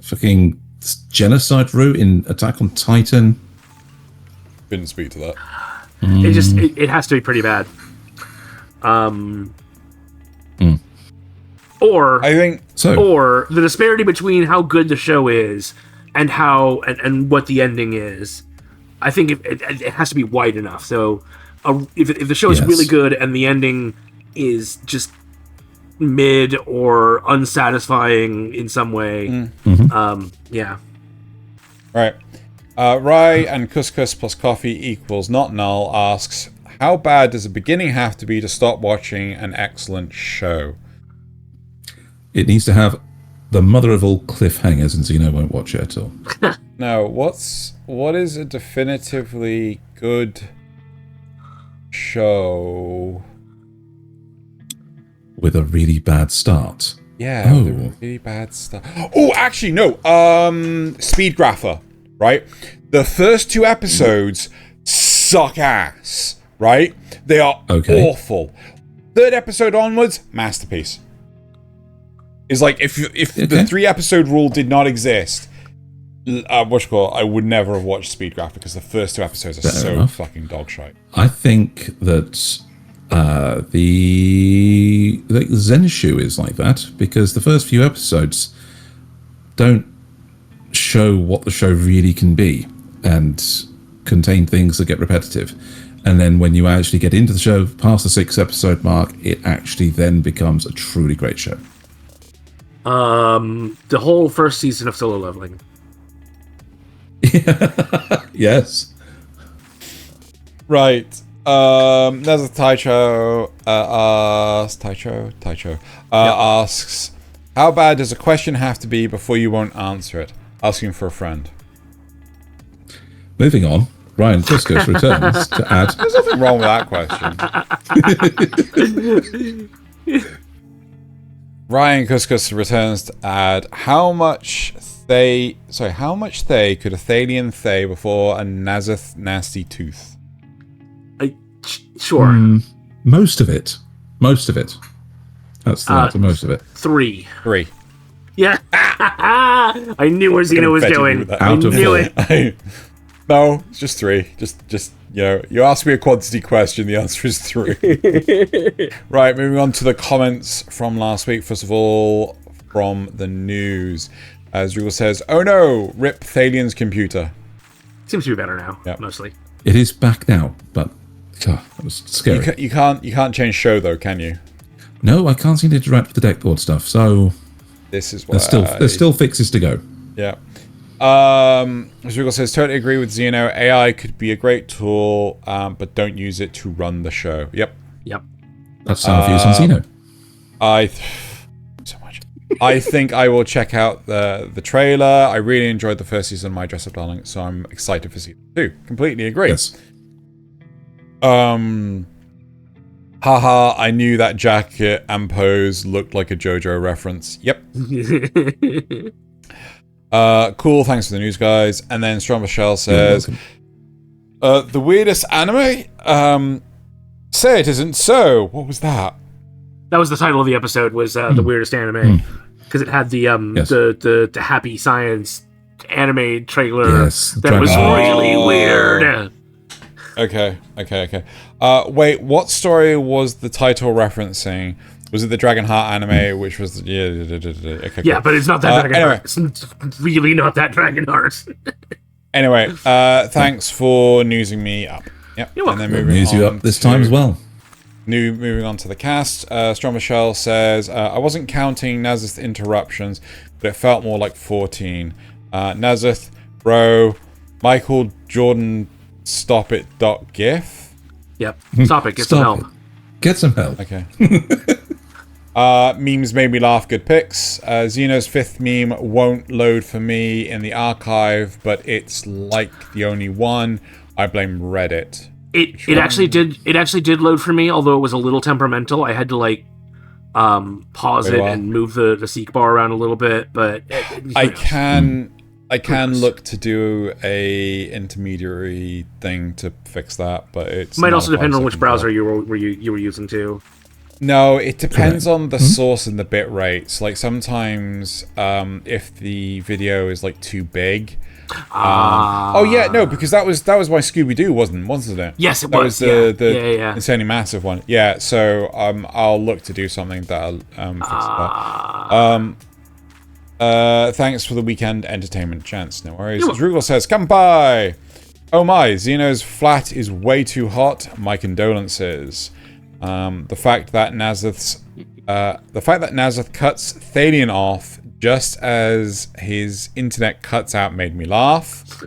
B: Fucking genocide route in Attack on Titan.
A: Didn't speak to that.
C: It has to be pretty bad. Or
A: I think
C: or the disparity between how good the show is and how and what the ending is. I think it has to be wide enough. So if the show is really good and the ending is just mid or unsatisfying in some way, yeah.
A: Right. Rye and couscous plus coffee equals not null asks, how bad does the beginning have to be to stop watching an excellent show?
B: It needs to have the mother of all cliffhangers, and Xeno won't watch it at all.
A: No, what is a definitively good show
B: With a really bad start.
A: Yeah, with a really bad stuff. Oh, actually, no. Speed Grapher, right? The first 2 episodes suck ass, right? They are awful. 3rd episode onwards, masterpiece. It's like if the 3-episode rule did not exist, I would never have watched Speed Grapher because the first 2 episodes are so fucking dog shite.
B: I think that the Zenshu is like that because the first few episodes don't show what the show really can be and contain things that get repetitive. And then when you actually get into the show past the 6-episode mark, it actually then becomes a truly great show.
C: The whole first season of Solo Leveling.
B: Yes.
A: Right. There's a Taicho asks, how bad does a question have to be before you won't answer it? Asking for a friend.
B: Moving on, Ryan Couscous returns to add...
A: There's nothing wrong with that question. Ryan Couscous returns to add, how much Thay could a Thaylien Thay before a Nasuth nasty tooth?
C: Sure.
B: Most of it. That's the most of it.
C: 3.
A: 3.
C: Yeah. I knew where Xeno was going. I knew it.
A: No, it's just 3. Just you ask me a quantity question, the answer is 3. Right, moving on to the comments from last week. First of all, from the news. As Google says, oh no, rip Thalien's computer.
C: Seems to be better now, mostly.
B: It is back now, but God, that was scary.
A: You can't change show though, can you?
B: No, I can't seem to interact with the deck board stuff. So
A: this is what
B: there's still fixes to go.
A: Yeah. As Regal says, totally agree with Xeno. AI could be a great tool, but don't use it to run the show. Yep.
B: That's some views on Xeno.
A: So much. I think I will check out the trailer. I really enjoyed the first season of My Dress Up Darling, so I'm excited for season 2. Completely agree.
B: Yes.
A: Haha, I knew that jacket and pose looked like a JoJo reference. Yep. Cool, thanks for the news, guys. And then Strong Michelle says, the weirdest anime? Say it isn't so. What was that?
C: That was the title of the episode, was the weirdest anime. Because it had the happy science anime trailer that was really weird.
A: Okay. Wait, what story was the title referencing? Was it the Dragon Heart anime, which was... Okay,
C: yeah, but it's not that Dragon Heart. It's really not that Dragon Heart.
A: Anyway, thanks for newsing me up. Yep.
C: You're welcome.
A: And then
B: News you up this time as well.
A: Moving on to the cast. Strong Michelle says, I wasn't counting Nasuth's interruptions, but it felt more like 14. Nasuth, bro, Michael Jordan, stop it. .gif.
C: Yep. Stop it. Get some help.
B: Get some help.
A: Okay. Memes made me laugh. Good pics. Xeno's 5th meme won't load for me in the archive, but it's like the only one. I blame Reddit.
C: It actually did load for me, although it was a little temperamental. I had to pause it and move the seek bar around a little bit, but
A: I can look to do a intermediary thing to fix that, but it
C: might also depend on which browser you were using too.
A: No, it depends on the source and the bit rates. Like sometimes, if the video is like too big. Oh yeah, no, because that was my Scooby Doo, wasn't it?
C: Yes, it
A: was.
C: The
A: insanely massive one. Yeah, so I'll look to do something that'll fix that. Thanks for the weekend entertainment chance. No worries. Rugal says, Kanpai! Oh my, Xeno's flat is way too hot. My condolences. The fact that Nasuth cuts Thaylien off just as his internet cuts out made me laugh.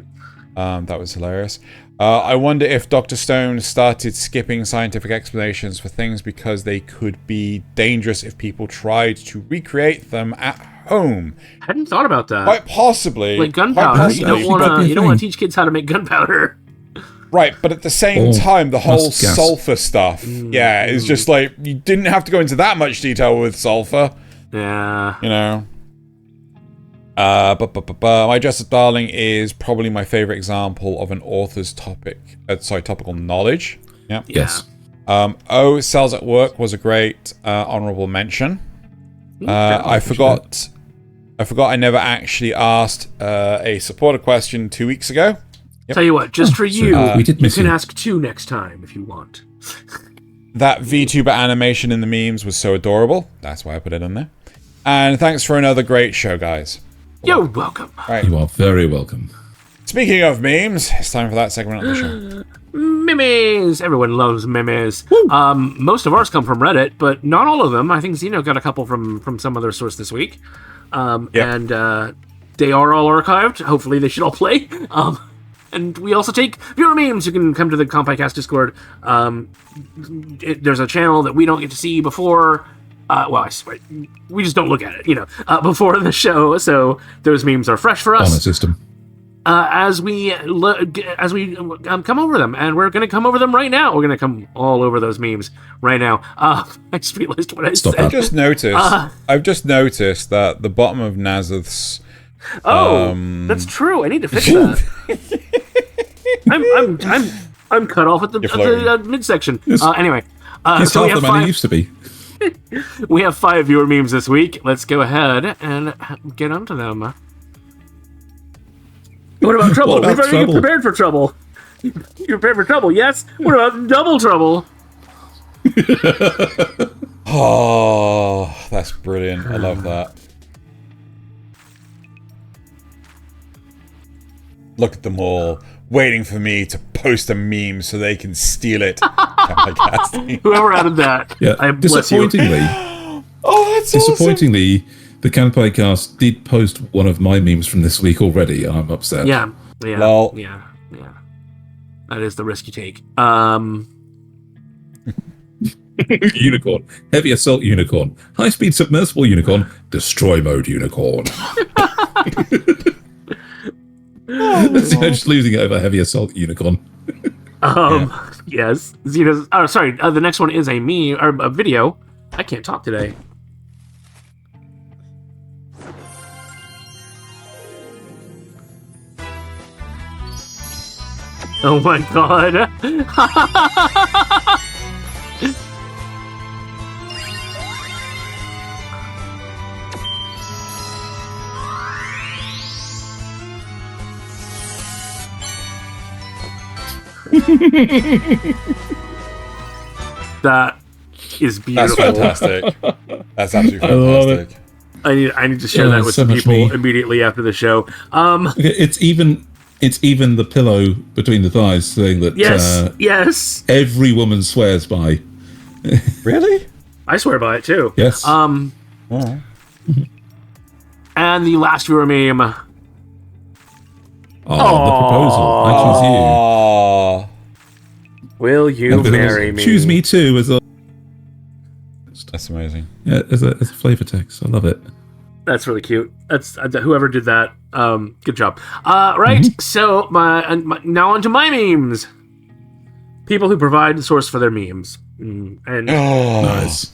A: That was hilarious. I wonder if Dr. Stone started skipping scientific explanations for things because they could be dangerous if people tried to recreate them at home.
C: I hadn't thought about that.
A: Quite possibly.
C: Like gunpowder. You don't want to teach kids how to make gunpowder.
A: Right, but at the same time, the whole sulfur stuff, is just like, you didn't have to go into that much detail with sulfur.
C: Yeah.
A: You know? My Dress Up Darling is probably my favorite example of an author's topical knowledge. Yep.
B: Yes.
A: Cells at Work was a great honorable mention. I forgot I never actually asked a supporter question 2 weeks ago. Yep.
C: Tell you what, just for you, you can ask 2 next time if you want.
A: That VTuber animation in the memes was so adorable. That's why I put it in there. And thanks for another great show, guys.
C: You're welcome.
A: Right.
B: You are very welcome.
A: Speaking of memes, it's time for that segment on the show.
C: Memes! Everyone loves memes. Most of ours come from Reddit, but not all of them. I think Xeno got a couple from some other source this week. And they are all archived. Hopefully they should all play. And we also take viewer memes. You can come to the Kanpai Cast Discord. There's a channel that we don't get to see before. I swear, we just don't look at it, before the show. So those memes are fresh for us.
B: On the system.
C: As we come over them, and we're going to come over them right now. We're going to come all over those memes right now. I just realized what I said.
A: I've just noticed that the bottom of Nasuth's.
C: That's true. I need to fix that. I'm cut off at the midsection. Anyway,
B: he's
C: so
B: half the man he used to be.
C: We have 5 viewer memes this week. Let's go ahead and get onto them. What about trouble? We've already prepared for trouble. You're prepared for trouble, yes? What about double trouble?
A: Oh, that's brilliant. I love that. Look at them all. waiting for me to post a meme so they can steal it. Kanpai Cast.
C: Whoever added that,
B: Yeah.
C: I bless you.
B: Disappointingly,
A: That's
B: disappointingly, the Kanpai Cast did post one of my memes from this week already, and I'm upset.
C: Yeah.
A: Lol.
C: Yeah. That is the risk you take.
B: Unicorn, heavy assault unicorn, high speed submersible unicorn, destroy mode unicorn. Just losing it over heavy assault unicorn.
C: Yes. Xena's. Oh, sorry. The next one is a meme or a video. I can't talk today. Oh my god. That is beautiful.
A: That's fantastic. That's absolutely fantastic.
C: I need to share that with
B: so
C: some
B: much
C: people
B: me.
C: immediately after the show.
B: It's even the pillow between the thighs saying that
C: Yes.
B: every woman swears by.
A: Really?
C: I swear by it too.
B: Yes.
A: Oh.
C: And the last viewer meme.
B: The proposal. I choose you.
A: Oh.
C: Will you marry me?
B: Choose me too as a
A: That's amazing.
B: as a flavor text. I love it.
C: That's really cute. That's whoever did that. Good job. Right. So now onto my memes. People who provide the source for their memes, and
B: Nice.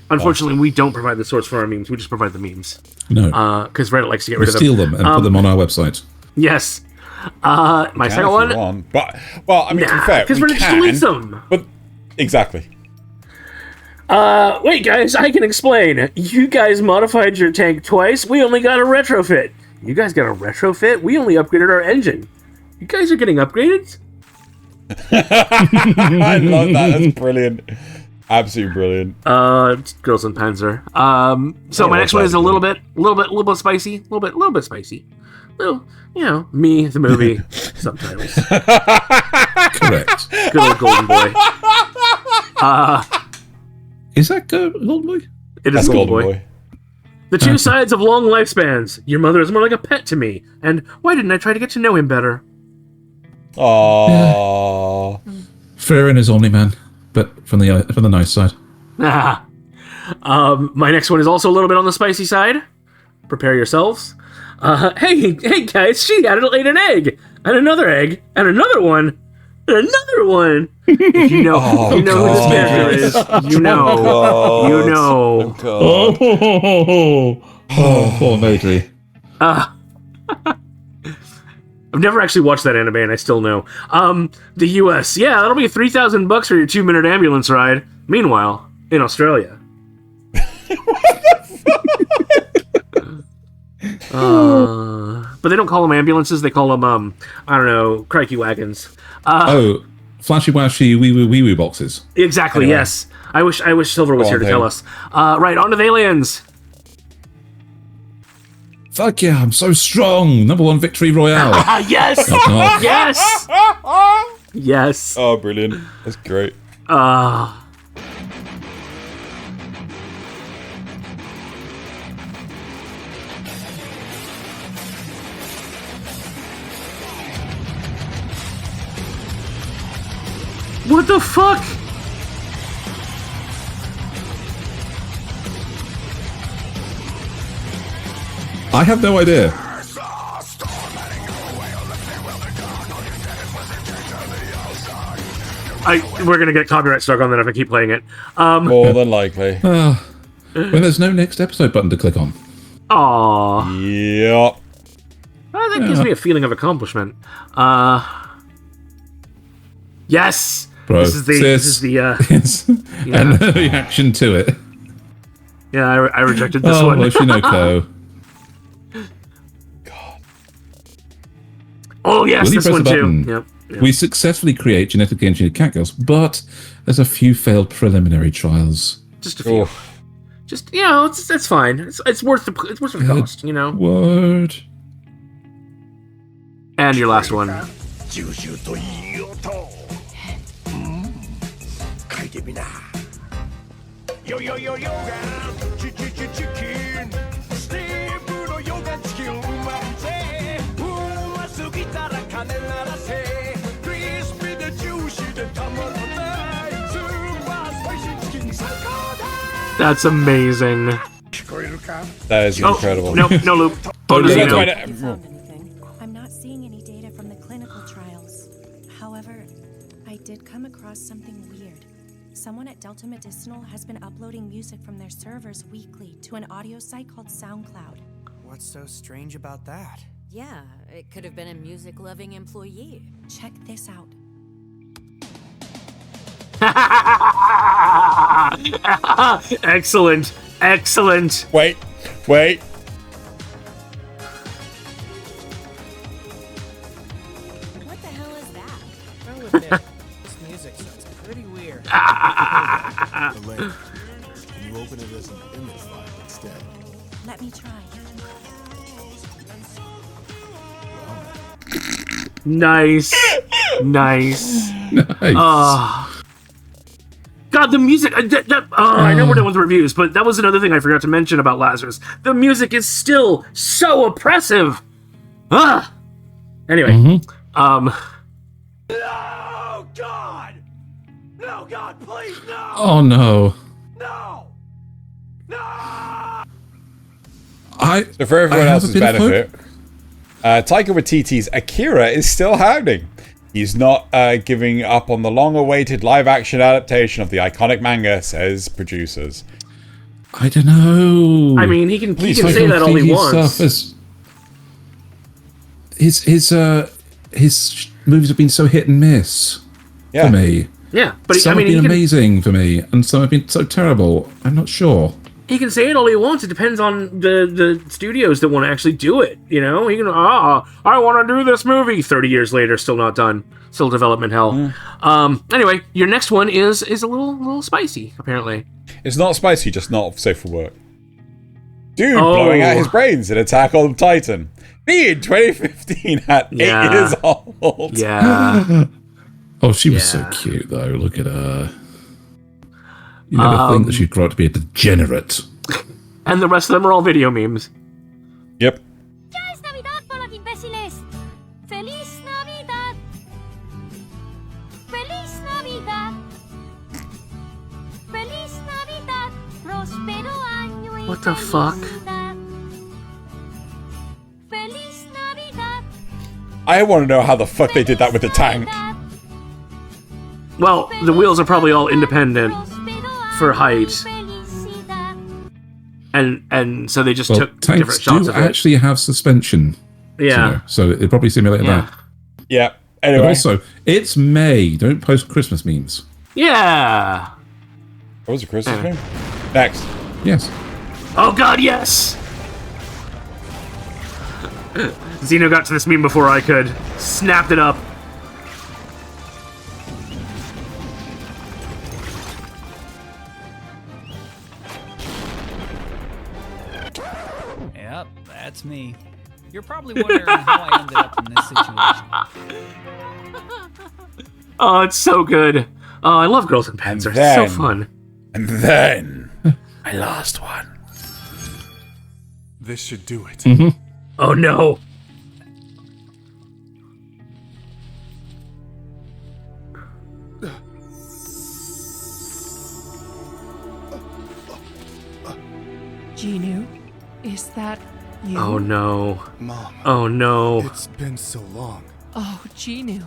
C: unfortunately, we don't provide the source for our memes. We just provide the memes.
B: No.
C: Because Reddit likes to get
B: We
C: rid of them.
B: steal them and put them on our website.
C: Yes. My second one.
A: But to be fair,
C: because
A: we
C: Reddit just
A: can.
C: deletes them.
A: But exactly.
C: Wait, guys, I can explain. You guys modified your tank twice. We only got a retrofit. You guys got a retrofit? We only upgraded our engine. You guys are getting upgraded?
A: I love that. That's brilliant. Absolutely brilliant.
C: Girls in Panzer. So my next one is a little bit spicy. A little bit spicy. Me, the movie, subtitles.
B: Correct.
C: Good old Golden Boy.
B: Is that Golden Boy?
C: It is Golden Boy. The two sides of long lifespans. Your mother is more like a pet to me. And why didn't I try to get to know him better?
A: Oh.
B: Fair in his Omni-Man, but from the nice side.
C: My next one is also a little bit on the spicy side. Prepare yourselves. Hey guys, she laid an egg, and another egg, and another one, and another one. If you know, who this character is. You know.
B: Poor Maitri.
C: I've never actually watched that anime, and I still know. The U.S. Yeah, that'll be $3,000 for your 2-minute ambulance ride. Meanwhile, in Australia. But they don't call them ambulances. They call them, crikey wagons.
B: Flashy washy wee wee boxes.
C: Exactly.
A: Anyway.
C: Yes. I wish Silver was here to tell us. Right on to Thaylien.
B: Fuck yeah! I'm so strong. #1 victory royale.
C: Yes.
B: Oh,
C: Yes. Yes.
A: Oh, brilliant. That's great.
C: What the fuck?
B: I have no idea.
C: We're gonna get copyright struck on that if I keep playing it.
A: More than likely.
B: When there's no next episode button to click on.
C: Aww.
A: Yep.
C: Well, that gives me a feeling of accomplishment. Yes.
B: Bro,
C: This is the
B: yes. And the reaction to it.
C: Yeah, I rejected this one.
B: Oshinoko.
C: Oh yes,
B: Will you
C: this
B: press
C: one
B: the
C: too.
B: button?
C: Yep.
B: We successfully create genetically engineered catgirls, but there's a few failed preliminary trials.
C: Just a few.
A: Oof.
C: Just it's fine. It's worth the cost.
B: Word.
C: And your last one.
D: ジューシュといい音書いてみなヨヨヨヨガチュチュチュチュキンスティーブのヨガチキン生まれてうますぎたら鐘鳴らせクリスピーでジューシーでたまらないスーパースパイシーチキン最高だ
C: That's amazing.
A: That is incredible.
C: No loop.
E: I'm not seeing any data from the clinical trials. However, I did come across something weird. Someone at Delta Medicinal has been uploading music from their servers weekly to an audio site called SoundCloud.
F: What's so strange about that?
G: Yeah, it could have been a music-loving employee.
E: Check this out.
C: Excellent. Excellent.
A: Wait.
E: What the hell is that?
F: I'll admit, this music sounds pretty weird.
D: Elaine, can you open it as an image file instead?
E: Let me try.
C: Nice. God, the music. I know we're done with reviews, but that was another thing I forgot to mention about Lazarus. The music is still so oppressive. Anyway,
D: No, God! No, God, please, no!
B: Oh no.
D: No!
A: So for everyone
B: I have
A: else's
B: a bit of
A: benefit, Taika Waititi's Akira is still hounding. He's not giving up on the long-awaited live-action adaptation of the iconic manga, says producers.
B: I don't know.
C: I mean, he can
B: I
C: say
B: don't
C: that all
B: think
C: he
B: his
C: wants.
B: stuff his movies have been so hit and miss
A: Yeah.
B: for me.
C: Yeah, but
B: Some have been amazing for me, and some have been so terrible. I'm not sure.
C: he can say it all he wants. It depends on the studios that want to actually do it. You know, he can. I want to do this movie. 30 years later, still not done. Still development hell. Anyway, your next one is a little spicy, apparently.
A: It's not spicy, just not safe for work. Dude blowing out his brains in Attack on Titan. Me in 2015 at 8 years old.
C: Yeah.
B: Oh, she was so cute, though. Look at her. You never think that she'd grow up to be a degenerate.
C: And the rest of them are all video memes.
A: Yep.
H: Feliz Navidad para los imbéciles. Feliz Navidad. Feliz Navidad. Feliz Navidad. Prospero año y
C: What the fuck?
H: felicidad. Feliz Navidad.
A: I want to know how the fuck they did that with the tank.
C: Well, the wheels are probably all independent for height, and so they just took different
B: tanks
C: shots
B: do
C: of it.
B: actually have suspension.
C: Yeah.
B: So it probably simulated that.
A: Yeah.
B: But
A: Anyway.
B: also, it's May. Don't post Christmas memes.
C: Yeah.
A: What was the Christmas name? Next.
B: Yes.
C: Oh god, yes! Xeno got to this meme before I could. Snapped it up.
F: Yep, that's me. You're probably wondering how I ended up in this situation.
C: Oh, it's so good. Oh, I love Girls in Panzer. It's so fun.
A: And then, my last one.
D: This should do it.
C: Oh no.
I: Genu, is that you?
C: Oh no.
D: Mom,
C: Oh no.
D: it's been so long.
I: Oh, Genu,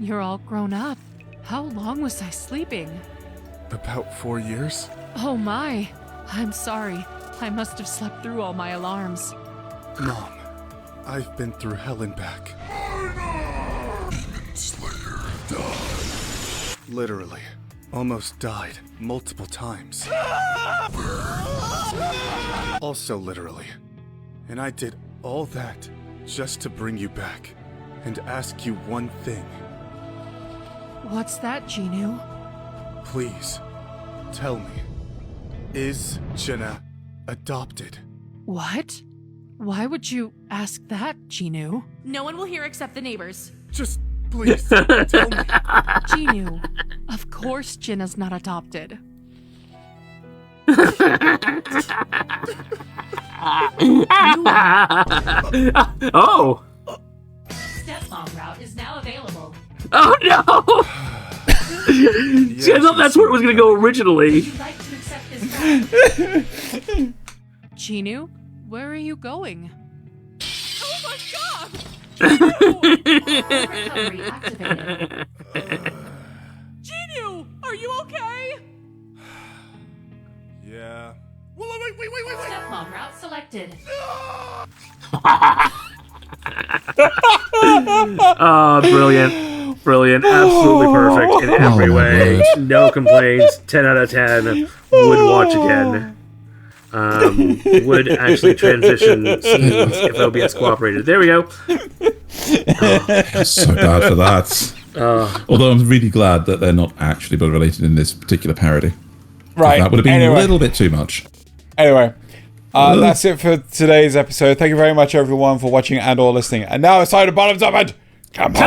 I: you're all grown up. How long was I sleeping?
D: About 4 years?
I: Oh my, I'm sorry. I must have slept through all my alarms.
D: Mom, I've been through hell and back. Slayer died. Literally. Almost died multiple times. Also literally. And I did all that just to bring you back and ask you one thing.
I: What's that, Genu?
D: Please, tell me. Is Jenna adopted?
I: What? Why would you ask that, Genu?
J: No one will hear except the neighbors.
D: Just Please, tell me.
I: Jinyu, of course Jin is not adopted.
C: Oh.
J: Stepmom route is now available.
C: Oh no! See, I thought that's where it was going to go originally.
J: Would you like to accept this route?
I: Jinyu, where are you going?
K: Oh my god!
J: Recovery activated.
K: Jinyu, are you okay?
D: Yeah. Wait.
J: Stepmom route selected.
C: Brilliant, absolutely perfect in every way. No complaints. 10 out of 10. Would watch again. Would actually transition scenes if OBS cooperated. There we go.
B: So bad for that. Although I'm really glad that they're not actually blood related in this particular parody.
A: Right.
B: That would have been a little bit too much.
A: Anyway, that's it for today's episode. Thank you very much, everyone, for watching and or listening. And now it's time to bottoms up and Kanpai!